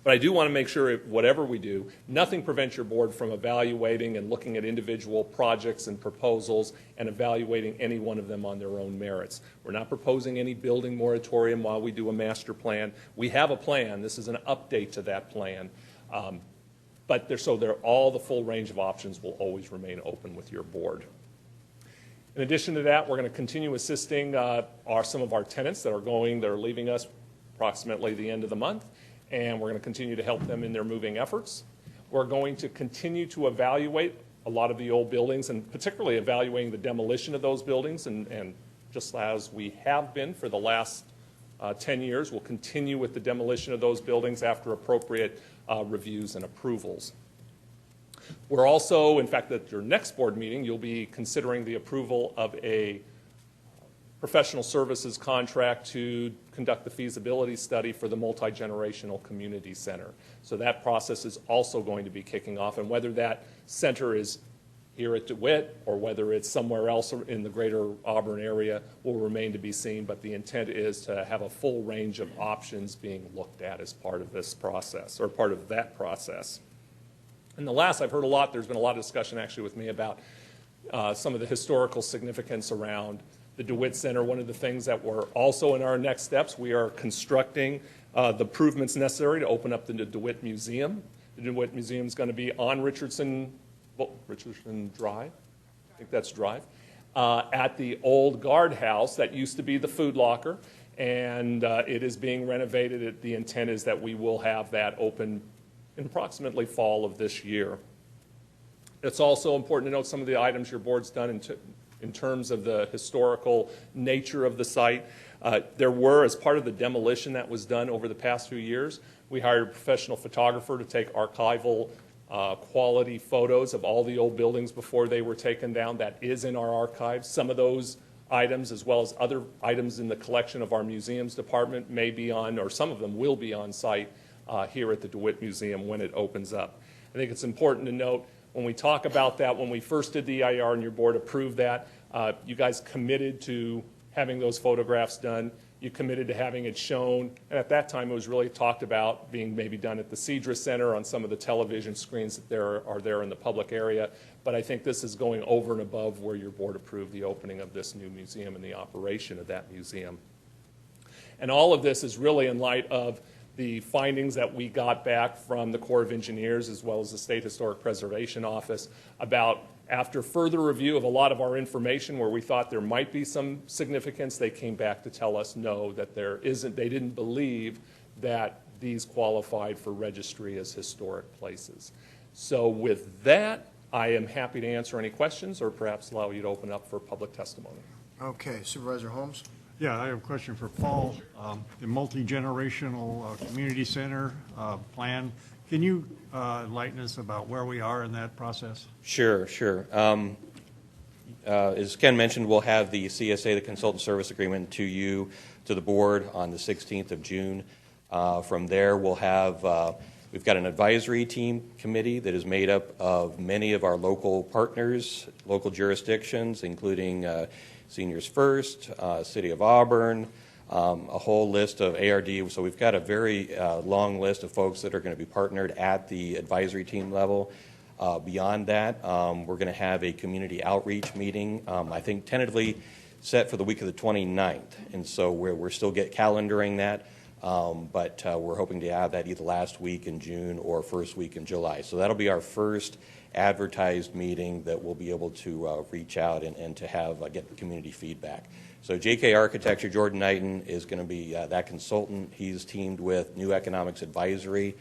But I do want to make sure whatever we do, nothing prevents your board from evaluating and looking at individual projects and proposals and evaluating any one of them on their own merits. We're not proposing any building moratorium while we do a master plan. We have a plan. This is an update to that plan. But all the full range of options will always remain open with your board. In addition to that, we're going to continue assisting some of our tenants that are leaving us approximately the end of the month. And we're going to continue to help them in their moving efforts. We're going to continue to evaluate a lot of the old buildings and particularly evaluating the demolition of those buildings. And just as we have been for the last 10 years, we'll continue with the demolition of those buildings after appropriate reviews and approvals. We're also, in fact, at your next board meeting, you'll be considering the approval of a professional services contract to conduct the feasibility study for the multi-generational community center. So that process is also going to be kicking off, and whether that center is here at DeWitt or whether it's somewhere else in the greater Auburn area will remain to be seen, but the intent is to have a full range of options being looked at as part of this process, or part of that process. And the last, I've heard a lot, there's been a lot of discussion actually with me about some of the historical significance around the DeWitt Center. One of the things that we're also in our next steps, we are constructing the improvements necessary to open up the DeWitt Museum. The DeWitt Museum is going to be on Richardson Drive, I think that's Drive, at the old guardhouse that used to be the Food Locker, and it is being renovated. The intent is that we will have that open in approximately fall of this year. It's also important to note some of the items your board's done in terms of the historical nature of the site. There were, as part of the demolition that was done over the past few years, we hired a professional photographer to take archival quality photos of all the old buildings before they were taken down. That is in our archives. Some of those items, as well as other items in the collection of our museums department, may be on, or some of them will be on site here at the DeWitt Museum when it opens up. I think it's important to note when we talk about that, when we first did the EIR and your board approved that, you guys committed to having those photographs done. You committed to having it shown. And at that time, it was really talked about being maybe done at the Cedra Center on some of the television screens that are there in the public area. But I think this is going over and above where your board approved the opening of this new museum and the operation of that museum. And all of this is really in light of the findings that we got back from the Corps of Engineers as well as the State Historic Preservation Office about, after further review of a lot of our information where we thought there might be some significance, they came back to tell us no, that there isn't. They didn't believe that these qualified for registry as historic places. So with that, I am happy to answer any questions or perhaps allow you to open up for public testimony. Okay, Supervisor Holmes? Yeah, I have a question for Paul. The multi-generational community center plan, can you enlighten us about where we are in that process? Sure. As Ken mentioned, we'll have the CSA, the Consultant Service Agreement, to the board on the 16th of June. From there, we'll have, we've got an advisory team committee that is made up of many of our local partners, local jurisdictions, including Seniors First, City of Auburn, a whole list of ARD. So we've got a very long list of folks that are going to be partnered at the advisory team level. Beyond that, we're going to have a community outreach meeting, I think tentatively set for the week of the 29th. And so we're still calendaring that, but we're hoping to have that either last week in June or first week in July. So that'll be our first advertised meeting that we'll be able to reach out and to have get community feedback. So JK Architecture, Jordan Knighton is going to be that consultant. He's teamed with New Economics Advisory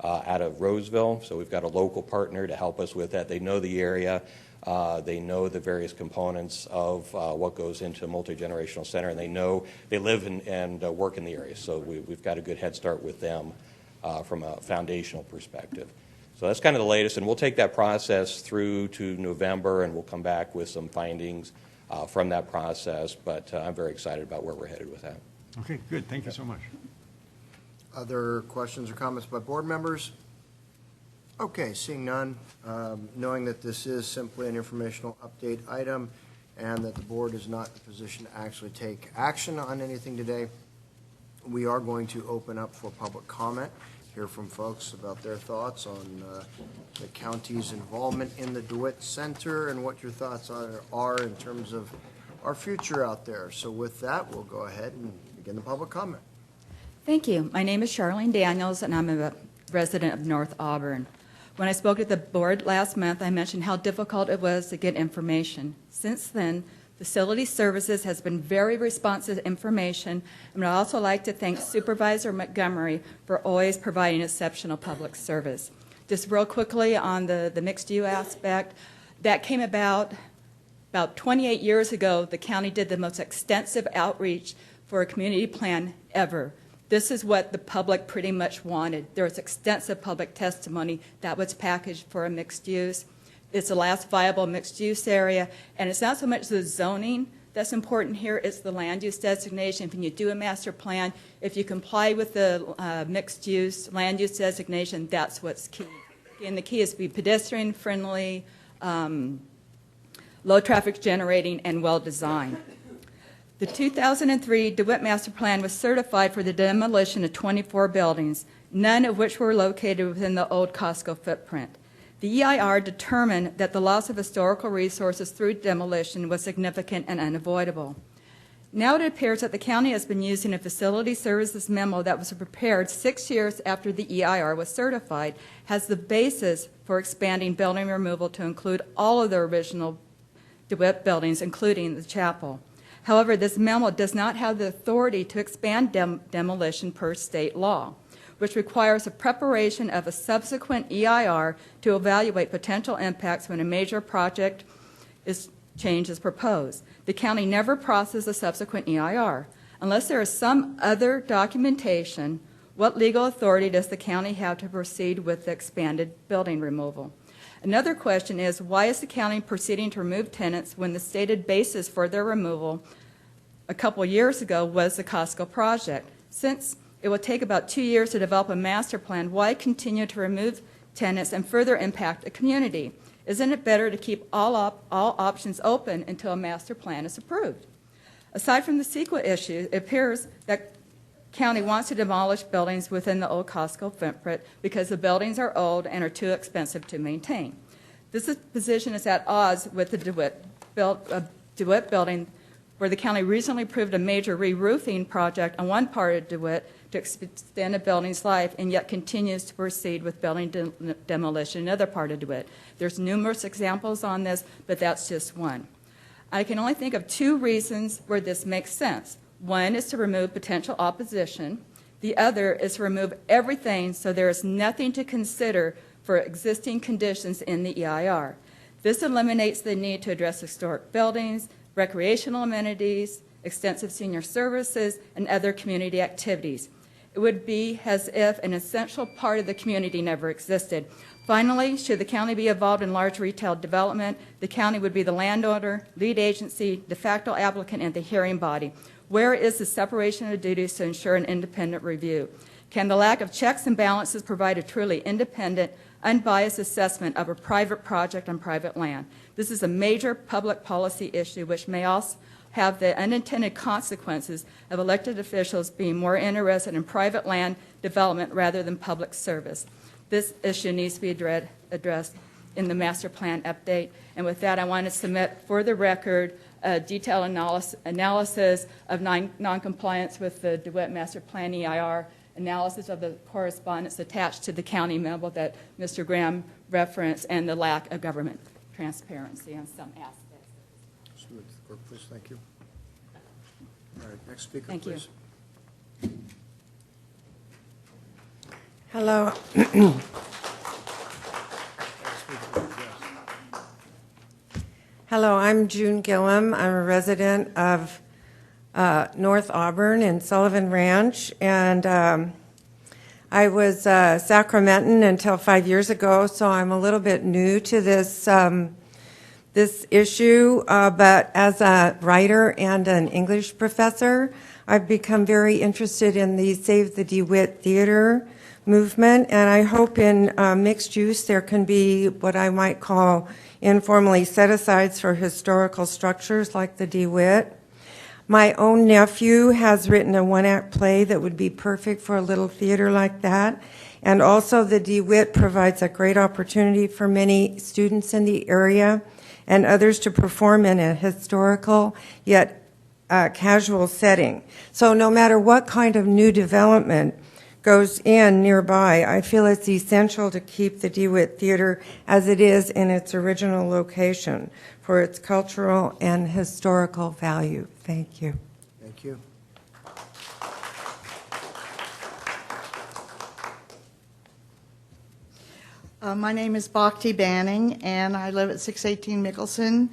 out of Roseville. So we've got a local partner to help us with that. They know the area. They know the various components of what goes into a multi-generational center, and they live and work in the area. So we've got a good head start with them from a foundational perspective. So that's kind of the latest, and we'll take that process through to November, and we'll come back with some findings from that process. But I'm very excited about where we're headed with that. Okay, good. Thank you so much. Other questions or comments by board members? Okay, seeing none, knowing that this is simply an informational update item and that the board is not in a position to actually take action on anything today, we are going to open up for public comment, hear from folks about their thoughts on the county's involvement in the DeWitt Center and what your thoughts are in terms of our future out there. So with that, we'll go ahead and begin the public comment. Thank you. My name is Charlene Daniels, and I'm a resident of North Auburn. When I spoke at the board last month, I mentioned how difficult it was to get information. Since then, Facility Services has been very responsive to information, and I'd also like to thank Supervisor Montgomery for always providing exceptional public service. Just real quickly on the mixed-use aspect, that came about 28 years ago. The county did the most extensive outreach for a community plan ever. This is what the public pretty much wanted. There was extensive public testimony that was packaged for a mixed use. It's the last viable mixed use area, and it's not so much the zoning that's important here, it's the land use designation. When you do a master plan, if you comply with the mixed use land use designation, that's what's key. And the key is to be pedestrian friendly, low traffic generating, and well designed. The 2003 DeWitt Master Plan was certified for the demolition of 24 buildings, none of which were located within the old Costco footprint. The EIR determined that the loss of historical resources through demolition was significant and unavoidable. Now it appears that the county has been using a facility services memo that was prepared 6 years after the EIR was certified as the basis for expanding building removal to include all of the original DeWitt buildings, including the chapel. However, this memo does not have the authority to expand demolition per state law, which requires the preparation of a subsequent EIR to evaluate potential impacts when a major project change is proposed. The county never processes a subsequent EIR. Unless there is some other documentation, what legal authority does the county have to proceed with the expanded building removal? Another question is, why is the county proceeding to remove tenants when the stated basis for their removal a couple years ago was the Costco project? Since it will take about 2 years to develop a master plan, why continue to remove tenants and further impact the community? Isn't it better to keep all options open until a master plan is approved? Aside from the CEQA issue, it appears that county wants to demolish buildings within the old Costco footprint because the buildings are old and are too expensive to maintain. This position is at odds with the DeWitt building, where the county recently approved a major re-roofing project on one part of DeWitt to extend a building's life, and yet continues to proceed with building demolition in another part of DeWitt. There's numerous examples on this, but that's just one. I can only think of 2 reasons where this makes sense. One is to remove potential opposition. The other is to remove everything so there is nothing to consider for existing conditions in the EIR. This eliminates the need to address historic buildings, recreational amenities, extensive senior services, and other community activities. It would be as if an essential part of the community never existed. Finally, should the county be involved in large retail development, the county would be the landowner, lead agency, de facto applicant, and the hearing body. Where is the separation of duties to ensure an independent review? Can the lack of checks and balances provide a truly independent, unbiased assessment of a private project on private land? This is a major public policy issue which may also have the unintended consequences of elected officials being more interested in private land development rather than public service. This issue needs to be addressed in the master plan update. And with that, I want to submit for the record a detailed analysis of noncompliance with the DeWitt Master Plan EIR, analysis of the correspondence attached to the county memo that Mr. Graham referenced, and the lack of government transparency on some aspects. Just move to the clerk, please. Thank you. All right, next speaker, Thank you. please. Hello. Hello, I'm June Gillum. I'm a resident of North Auburn and Sullivan Ranch, and I was Sacramentan until 5 years ago, so I'm a little bit new to this this issue, but as a writer and an English professor, I've become very interested in the Save the DeWitt Theater movement, and I hope in mixed use there can be what I might call informally set-asides for historical structures like the DeWitt. My own nephew has written a one-act play that would be perfect for a little theater like that, and also the DeWitt provides a great opportunity for many students in the area and others to perform in a historical yet casual setting. So no matter what kind of new development goes in nearby, I feel it's essential to keep the DeWitt Theater as it is in its original location for its cultural and historical value. Thank you. Thank you. My name is Bhakti Banning, and I live at 618 Mickelson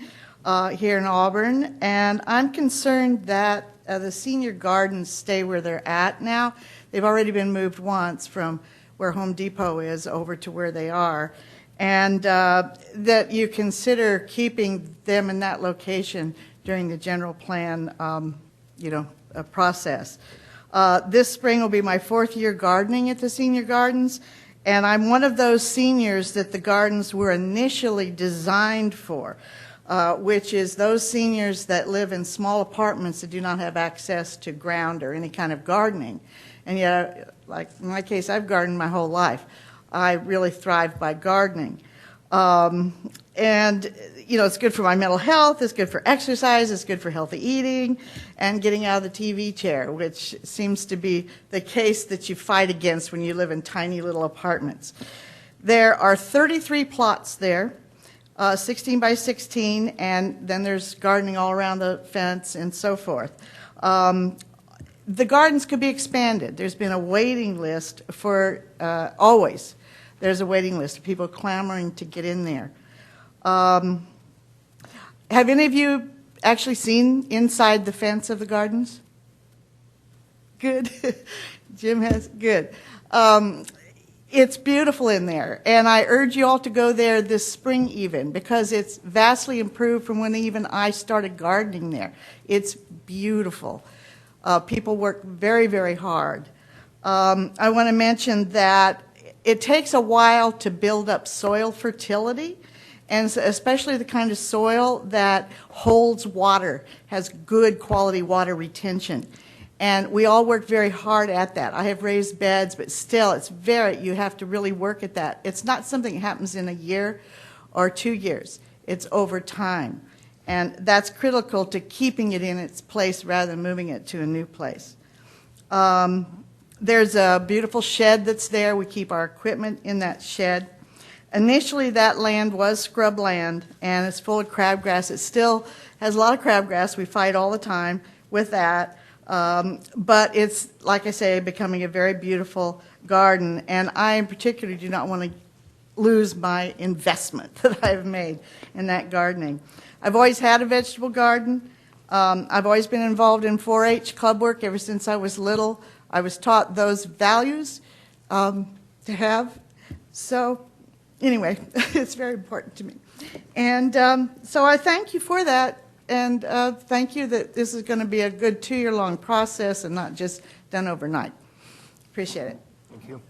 here in Auburn. And I'm concerned that the senior gardens stay where they're at now. They've already been moved once from where Home Depot is over to where they are. And that you consider keeping them in that location during the general plan, process. This spring will be my 4th year gardening at the senior gardens. And I'm one of those seniors that the gardens were initially designed for, which is those seniors that live in small apartments that do not have access to ground or any kind of gardening. And yet, like in my case, I've gardened my whole life. I really thrive by gardening. And, it's good for my mental health, it's good for exercise, it's good for healthy eating, and getting out of the TV chair, which seems to be the case that you fight against when you live in tiny little apartments. There are 33 plots there, 16 by 16, and then there's gardening all around the fence and so forth. The gardens could be expanded. There's been a waiting list for, always, there's a waiting list of people clamoring to get in there. Have any of you actually seen inside the fence of the gardens? Good. Jim has. Good. It's beautiful in there, and I urge you all to go there this spring even, because it's vastly improved from when even I started gardening there. It's beautiful. People work very, very hard. I want to mention that it takes a while to build up soil fertility, and especially the kind of soil that holds water, has good quality water retention. And we all work very hard at that. I have raised beds, but still, you have to really work at that. It's not something that happens in a year or 2 years. It's over time. And that's critical to keeping it in its place rather than moving it to a new place. There's a beautiful shed that's there. We keep our equipment in that shed. Initially, that land was scrub land, and it's full of crabgrass. It still has a lot of crabgrass. We fight all the time with that. But it's, like I say, becoming a very beautiful garden, and I in particular do not want to lose my investment that I've made in that gardening. I've always had a vegetable garden. I've always been involved in 4-H club work ever since I was little. I was taught those values to have. So anyway, it's very important to me. And so I thank you for that. And thank you that this is going to be a good 2-year-long process and not just done overnight. Appreciate it. Thank you.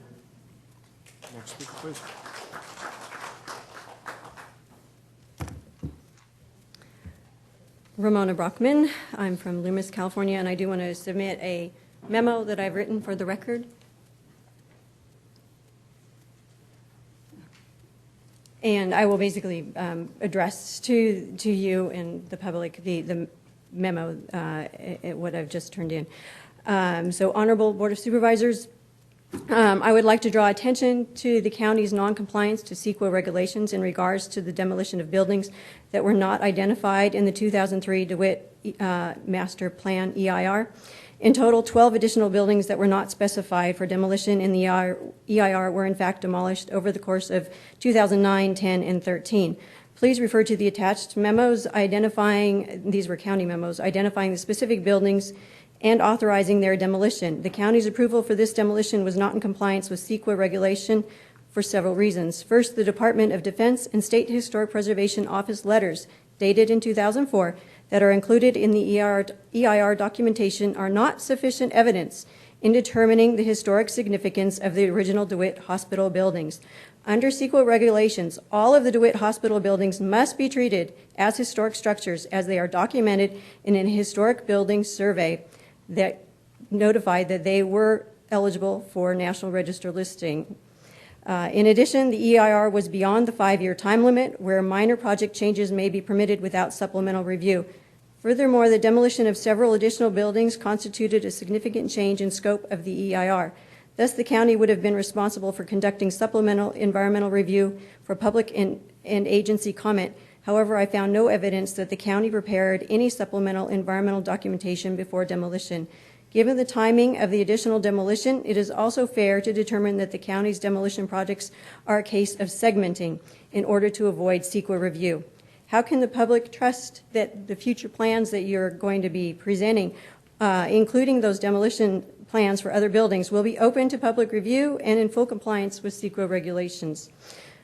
Next speaker, please. Ramona Brockman. I'm from Loomis, California, and I do want to submit a memo that I've written for the record. And I will basically address to you and the public the memo, what I've just turned in. So, Honorable Board of Supervisors, I would like to draw attention to the county's noncompliance to CEQA regulations in regards to the demolition of buildings that were not identified in the 2003 DeWitt Master Plan EIR. In total, 12 additional buildings that were not specified for demolition in the EIR were in fact demolished over the course of 2009, 10, and 13. Please refer to the attached memos these were county memos, identifying the specific buildings and authorizing their demolition. The county's approval for this demolition was not in compliance with CEQA regulation for several reasons. First, the Department of Defense and State Historic Preservation Office letters dated in 2004 that are included in the EIR documentation are not sufficient evidence in determining the historic significance of the original DeWitt Hospital buildings. Under CEQA regulations, all of the DeWitt Hospital buildings must be treated as historic structures as they are documented in an historic building survey that notified that they were eligible for National Register listing. In addition, the EIR was beyond the 5-year time limit where minor project changes may be permitted without supplemental review. Furthermore, the demolition of several additional buildings constituted a significant change in scope of the EIR. Thus, the county would have been responsible for conducting supplemental environmental review for public and agency comment. However, I found no evidence that the county prepared any supplemental environmental documentation before demolition. Given the timing of the additional demolition, it is also fair to determine that the county's demolition projects are a case of segmenting in order to avoid CEQA review. How can the public trust that the future plans that you're going to be presenting, including those demolition plans for other buildings, will be open to public review and in full compliance with CEQA regulations?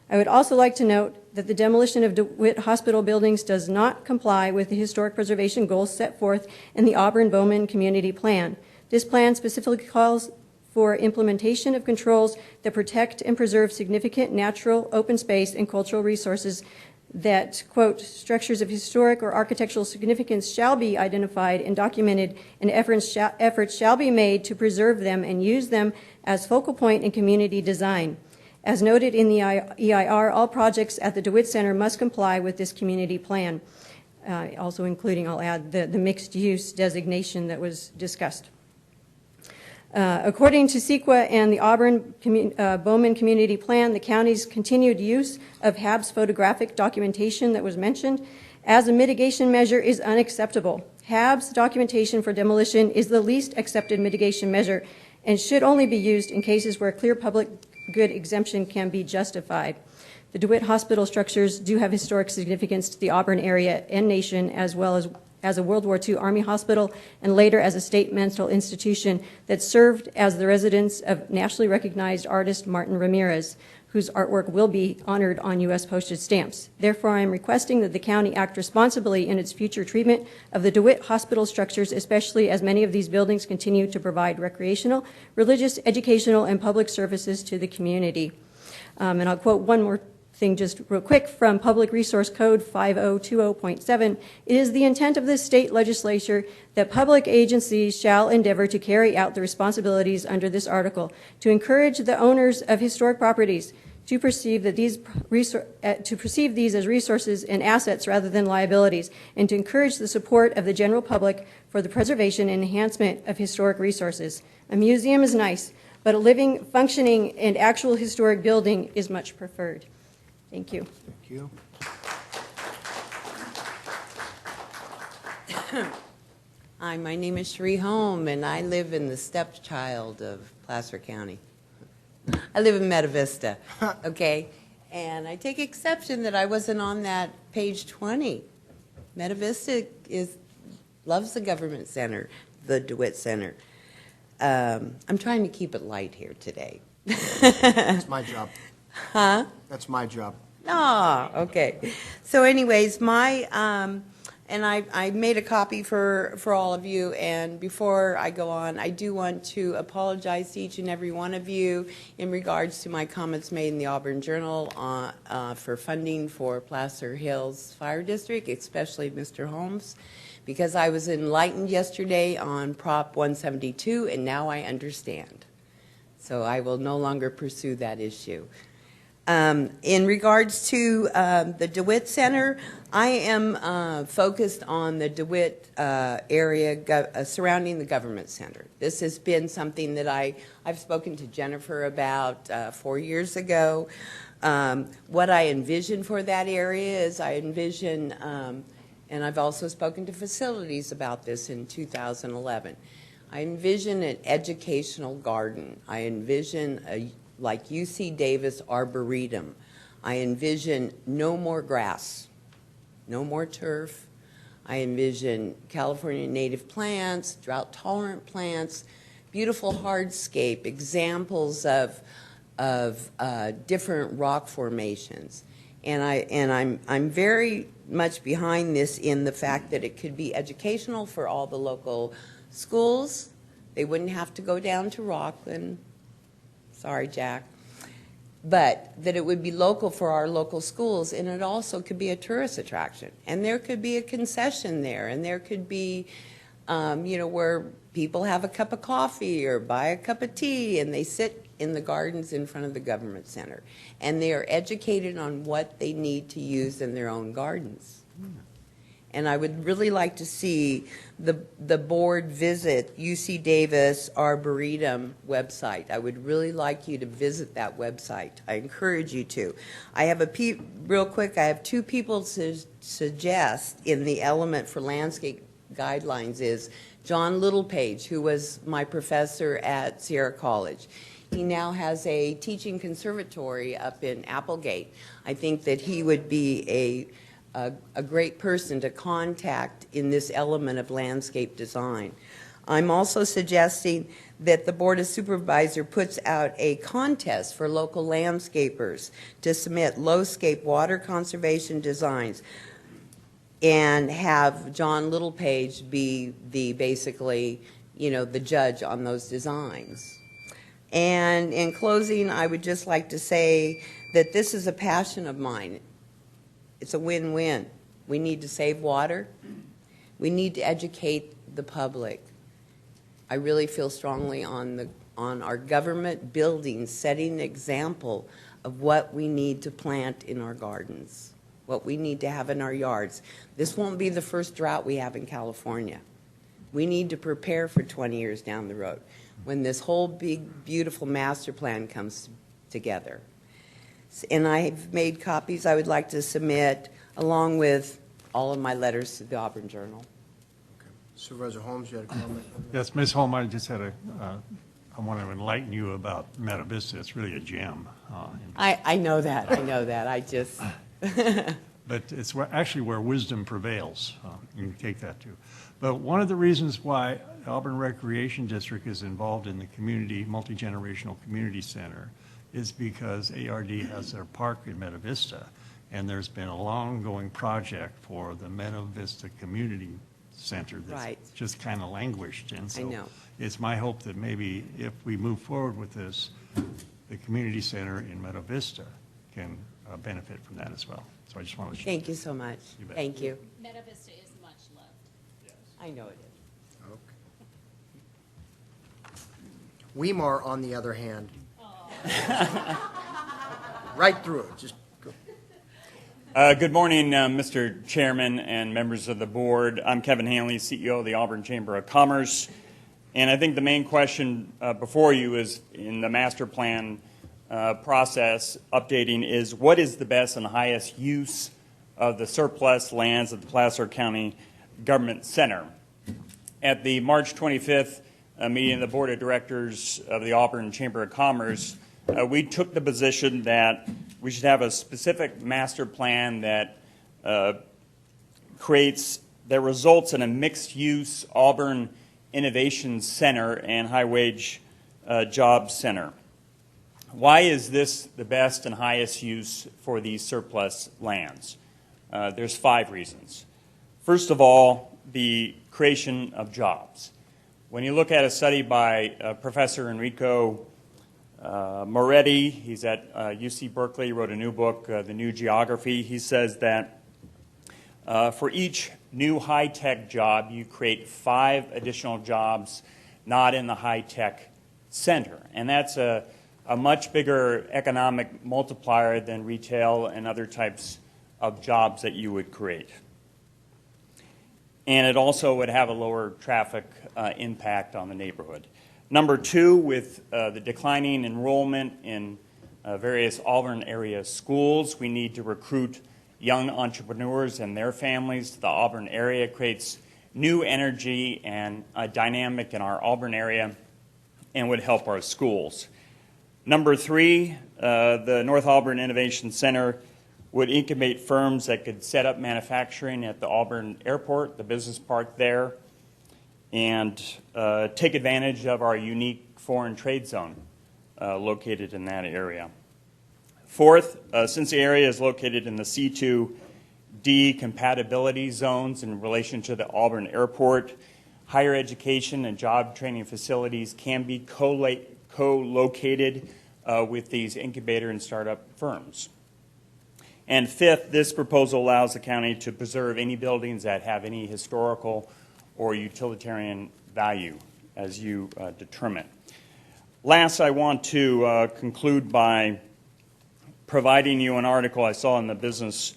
I would also like to note that the demolition of DeWitt Hospital buildings does not comply with the historic preservation goals set forth in the Auburn-Bowman Community Plan. This plan specifically calls for implementation of controls that protect and preserve significant natural, open space, and cultural resources that, quote, structures of historic or architectural significance shall be identified and documented, and efforts shall be made to preserve them and use them as focal point in community design. As noted in the EIR, all projects at the DeWitt Center must comply with this community plan, also including, I'll add, the mixed-use designation that was discussed. According to CEQA and the Auburn-Bowman Community Plan, the county's continued use of HAB's photographic documentation that was mentioned as a mitigation measure is unacceptable. HAB's documentation for demolition is the least accepted mitigation measure and should only be used in cases where clear public good exemption can be justified. The DeWitt Hospital structures do have historic significance to the Auburn area and nation, as well as a World War II Army hospital and later as a state mental institution that served as the residence of nationally recognized artist Martin Ramirez, whose artwork will be honored on U.S. postage stamps. Therefore, I am requesting that the county act responsibly in its future treatment of the DeWitt Hospital structures, especially as many of these buildings continue to provide recreational, religious, educational, and public services to the community. And I'll quote one more thing just real quick from Public Resource Code 5020.7. It is the intent of this state legislature that public agencies shall endeavor to carry out the responsibilities under this article, to encourage the owners of historic properties to perceive these as resources and assets rather than liabilities, and to encourage the support of the general public for the preservation and enhancement of historic resources. A museum is nice, but a living, functioning, and actual historic building is much preferred. Thank you. Thank you. Hi, my name is Sheree Holm, and I live in the stepchild of Placer County. I live in Meta Vista, okay? And I take exception that I wasn't on that page 20. Meta Vista loves the government center, the DeWitt Center. I'm trying to keep it light here today. That's my job. Huh? That's my job. Oh, okay. So anyways, and I made a copy for all of you, and before I go on, I do want to apologize to each and every one of you in regards to my comments made in the Auburn Journal for funding for Placer Hills Fire District, especially Mr. Holmes, because I was enlightened yesterday on Prop 172, and now I understand. So I will no longer pursue that issue. In regards to the DeWitt Center, I am focused on the DeWitt area surrounding the government center. This has been something that I've spoken to Jennifer about 4 years ago. What I envision for that area is I envision, and I've also spoken to facilities about this in 2011, I envision an educational garden. I envision like UC Davis Arboretum. I envision no more grass, no more turf. I envision California native plants, drought-tolerant plants, beautiful hardscape, examples of different rock formations. And I'm very much behind this in the fact that it could be educational for all the local schools. They wouldn't have to go down to Rockland. Sorry, Jack. But that it would be local for our local schools, and it also could be a tourist attraction. And there could be a concession there, and there could be, where people have a cup of coffee or buy a cup of tea, and they sit in the gardens in front of the government center. And they are educated on what they need to use in their own gardens. And I would really like to see the board visit UC Davis Arboretum website. I would really like you to visit that website. I encourage you to. I have real quick, I have two people to suggest in the element for landscape guidelines is John Littlepage, who was my professor at Sierra College. He now has a teaching conservatory up in Applegate. I think that he would be a great person to contact in this element of landscape design. I'm also suggesting that the Board of Supervisors puts out a contest for local landscapers to submit low-scape water conservation designs and have John Littlepage be the judge on those designs. And in closing, I would just like to say that this is a passion of mine. It's a win-win. We need to save water. We need to educate the public. I really feel strongly on our government buildings setting an example of what we need to plant in our gardens, what we need to have in our yards. This won't be the first drought we have in California. We need to prepare for 20 years down the road when this whole big, beautiful master plan comes together. And I've made copies I would like to submit along with all of my letters to the Auburn Journal. Okay. Supervisor Holmes, you had a comment? Yes, Ms. Holm, I just had I want to enlighten you about Meta Vista. It's really a gem. I know that. I know that. I just... But it's actually where wisdom prevails. You can take that too. But one of the reasons why Auburn Recreation District is involved in the community, multi-generational community center is because ARD has their park in Meta Vista, and there's been a long-going project for the Meta Vista Community Center that's just kind of languished. And so it's my hope that maybe if we move forward with this, the community center in Meta Vista can benefit from that as well. So I just want to share. Thank you so much. Thank you. Meta Vista is much loved. Yes. I know it is. Okay. Weimar, on the other hand, right through it. Just go. Good morning, Mr. Chairman and members of the board. I'm Kevin Hanley, CEO of the Auburn Chamber of Commerce. And I think the main question before you is in the master plan process updating is what is the best and highest use of the surplus lands of the Placer County Government Center. At the March 25th meeting of the Board of Directors of the Auburn Chamber of Commerce, we took the position that we should have a specific master plan that results in a mixed-use Auburn Innovation Center and high-wage job center. Why is this the best and highest use for these surplus lands? There's 5 reasons. First of all, the creation of jobs. When you look at a study by Professor Enrico Moretti, he's at UC Berkeley, wrote a new book, The New Geography. He says that for each new high-tech job, you create 5 additional jobs not in the high-tech center. And that's a much bigger economic multiplier than retail and other types of jobs that you would create. And it also would have a lower traffic impact on the neighborhood. Number 2, with the declining enrollment in various Auburn area schools, we need to recruit young entrepreneurs and their families to the Auburn area. It creates new energy and a dynamic in our Auburn area and would help our schools. Number 3, the North Auburn Innovation Center would incubate firms that could set up manufacturing at the Auburn Airport, the business park there, and take advantage of our unique foreign trade zone located in that area. 4th, since the area is located in the C2D compatibility zones in relation to the Auburn Airport, higher education and job training facilities can be co-located with these incubator and startup firms. And 5th, this proposal allows the county to preserve any buildings that have any historical or utilitarian value as you determine. Last, I want to conclude by providing you an article I saw in the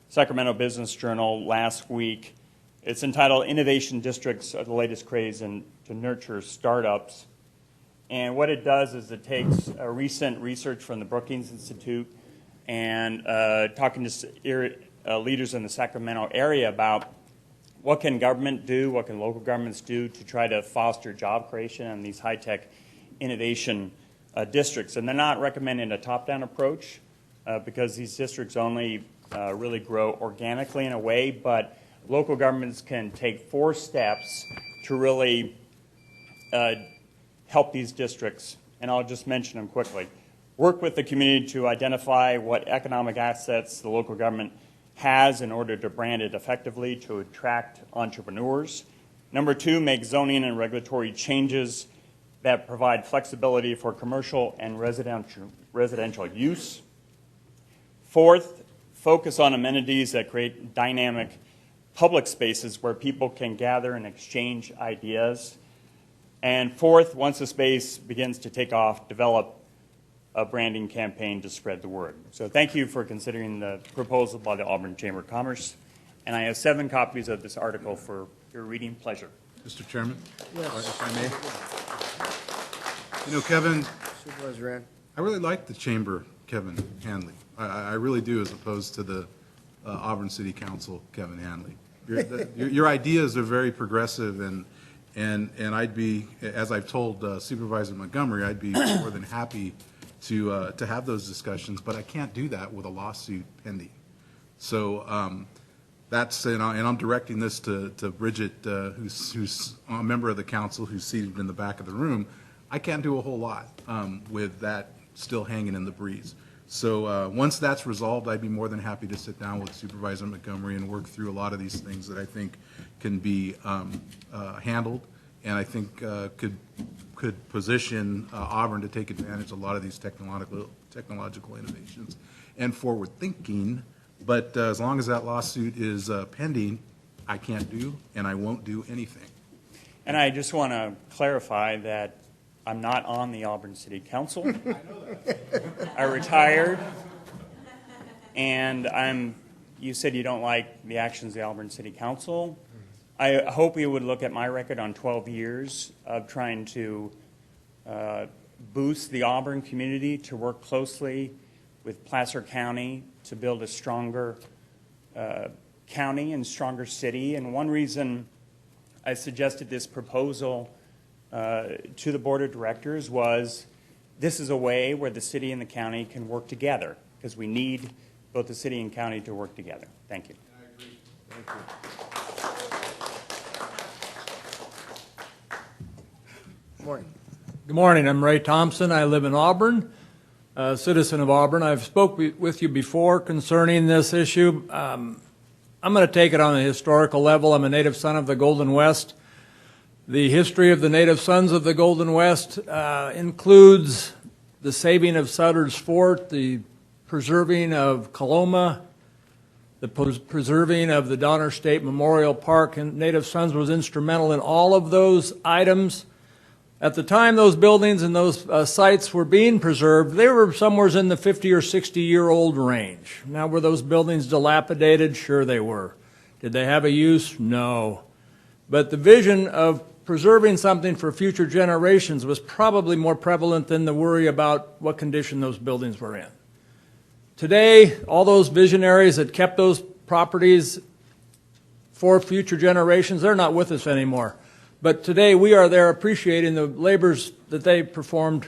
Sacramento Business Journal last week. It's entitled Innovation Districts Are the Latest Craze to Nurture Startups. And what it does is it takes recent research from the Brookings Institute and talking to leaders in the Sacramento area about what can government do, what can local governments do to try to foster job creation in these high-tech innovation districts. And they're not recommending a top-down approach because these districts only really grow organically in a way, but local governments can take 4 steps to really help these districts, and I'll just mention them quickly. Work with the community to identify what economic assets the local government has in order to brand it effectively to attract entrepreneurs. Number 2, make zoning and regulatory changes that provide flexibility for commercial and residential use. 4th, focus on amenities that create dynamic public spaces where people can gather and exchange ideas. And 4th, once the space begins to take off, develop a branding campaign to spread the word. So thank you for considering the proposal by the Auburn Chamber of Commerce. And I have 7 copies of this article for your reading pleasure. Mr. Chairman? Yes. If I may. You know, Kevin, Supervisor Rand. I really like the chamber, Kevin Hanley. I really do, as opposed to the Auburn City Council, Kevin Hanley. Your ideas are very progressive, and I'd be, as I've told Supervisor Montgomery, I'd be more than happy to have those discussions, but I can't do that with a lawsuit pending. So that's, and I'm directing this to Bridget, who's a member of the council, who's seated in the back of the room. I can't do a whole lot with that still hanging in the breeze. So once that's resolved, I'd be more than happy to sit down with Supervisor Montgomery and work through a lot of these things that I think can be handled, and I think could position Auburn to take advantage of a lot of these technological innovations and forward thinking. But as long as that lawsuit is pending, I can't do and I won't do anything. And I just want to clarify that I'm not on the Auburn City Council. I know that. I retired, and you said you don't like the actions of the Auburn City Council. I hope you would look at my record on 12 years of trying to boost the Auburn community, to work closely with Placer County to build a stronger county and stronger city. And one reason I suggested this proposal to the board of directors was this is a way where the city and the county can work together, because we need both the city and county to work together. Thank you. I agree. Thank you. Morning. Good morning. I'm Ray Thompson. I live in Auburn, a citizen of Auburn. I've spoke with you before concerning this issue. I'm going to take it on a historical level. I'm a native son of the Golden West. The history of the native sons of the Golden West includes the saving of Sutter's Fort, the preserving of Coloma, the preserving of the Donner State Memorial Park, and Native Sons was instrumental in all of those items. At the time those buildings and those sites were being preserved, they were somewhere in the 50 or 60-year-old range. Now, were those buildings dilapidated? Sure they were. Did they have a use? No. But the vision of preserving something for future generations was probably more prevalent than the worry about what condition those buildings were in. Today, all those visionaries that kept those properties for future generations. They're not with us anymore. But today we are there appreciating the labors that they performed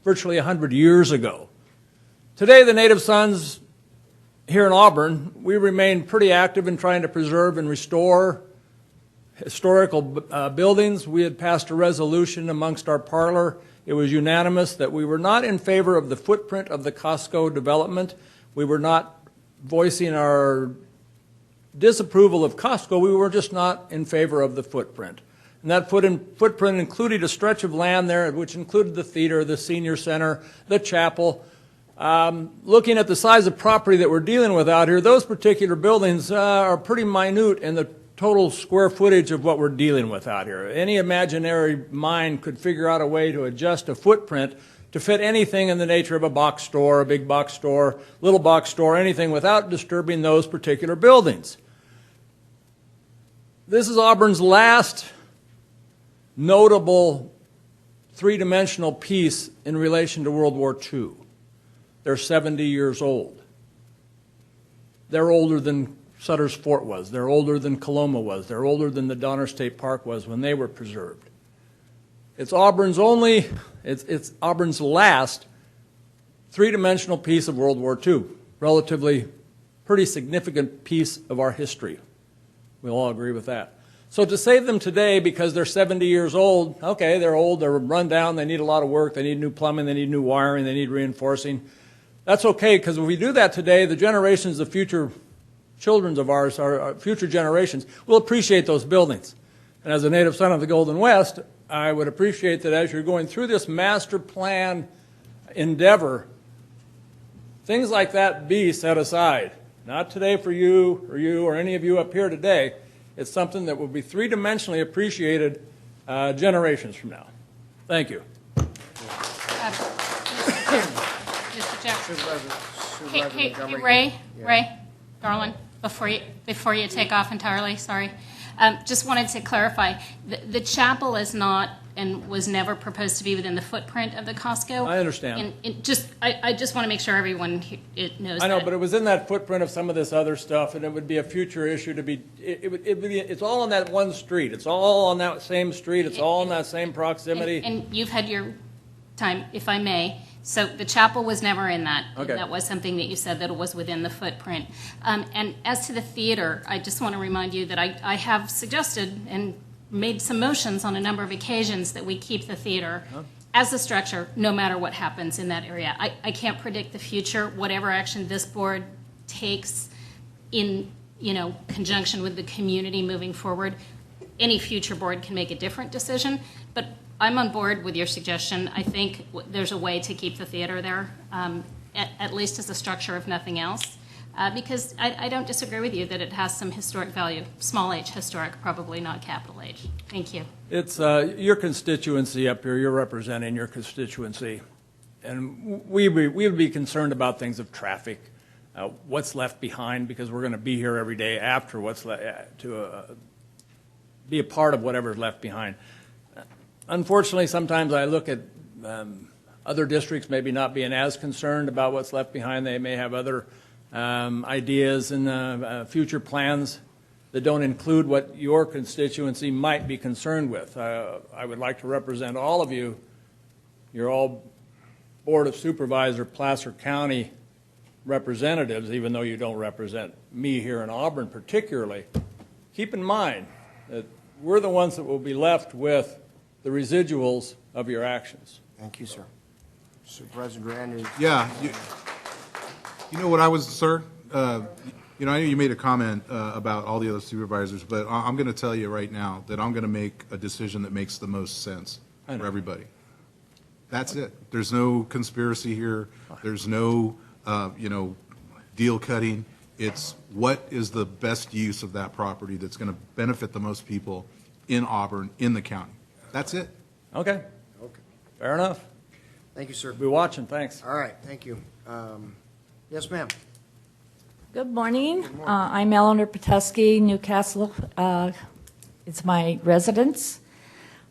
virtually 100 years ago. Today, the Native Sons here in Auburn, we remain pretty active in trying to preserve and restore historical buildings. We had passed a resolution amongst our parlor. It was unanimous that we were not in favor of the footprint of the Costco development. We were not voicing our disapproval of Costco. We were just not in favor of the footprint. And that footprint included a stretch of land there, which included the theater, the senior center, the chapel. Looking at the size of property that we're dealing with out here, those particular buildings are pretty minute in the total square footage of what we're dealing with out here. Any imaginary mind could figure out a way to adjust a footprint to fit anything in the nature of a box store, a big box store, little box store, anything without disturbing those particular buildings. This is Auburn's last notable three-dimensional piece in relation to World War II. They're 70 years old. They're older than Sutter's Fort was. They're older than Coloma was. They're older than the Donner State Park was when they were preserved. It's Auburn's Auburn's last three-dimensional piece of World War II, relatively pretty significant piece of our history. We'll all agree with that. So to save them today because they're 70 years old, okay, they're old, they're run down, they need a lot of work, they need new plumbing, they need new wiring, they need reinforcing. That's okay, because if we do that today, the generations of future children of ours, our future generations, will appreciate those buildings. And as a native son of the Golden West, I would appreciate that as you're going through this master plan endeavor, things like that be set aside. Not today for you or any of you up here today. It's something that will be three-dimensionally appreciated generations from now. Thank you. Mr. Jackson. Hey, Ray, darling, before you take off entirely, sorry. Just wanted to clarify, the chapel is not and was never proposed to be within the footprint of the Costco. I understand. I just want to make sure everyone knows that. I know, but it was in that footprint of some of this other stuff, and it would be a future issue to be, it's all on that one street. It's all on that same street. It's all in that same proximity. And you've had your time, if I may. So the chapel was never in that. Okay. That was something that you said that it was within the footprint. And as to the theater, I just want to remind you that I have suggested and made some motions on a number of occasions that we keep the theater as a structure no matter what happens in that area. I can't predict the future. Whatever action this board takes in conjunction with the community moving forward, any future board can make a different decision. But I'm on board with your suggestion. I think there's a way to keep the theater there, at least as a structure, if nothing else, because I don't disagree with you that it has some historic value, small h historic, probably not capital H. Thank you. It's your constituency up here. You're representing your constituency. And we would be concerned about things of traffic, what's left behind, because we're going to be here every day after what's to be a part of whatever's left behind. Unfortunately, sometimes I look at other districts maybe not being as concerned about what's left behind. They may have other ideas and future plans that don't include what your constituency might be concerned with. I would like to represent all of you. You're all Board of Supervisor, Placer County representatives, even though you don't represent me here in Auburn particularly. Keep in mind that we're the ones that will be left with the residuals of your actions. Thank you, sir. Supervisor Duran. Yeah. You know what I was, sir? I know you made a comment about all the other supervisors, but I'm going to tell you right now that I'm going to make a decision that makes the most sense for everybody. That's it. There's no conspiracy here. There's no, deal cutting. It's what is the best use of that property that's going to benefit the most people in Auburn, in the county. That's it. Okay. Fair enough. Thank you, sir. Be watching. Thanks. All right. Thank you. Yes, ma'am. Good morning. I'm Eleanor Petoskey, Newcastle. It's my residence.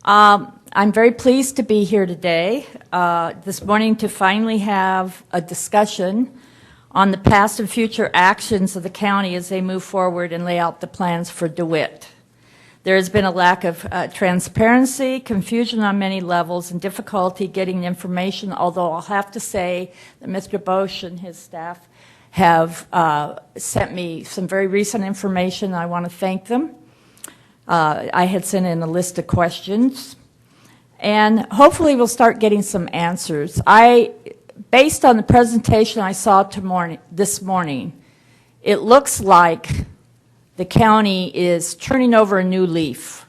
I'm very pleased to be here today, this morning, to finally have a discussion on the past and future actions of the county as they move forward and lay out the plans for DeWitt. There has been a lack of transparency, confusion on many levels, and difficulty getting information, although I'll have to say that Mr. Bosch and his staff have sent me some very recent information. I want to thank them. I had sent in a list of questions, and hopefully we'll start getting some answers. Based on the presentation I saw this morning, it looks like the county is turning over a new leaf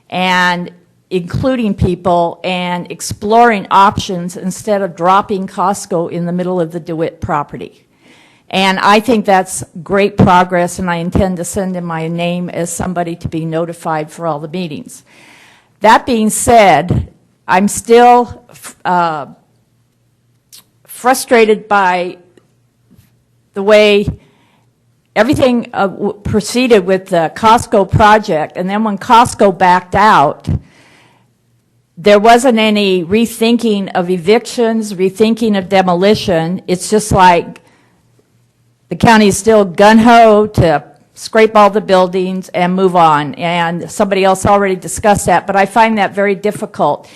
and including people and exploring options instead of dropping Costco in the middle of the DeWitt property. And I think that's great progress, and I intend to send in my name as somebody to be notified for all the meetings. That being said, I'm still frustrated by the way everything proceeded with the Costco project, and then when Costco backed out, there wasn't any rethinking of evictions, rethinking of demolition. It's just like the county is still gun-ho to scrape all the buildings and move on, and somebody else already discussed that, but I find that very difficult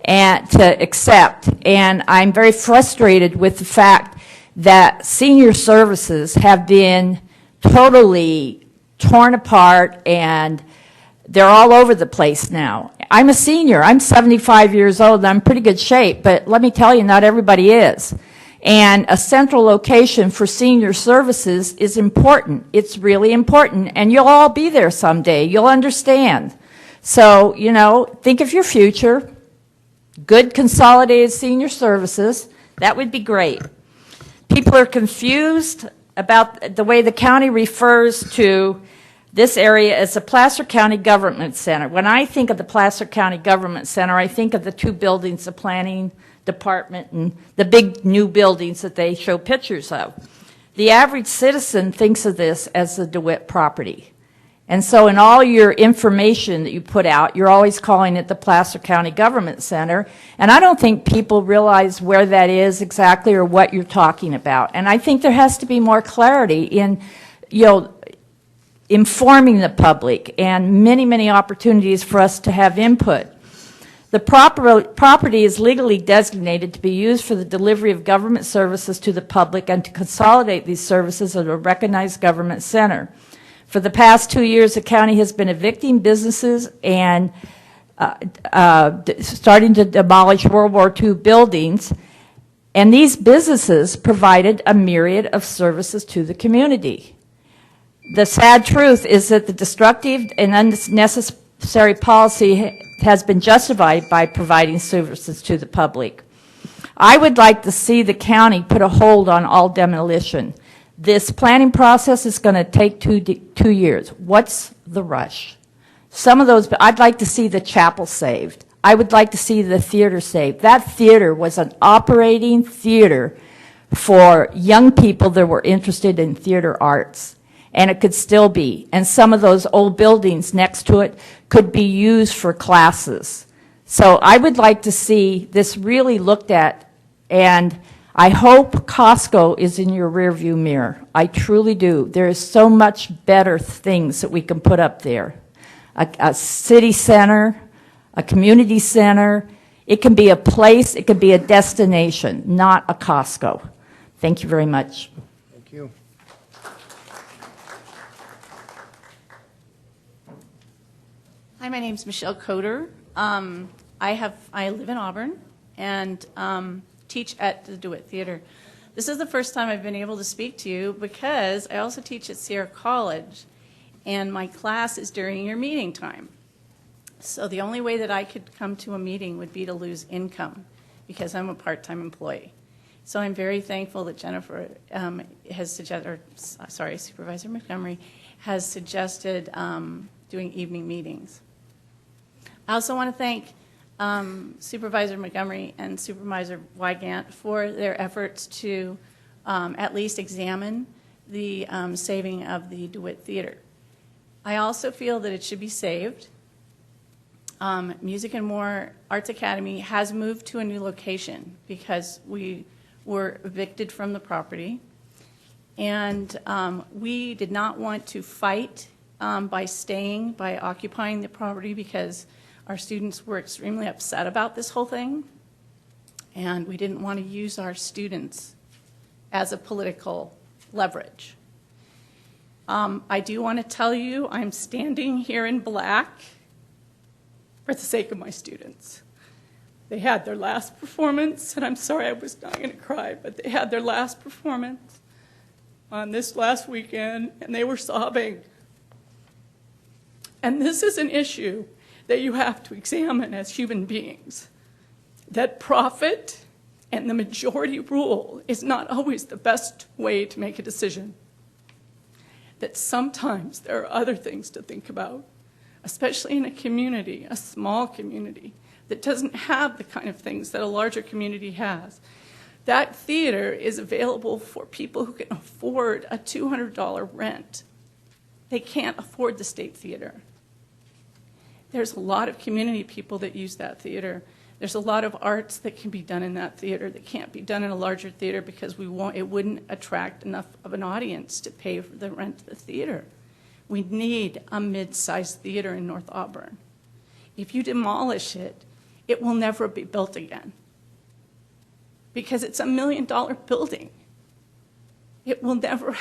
to accept, and I'm very frustrated with the fact that senior services have been totally torn apart, and they're all over the place now. I'm a senior. I'm 75 years old, and I'm in pretty good shape, but let me tell you, not everybody is. And a central location for senior services is important. It's really important, and you'll all be there someday. You'll understand. So, you know, think of your future. Good consolidated senior services, that would be great. People are confused about the way the county refers to this area as the Placer County Government Center. When I think of the Placer County Government Center, I think of the two buildings, the planning department and the big new buildings that they show pictures of. The average citizen thinks of this as the DeWitt property. And so in all your information that you put out, you're always calling it the Placer County Government Center. And I don't think people realize where that is exactly or what you're talking about. And I think there has to be more clarity in, you know, informing the public and many, many opportunities for us to have input. The property is legally designated to be used for the delivery of government services to the public and to consolidate these services at a recognized government center. For the past 2 years, the county has been evicting businesses and starting to demolish World War II buildings, and these businesses provided a myriad of services to the community. The sad truth is that the destructive and unnecessary policy has been justified by providing services to the public. I would like to see the county put a hold on all demolition. This planning process is going to take 2 years. What's the rush? Some of those, I'd like to see the chapel saved. I would like to see the theater saved. That theater was an operating theater for young people that were interested in theater arts, and it could still be. And some of those old buildings next to it could be used for classes. So I would like to see this really looked at, and I hope Costco is in your rearview mirror. I truly do. There is so much better things that we can put up there. A city center, a community center. It can be a place, it can be a destination, not a Costco. Thank you very much. Thank you. Hi, my name's Michelle Coder. I live in Auburn and teach at the DeWitt Theater. This is the first time I've been able to speak to you because I also teach at Sierra College, and my class is during your meeting time. So the only way that I could come to a meeting would be to lose income because I'm a part-time employee. So I'm very thankful that Jennifer has suggested, Supervisor Montgomery has suggested doing evening meetings. I also want to thank Supervisor Montgomery and Supervisor Wygant for their efforts to at least examine the saving of the DeWitt Theater. I also feel that it should be saved. Music and More Arts Academy has moved to a new location because we were evicted from the property. And we did not want to fight by occupying the property, because our students were extremely upset about this whole thing. And we didn't want to use our students as a political leverage. I do want to tell you, I'm standing here in black for the sake of my students. They had their last performance, and I'm sorry, I was not going to cry, but they had their last performance on this last weekend, and they were sobbing. And this is an issue that you have to examine as human beings, that profit and the majority rule is not always the best way to make a decision. That sometimes there are other things to think about, especially in a community, a small community, that doesn't have the kind of things that a larger community has. That theater is available for people who can afford a $200 rent. They can't afford the State Theater. There's a lot of community people that use that theater. There's a lot of arts that can be done in that theater that can't be done in a larger theater because it wouldn't attract enough of an audience to pay for the rent of the theater. We need a mid-sized theater in North Auburn. If you demolish it, it will never be built again, because it's $1 million building. It will never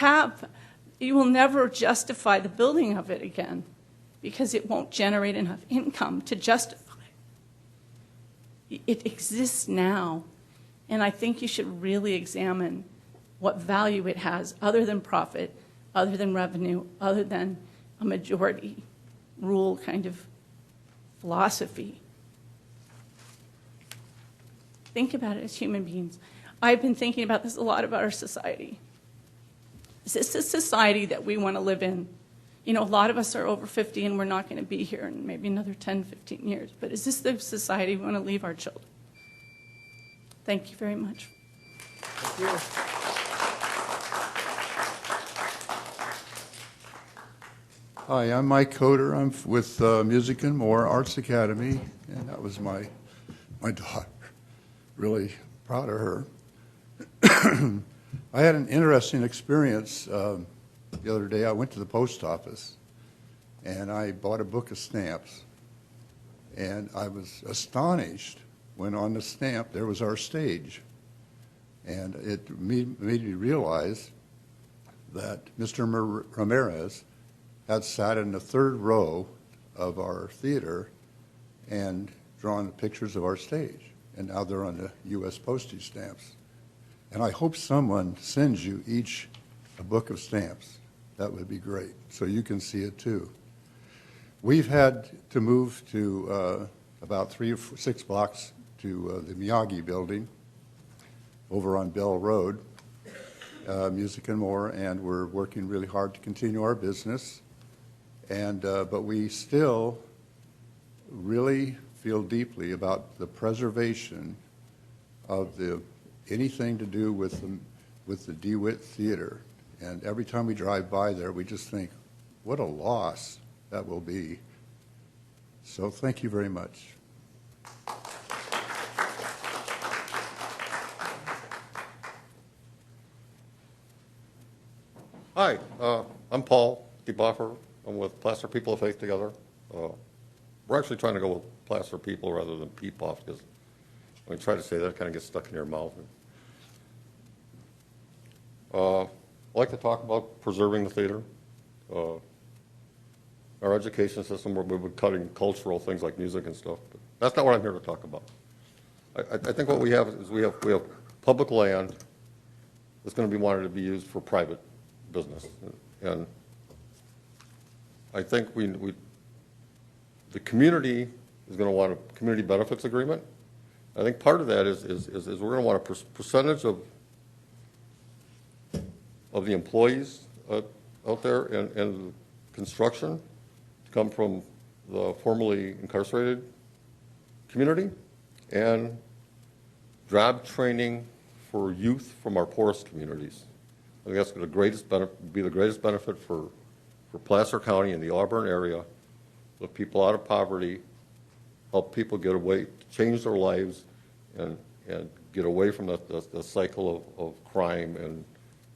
you will never justify the building of it again, because it won't generate enough income to justify it. It exists now, and I think you should really examine what value it has other than profit, other than revenue, other than a majority rule kind of philosophy. Think about it as human beings. I've been thinking about this a lot about our society. Is this a society that we want to live in? You know, a lot of us are over 50 and we're not going to be here in maybe another 10, 15 years. But is this the society we want to leave our children? Thank you very much. Thank you. Hi, I'm Mike Coder. I'm with Music and More Arts Academy, and that was my daughter. Really proud of her. I had an interesting experience the other day. I went to the post office, and I bought a book of stamps, and I was astonished when on the stamp there was our stage. And it made me realize that Mr. Ramirez had sat in the third row of our theater and drawn pictures of our stage. And now they're on the U.S. postage stamps. And I hope someone sends you each a book of stamps. That would be great, so you can see it too. We've had to move to about 3 or 6 blocks to the Miyagi building over on Bell Road, Music and More, and we're working really hard to continue our business. And but we still really feel deeply about the preservation of anything to do with the DeWitt Theater. And every time we drive by there, we just think, what a loss that will be. So thank you very much. Hi, I'm Paul DeBuffer. I'm with Placer People of Faith Together. We're actually trying to go with Placer People rather than Peepoff, because when you try to say that, it kind of gets stuck in your mouth. I'd like to talk about preserving the theater. Our education system, where we've been cutting cultural things like music and stuff. But that's not what I'm here to talk about. I think what we have is we have public land that's going to be wanted to be used for private business. And I think the community is going to want a community benefits agreement. I think part of that is we're going to want a percentage of the employees out there and construction to come from the formerly incarcerated community, and job training for youth from our poorest communities. I think that's the greatest benefit for Placer County and the Auburn area, lift people out of poverty, help people get away, change their lives, and get away from the cycle of crime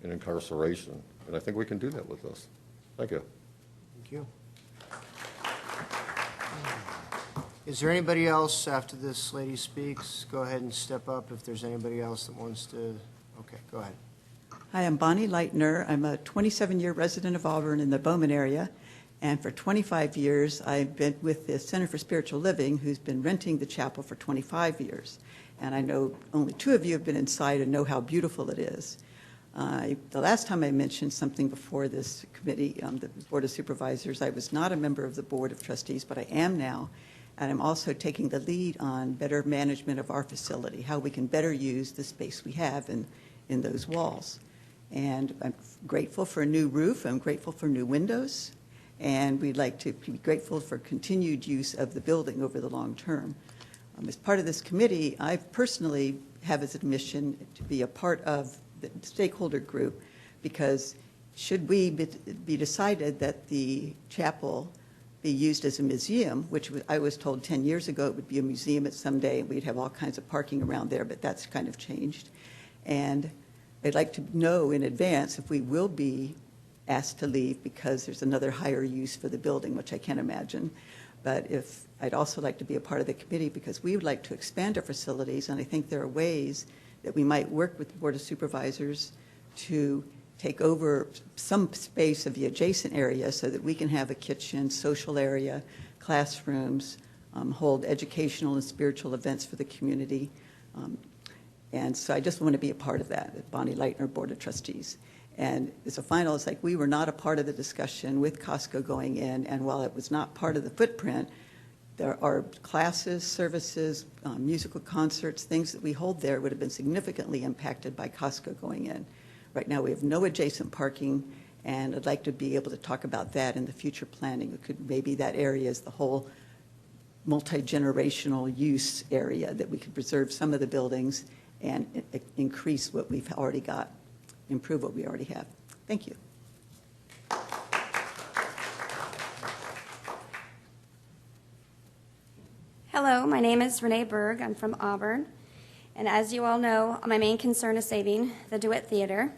in incarceration. And I think we can do that with this. Thank you. Thank you. Is there anybody else after this lady speaks? Go ahead and step up if there's anybody else that wants to. Okay, go ahead. Hi, I'm Bonnie Leitner. I'm a 27-year resident of Auburn in the Bowman area. And for 25 years, I've been with the Center for Spiritual Living, who's been renting the chapel for 25 years. And I know only 2 of you have been inside and know how beautiful it is. The last time I mentioned something before this committee, the Board of Supervisors, I was not a member of the Board of Trustees, but I am now. And I'm also taking the lead on better management of our facility, how we can better use the space we have in those walls. And I'm grateful for a new roof. I'm grateful for new windows. And we'd like to be grateful for continued use of the building over the long term. As part of this committee, I personally have as a mission to be a part of the stakeholder group, because should we be decided that the chapel be used as a museum, which I was told 10 years ago it would be a museum at some day, and we'd have all kinds of parking around there, but that's kind of changed. And I'd like to know in advance if we will be asked to leave because there's another higher use for the building, which I can't imagine. But if I'd also like to be a part of the committee because we would like to expand our facilities, and I think there are ways that we might work with the Board of Supervisors to take over some space of the adjacent area so that we can have a kitchen, social area, classrooms, hold educational and spiritual events for the community. And so I just want to be a part of that, the Bonnie Leitner Board of Trustees. And as a final, it's like we were not a part of the discussion with Costco going in, and while it was not part of the footprint, there are classes, services, musical concerts, things that we hold there would have been significantly impacted by Costco going in. Right now, we have no adjacent parking, and I'd like to be able to talk about that in the future planning. It could maybe that area is the whole multi-generational use area, that we could preserve some of the buildings and increase what we've already got, improve what we already have. Thank you. Hello, my name is Renee Berg. I'm from Auburn. And as you all know, my main concern is saving the DeWitt Theater.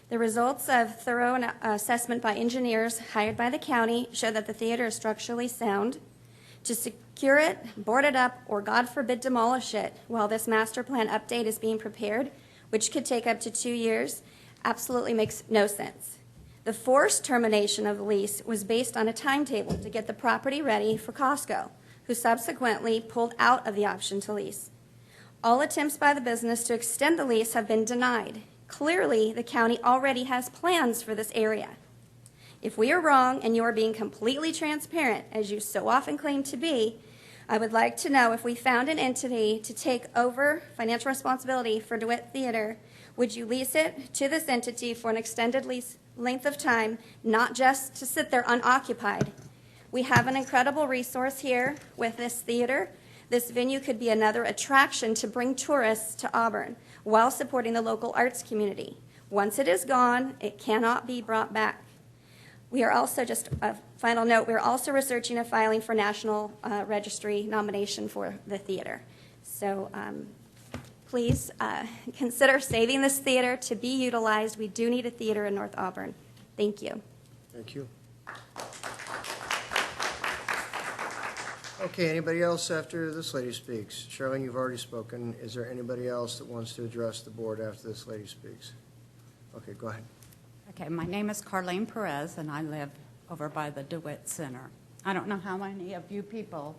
The results of thorough assessment by engineers hired by the county show that the theater is structurally sound. To secure it, board it up, or God forbid demolish it while this master plan update is being prepared, which could take up to 2 years, absolutely makes no sense. The forced termination of the lease was based on a timetable to get the property ready for Costco, who subsequently pulled out of the option to lease. All attempts by the business to extend the lease have been denied. Clearly, the county already has plans for this area. If we are wrong and you are being completely transparent, as you so often claim to be, I would like to know if we found an entity to take over financial responsibility for DeWitt Theater, would you lease it to this entity for an extended lease length of time, not just to sit there unoccupied? We have an incredible resource here with this theater. This venue could be another attraction to bring tourists to Auburn while supporting the local arts community. Once it is gone, it cannot be brought back. We are also, just a final note, we're also researching a filing for National Registry nomination for the theater. So please consider saving this theater to be utilized. We do need a theater in North Auburn. Thank you. Thank you. Okay, anybody else after this lady speaks? Charlene, you've already spoken. Is there anybody else that wants to address the board after this lady speaks? Okay, go ahead. Okay, my name is Carlene Perez, and I live over by the DeWitt Center. I don't know how many of you people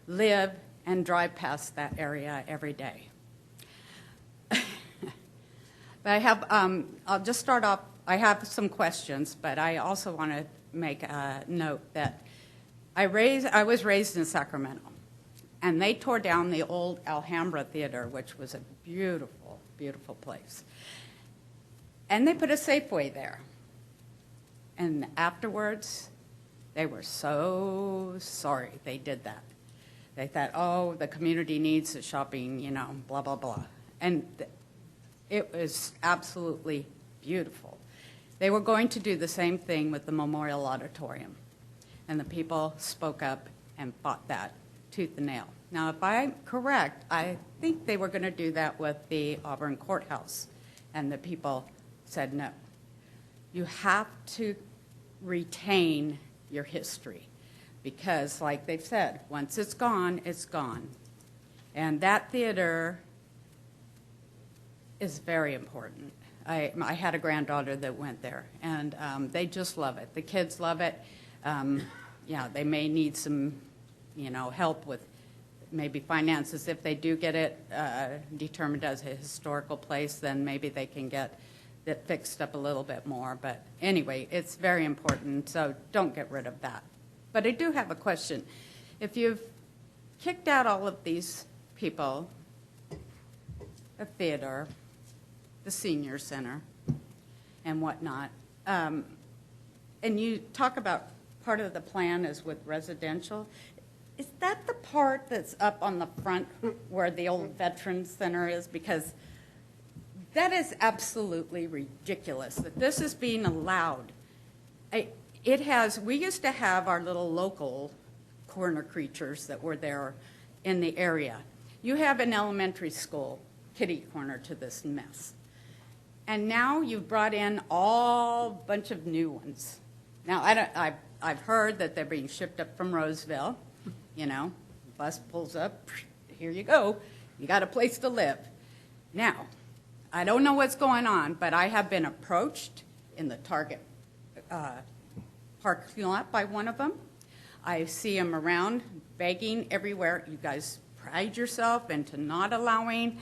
live and drive past that area every day. But I have, I'll just start off, I have some questions, but I also want to make a note that I was raised in Sacramento, and they tore down the old Alhambra Theater, which was a beautiful, beautiful place. And they put a Safeway there. And afterwards, they were so sorry they did that. They thought, oh, the community needs the shopping, you know, blah, blah, blah. And it was absolutely beautiful. They were going to do the same thing with the Memorial Auditorium. And the people spoke up and fought that tooth and nail. Now, if I'm correct, I think they were going to do that with the Auburn Courthouse, and the people said no. you have to retain your history, because like they've said, once it's gone, it's gone. And that theater is very important. I had a granddaughter that went there, and they just love it. The kids love it. Yeah, they may need some, help with maybe finances. If they do get it determined as a historical place, then maybe they can get it fixed up a little bit more. But anyway, it's very important, so don't get rid of that. But I do have a question. If you've kicked out all of these people, the theater, the senior center, and whatnot, and you talk about part of the plan is with residential, is that the part that's up on the front where the old Veterans Center is? Because that is absolutely ridiculous that this is being allowed. We used to have our little local corner creatures that were there in the area. You have an elementary school kitty corner to this mess. And now you've brought in all bunch of new ones. Now, I've heard that they're being shipped up from Roseville. Bus pulls up, here you go. You got a place to live. Now, I don't know what's going on, but I have been approached in the Target parking lot by one of them. I see them around begging everywhere. You guys pride yourself into not allowing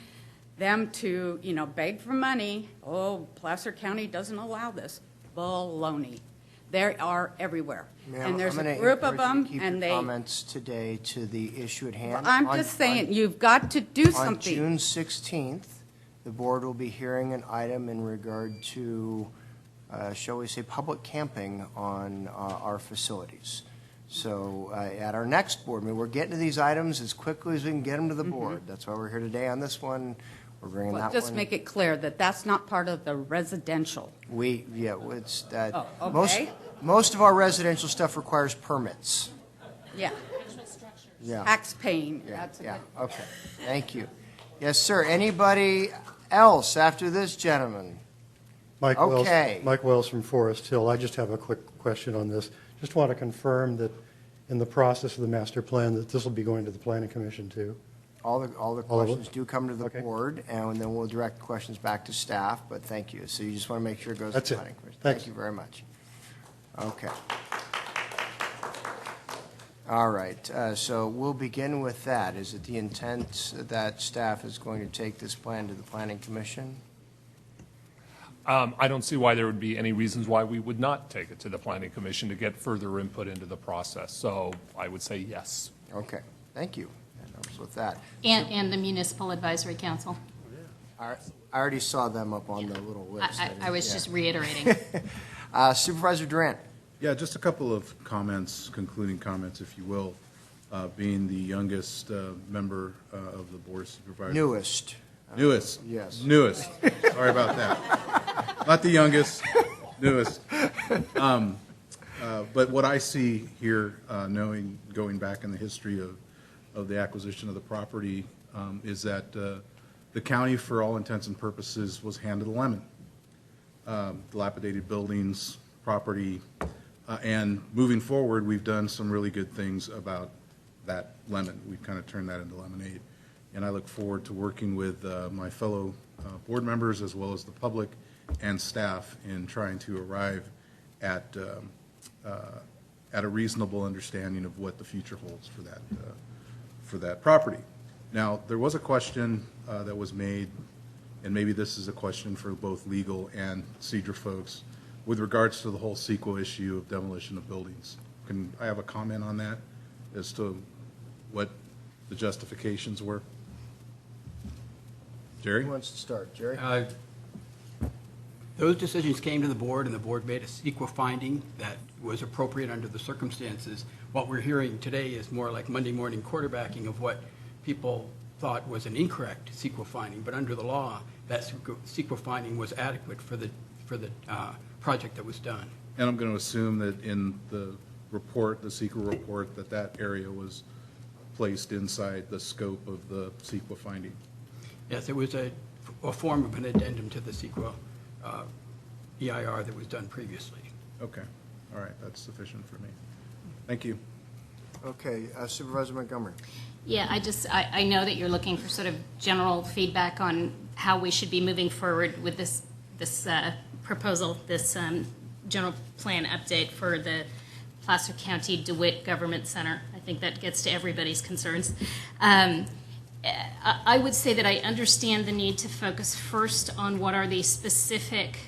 them to, beg for money. Oh, Placer County doesn't allow this. Baloney. They are everywhere. And there's a group of them, and they... comments today to the issue at hand. I'm just saying, you've got to do something. On June 16th, the board will be hearing an item in regard to, shall we say, public camping on our facilities. So at our next board meeting, we're getting to these items as quickly as we can get them to the board. That's why we're here today on this one. We're bringing that one. Just make it clear that that's not part of the residential. It's that. Oh, okay. Most of our residential stuff requires permits. Yeah. Yeah. Tax paying. Yeah. Okay. Thank you. Yes, sir. Anybody else after this gentleman? Mike Okay. Wells from Forest Hill. I just have a quick question on this. Just want to confirm that in the process of the master plan that this will be going to the Planning Commission too. All the questions do come to the board, and then we'll direct questions back to staff, but thank you. So you just want to make sure it goes to the Planning Commission. Thanks. Thank you very much. Okay. All right, so we'll begin with that. Is it the intent that staff is going to take this plan to the Planning Commission? I don't see why there would be any reasons why we would not take it to the Planning Commission to get further input into the process. So I would say yes. Okay, thank you. That helps with that. And the Municipal Advisory Council. I already saw them up on the little list. I was just reiterating. Supervisor Durant. Yeah, just a couple of comments, concluding comments, if you will. Being the youngest member of the Board of Supervisors. Newest. Yes. Newest. Sorry about that. Not the youngest, newest. But what I see here, going back in the history of the acquisition of the property, is that the county, for all intents and purposes, was handed a lemon. Dilapidated buildings, property, and moving forward, we've done some really good things about that lemon. We've kind of turned that into lemonade. And I look forward to working with my fellow board members as well as the public and staff in trying to arrive at a reasonable understanding of what the future holds for that property. Now, there was a question that was made, and maybe this is a question for both legal and Cedar folks, with regards to the whole CEQA issue of demolition of buildings. Can I have a comment on that as to what the justifications were? Jerry? Who wants to start? Jerry? Those decisions came to the board, and the board made a CEQA finding that was appropriate under the circumstances. What we're hearing today is more like Monday morning quarterbacking of what people thought was an incorrect CEQA finding, but under the law, that CEQA finding was adequate for the project that was done. And I'm going to assume that in the report, the CEQA report, that area was placed inside the scope of the CEQA finding. Yes, it was a form of an addendum to the CEQA EIR that was done previously. Okay, all right, that's sufficient for me. Thank you. Okay, Supervisor Montgomery. Yeah, I know that you're looking for sort of general feedback on how we should be moving forward with this proposal, this general plan update for the Placer County DeWitt Government Center. I think that gets to everybody's concerns. I would say that I understand the need to focus first on what are the specific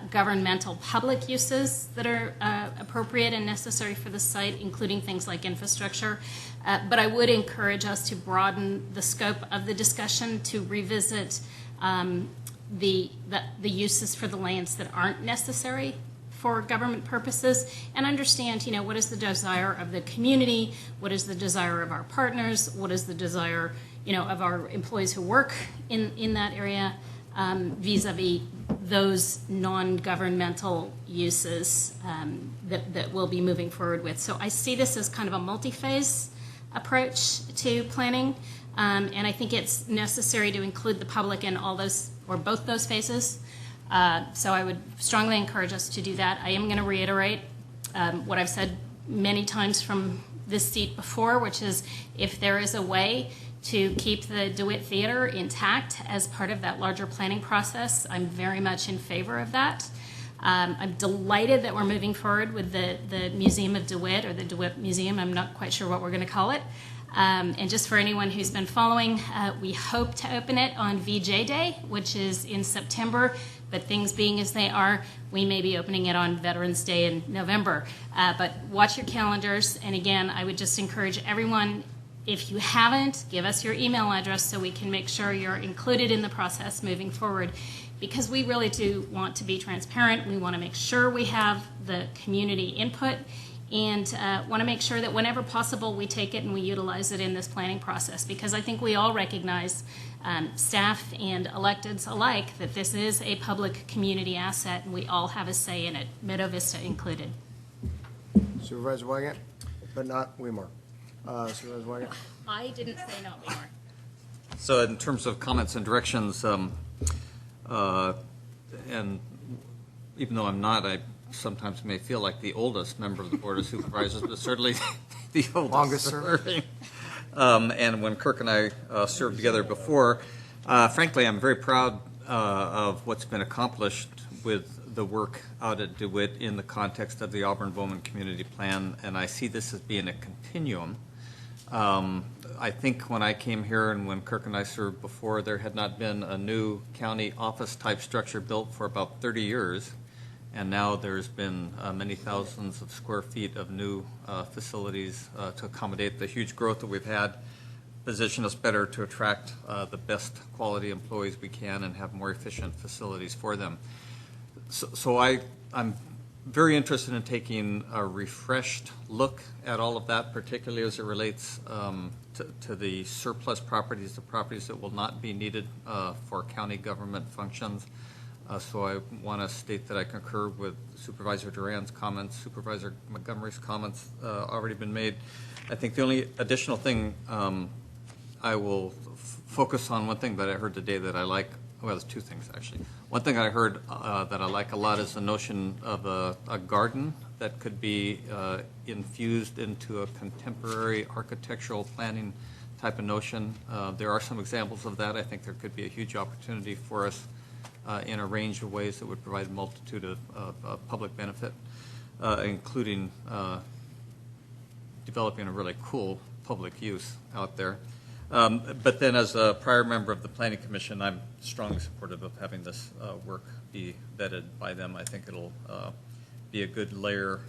governmental public uses that are appropriate and necessary for the site, including things like infrastructure. But I would encourage us to broaden the scope of the discussion to revisit the uses for the lands that aren't necessary for government purposes, and understand, what is the desire of the community, what is the desire of our partners, what is the desire, of our employees who work in that area, vis-a-vis those non-governmental uses that we'll be moving forward with. So I see this as kind of a multi-phase approach to planning, and I think it's necessary to include the public in all those, or both those phases. So I would strongly encourage us to do that. I am going to reiterate what I've said many times from this seat before, which is if there is a way to keep the DeWitt Theater intact as part of that larger planning process, I'm very much in favor of that. I'm delighted that we're moving forward with the Museum of DeWitt, or the DeWitt Museum. I'm not quite sure what we're going to call it. And just for anyone who's been following, we hope to open it on VJ Day, which is in September. But things being as they are, we may be opening it on Veterans Day in November. But watch your calendars. And again, I would just encourage everyone, if you haven't, give us your email address so we can make sure you're included in the process moving forward. Because we really do want to be transparent. We want to make sure we have the community input, and want to make sure that whenever possible we take it and we utilize it in this planning process, because I think we all recognize, staff and electeds alike, that this is a public community asset and we all have a say in it, Meadow Vista included. Supervisor Wygant, but not Weimar. Supervisor Wygant. I didn't say not Weimar. So in terms of comments and directions, and even though I'm not, I sometimes may feel like the oldest member of the Board of Supervisors, but certainly the oldest. Longest serving. And when Kirk and I served together before, frankly, I'm very proud of what's been accomplished with the work out at DeWitt in the context of the Auburn-Bowman Community Plan, and I see this as being a continuum. I think when I came here and when Kirk and I served before, there had not been a new county office-type structure built for about 30 years. And now there's been many thousands of square feet of new facilities to accommodate the huge growth that we've had, position us better to attract the best quality employees we can and have more efficient facilities for them. So I'm very interested in taking a refreshed look at all of that, particularly as it relates to the surplus properties, the properties that will not be needed for county government functions. So I want to state that I concur with Supervisor Duran's comments, Supervisor Montgomery's comments already been made. I think the only additional thing I will focus on, one thing that I heard today that I like, well, there's two things actually. One thing I heard that I like a lot is the notion of a garden that could be infused into a contemporary architectural planning type of notion. There are some examples of that. I think there could be a huge opportunity for us in a range of ways that would provide a multitude of public benefit, including developing a really cool public use out there. But then as a prior member of the Planning Commission, I'm strongly supportive of having this work be vetted by them. I think it'll be a good layer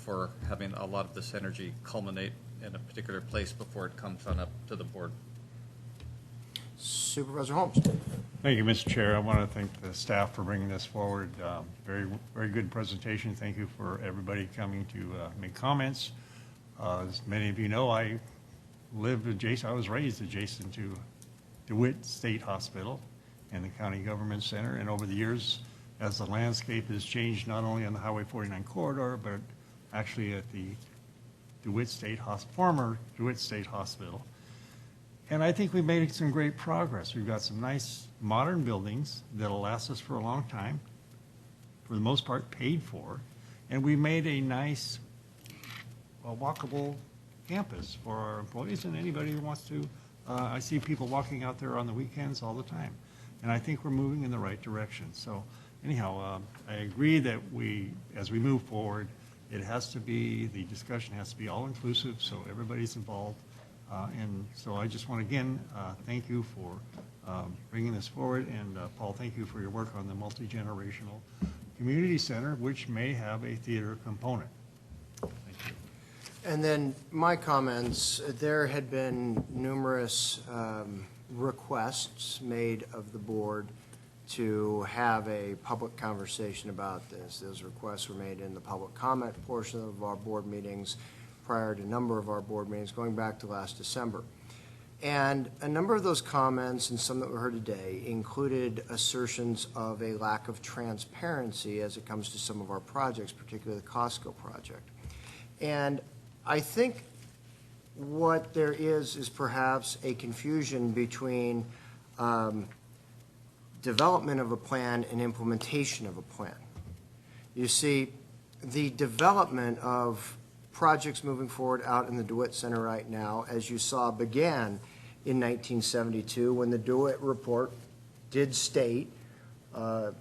for having a lot of this energy culminate in a particular place before it comes on up to the board. Supervisor Holmes. Thank you, Mr. Chair. I want to thank the staff for bringing this forward. Very good presentation. Thank you for everybody coming to make comments. As many of you know, I was raised adjacent to DeWitt State Hospital and the County Government Center. And over the years, as the landscape has changed, not only on the Highway 49 corridor, but actually at the former DeWitt State Hospital. And I think we've made some great progress. We've got some nice modern buildings that'll last us for a long time. for the most part, paid for, and we made a nice, walkable campus for our employees and anybody who wants to. I see people walking out there on the weekends all the time, and I think we're moving in the right direction. So anyhow, I agree that as we move forward, the discussion has to be all-inclusive, so everybody's involved. And so I just want to, again, thank you for bringing this forward. And Paul, thank you for your work on the multi-generational community center, which may have a theater component. Thank you. And then my comments, there had been numerous requests made of the board to have a public conversation about this. Those requests were made in the public comment portion of our board meetings prior to a number of our board meetings going back to last December. And a number of those comments, and some that we heard today, included assertions of a lack of transparency as it comes to some of our projects, particularly the Costco project. And I think what there is perhaps a confusion between development of a plan and implementation of a plan. You see, the development of projects moving forward out in the DeWitt Center right now, as you saw, began in 1972 when the DeWitt report did state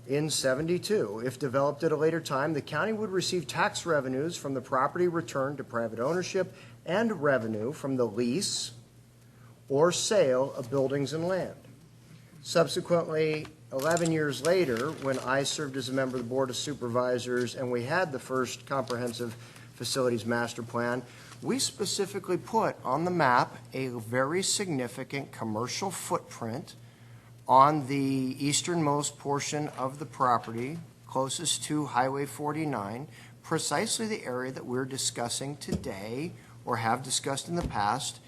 in 72, if developed at a later time, the county would receive tax revenues from the property returned to private ownership and revenue from the lease or sale of buildings and land. Subsequently, 11 years later, when I served as a member of the Board of Supervisors and we had the first comprehensive facilities master plan, we specifically put on the map a very significant commercial footprint on the easternmost portion of the property closest to Highway 49, precisely the area that we're discussing today or have discussed in the past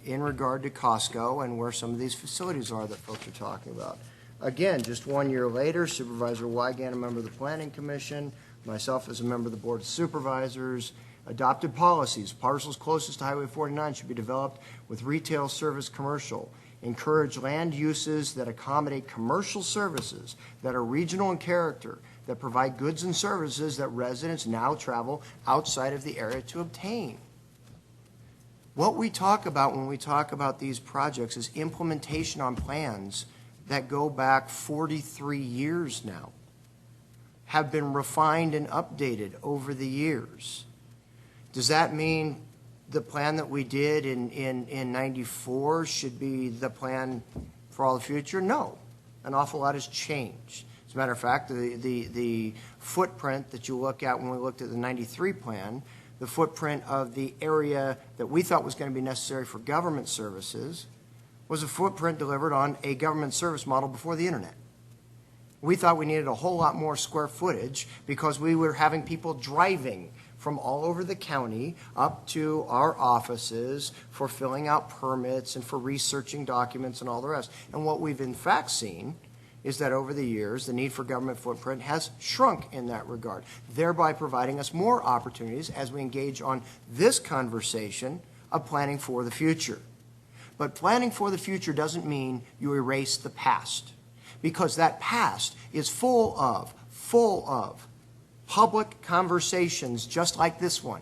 in regard to Costco and where some of these facilities are that folks are talking about. Again, just 1 year later, Supervisor Wygant, a member of the Planning Commission, myself as a member of the Board of Supervisors, adopted policies. Parcels closest to Highway 49 should be developed with retail service commercial. Encourage land uses that accommodate commercial services that are regional in character, that provide goods and services that residents now travel outside of the area to obtain. What we talk about when we talk about these projects is implementation on plans that go back 43 years now, have been refined and updated over the years. Does that mean the plan that we did in 94 should be the plan for all the future? No. An awful lot has changed. As a matter of fact, the footprint that you look at when we looked at the 93 plan, the footprint of the area that we thought was going to be necessary for government services was a footprint delivered on a government service model before the internet. We thought we needed a whole lot more square footage because we were having people driving from all over the county up to our offices for filling out permits and for researching documents and all the rest. And what we've in fact seen is that over the years, the need for government footprint has shrunk in that regard, thereby providing us more opportunities as we engage on this conversation of planning for the future. But planning for the future doesn't mean you erase the past, because that past is full of public conversations just like this one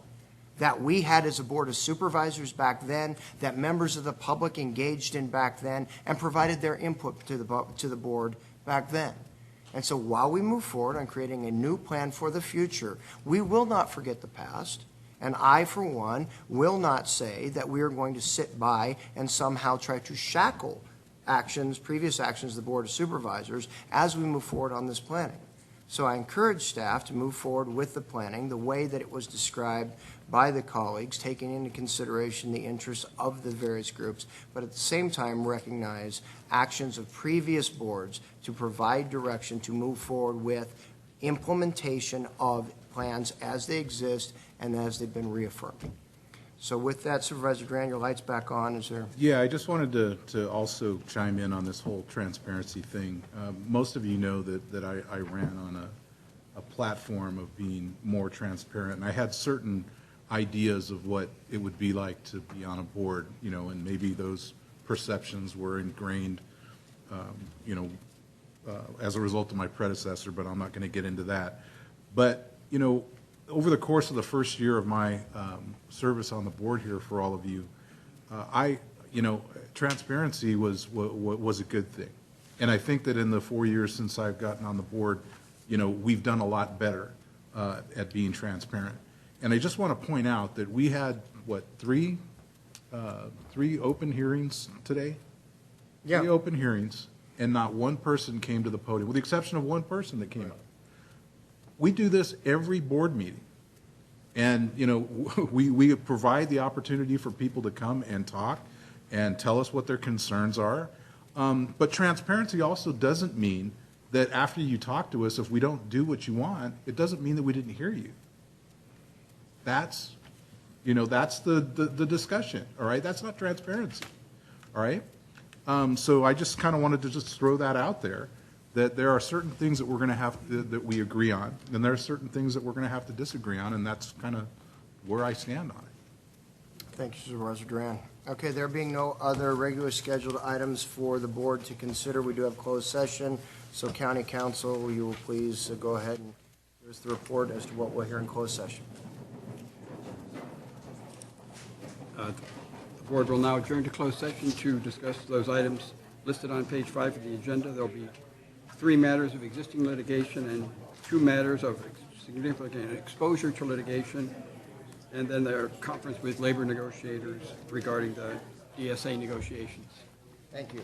that we had as a Board of Supervisors back then, that members of the public engaged in back then, and provided their input to the board back then. And so while we move forward on creating a new plan for the future, we will not forget the past. And I, for one, will not say that we are going to sit by and somehow try to shackle previous actions of the Board of Supervisors as we move forward on this planning. So I encourage staff to move forward with the planning the way that it was described by the colleagues, taking into consideration the interests of the various groups, but at the same time recognize actions of previous boards to provide direction to move forward with implementation of plans as they exist and as they've been reaffirmed. So with that, Supervisor Grant, your light's back on. Is there? Yeah, I just wanted to also chime in on this whole transparency thing. Most of you know that I ran on a platform of being more transparent, and I had certain ideas of what it would be like to be on a board, and maybe those perceptions were ingrained, as a result of my predecessor, but I'm not going to get into that. But, you know, over the course of the first year of my service on the board here for all of you, transparency was a good thing. And I think that in the 4 years since I've gotten on the board, you know, we've done a lot better at being transparent. And I just want to point out that we had, what, three open hearings today? Yeah. 3 open hearings, and not one person came to the podium, with the exception of one person that came up. We do this every board meeting. And, you know, we provide the opportunity for people to come and talk and tell us what their concerns are. But transparency also doesn't mean that after you talk to us, if we don't do what you want, it doesn't mean that we didn't hear you. That's the discussion, all right? That's not transparency, all right? So I just kind of wanted to just throw that out there, that there are certain things that we're going to have that we agree on, and there are certain things that we're going to have to disagree on, and that's kind of where I stand on it. Thank you, Supervisor Duran. Okay, there being no other regularly scheduled items for the board to consider, we do have closed session. So County Council, you will please go ahead and give us the report as to what we'll hear in closed session. The board will now adjourn to closed session to discuss those items listed on page 5 of the agenda. There'll be 3 matters of existing litigation and 2 matters of significant exposure to litigation, and then their conference with labor negotiators regarding the DSA negotiations. Thank you.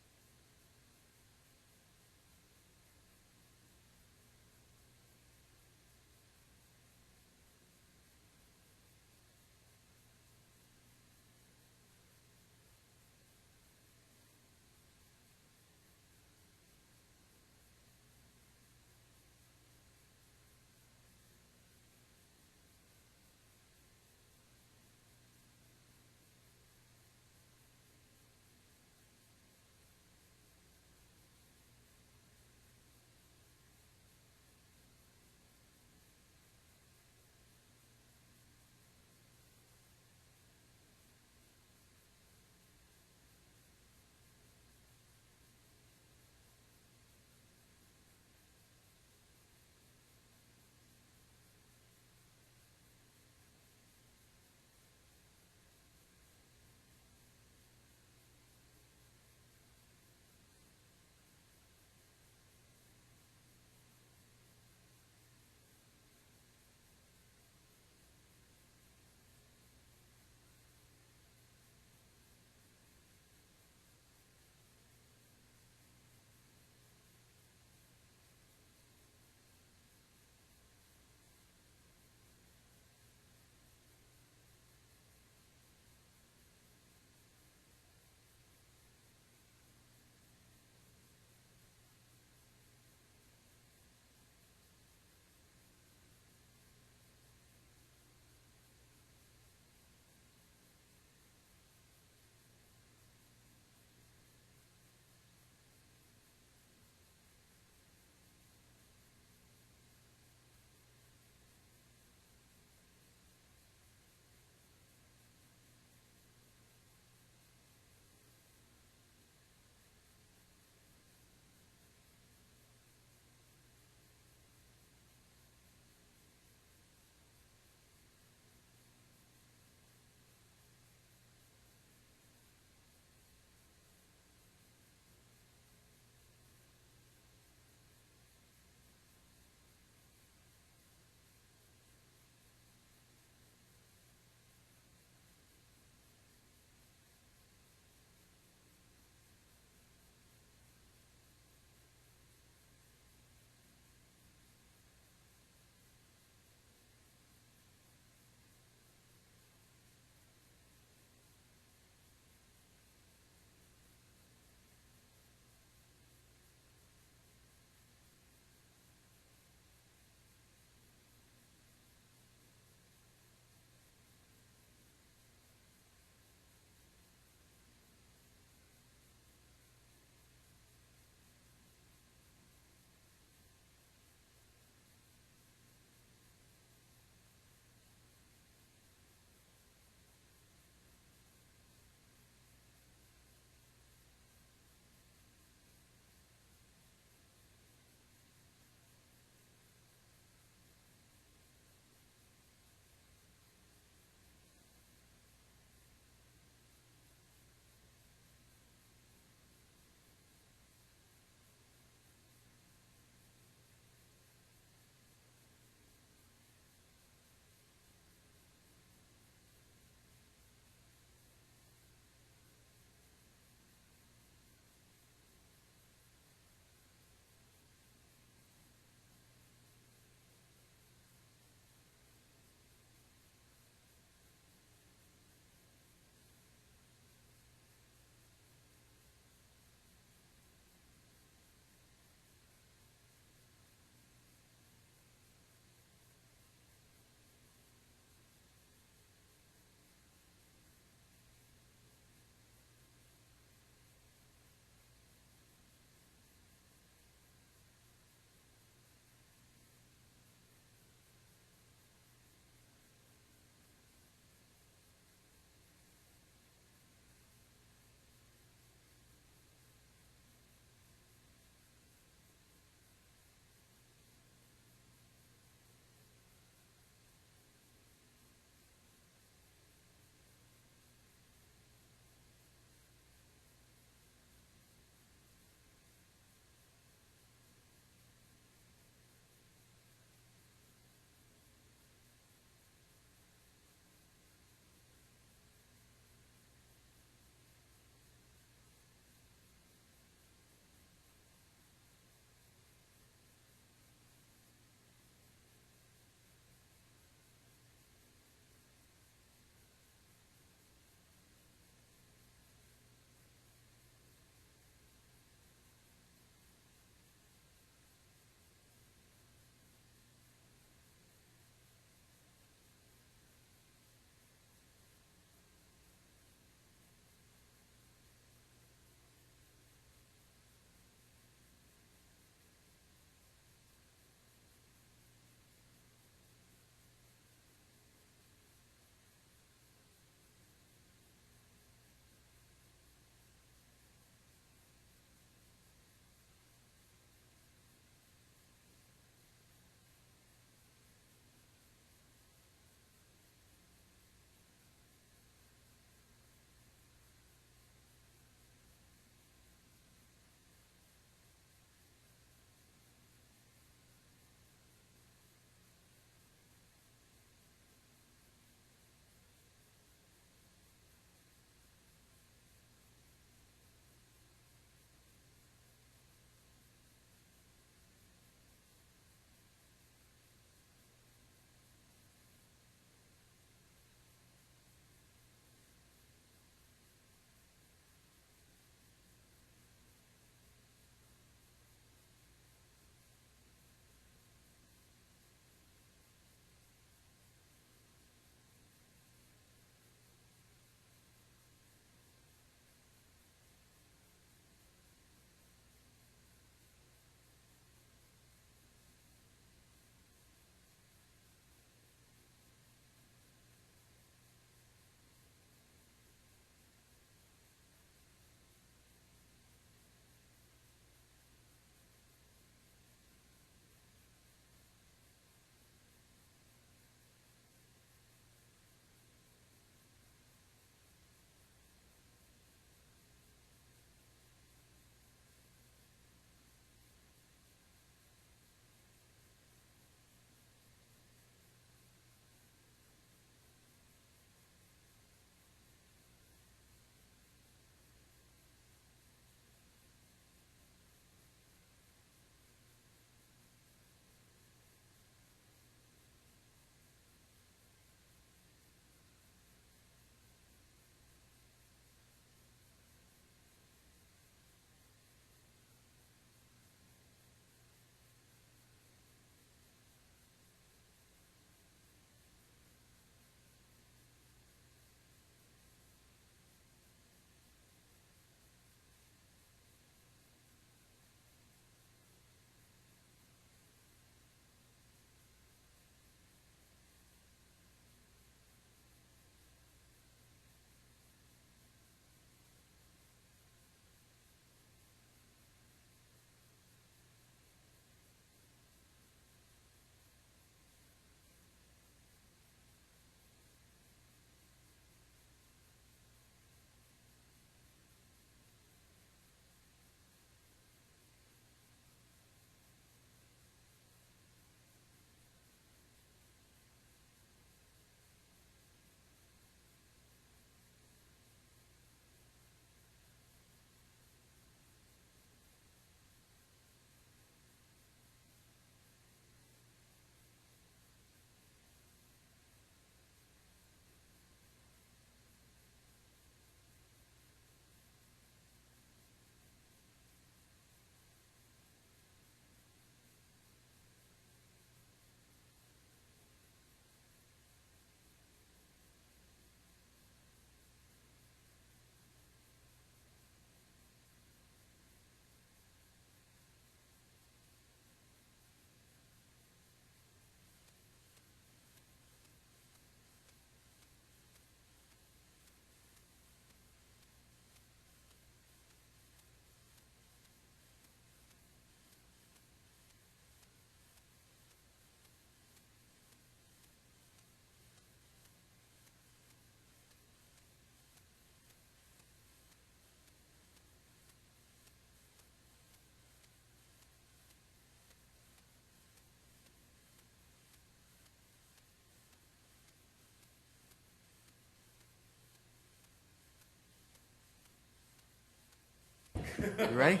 You ready?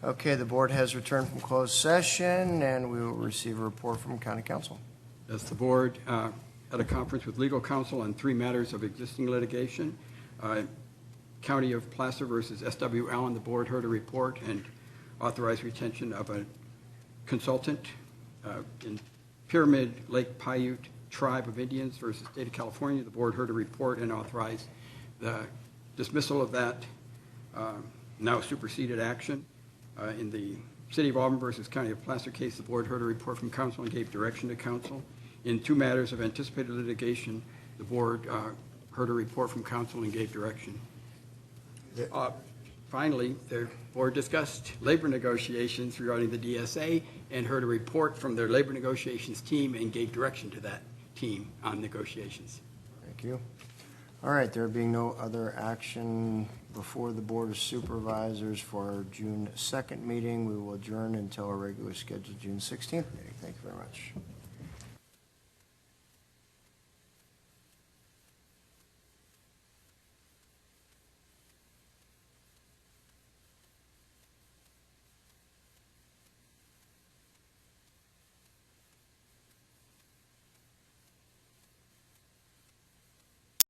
Okay, the board has returned from closed session, and we will receive a report from county council. As the board had a conference with legal counsel on 3 matters of existing litigation. County of Placer versus S.W. Allen, the board heard a report and authorized retention of a consultant. In Pyramid Lake Paiute Tribe of Indians versus State of California, the board heard a report and authorized the dismissal of that now superseded action. In the City of Auburn versus County of Placer case, the board heard a report from council and gave direction to council. In 2 matters of anticipated litigation, the board heard a report from council and gave direction. Finally, the board discussed labor negotiations regarding the DSA and heard a report from their labor negotiations team and gave direction to that team on negotiations. Thank you. All right, there being no other action before the Board of Supervisors for our June 2nd meeting, we will adjourn until our regularly scheduled June 16th meeting. Thank you very much.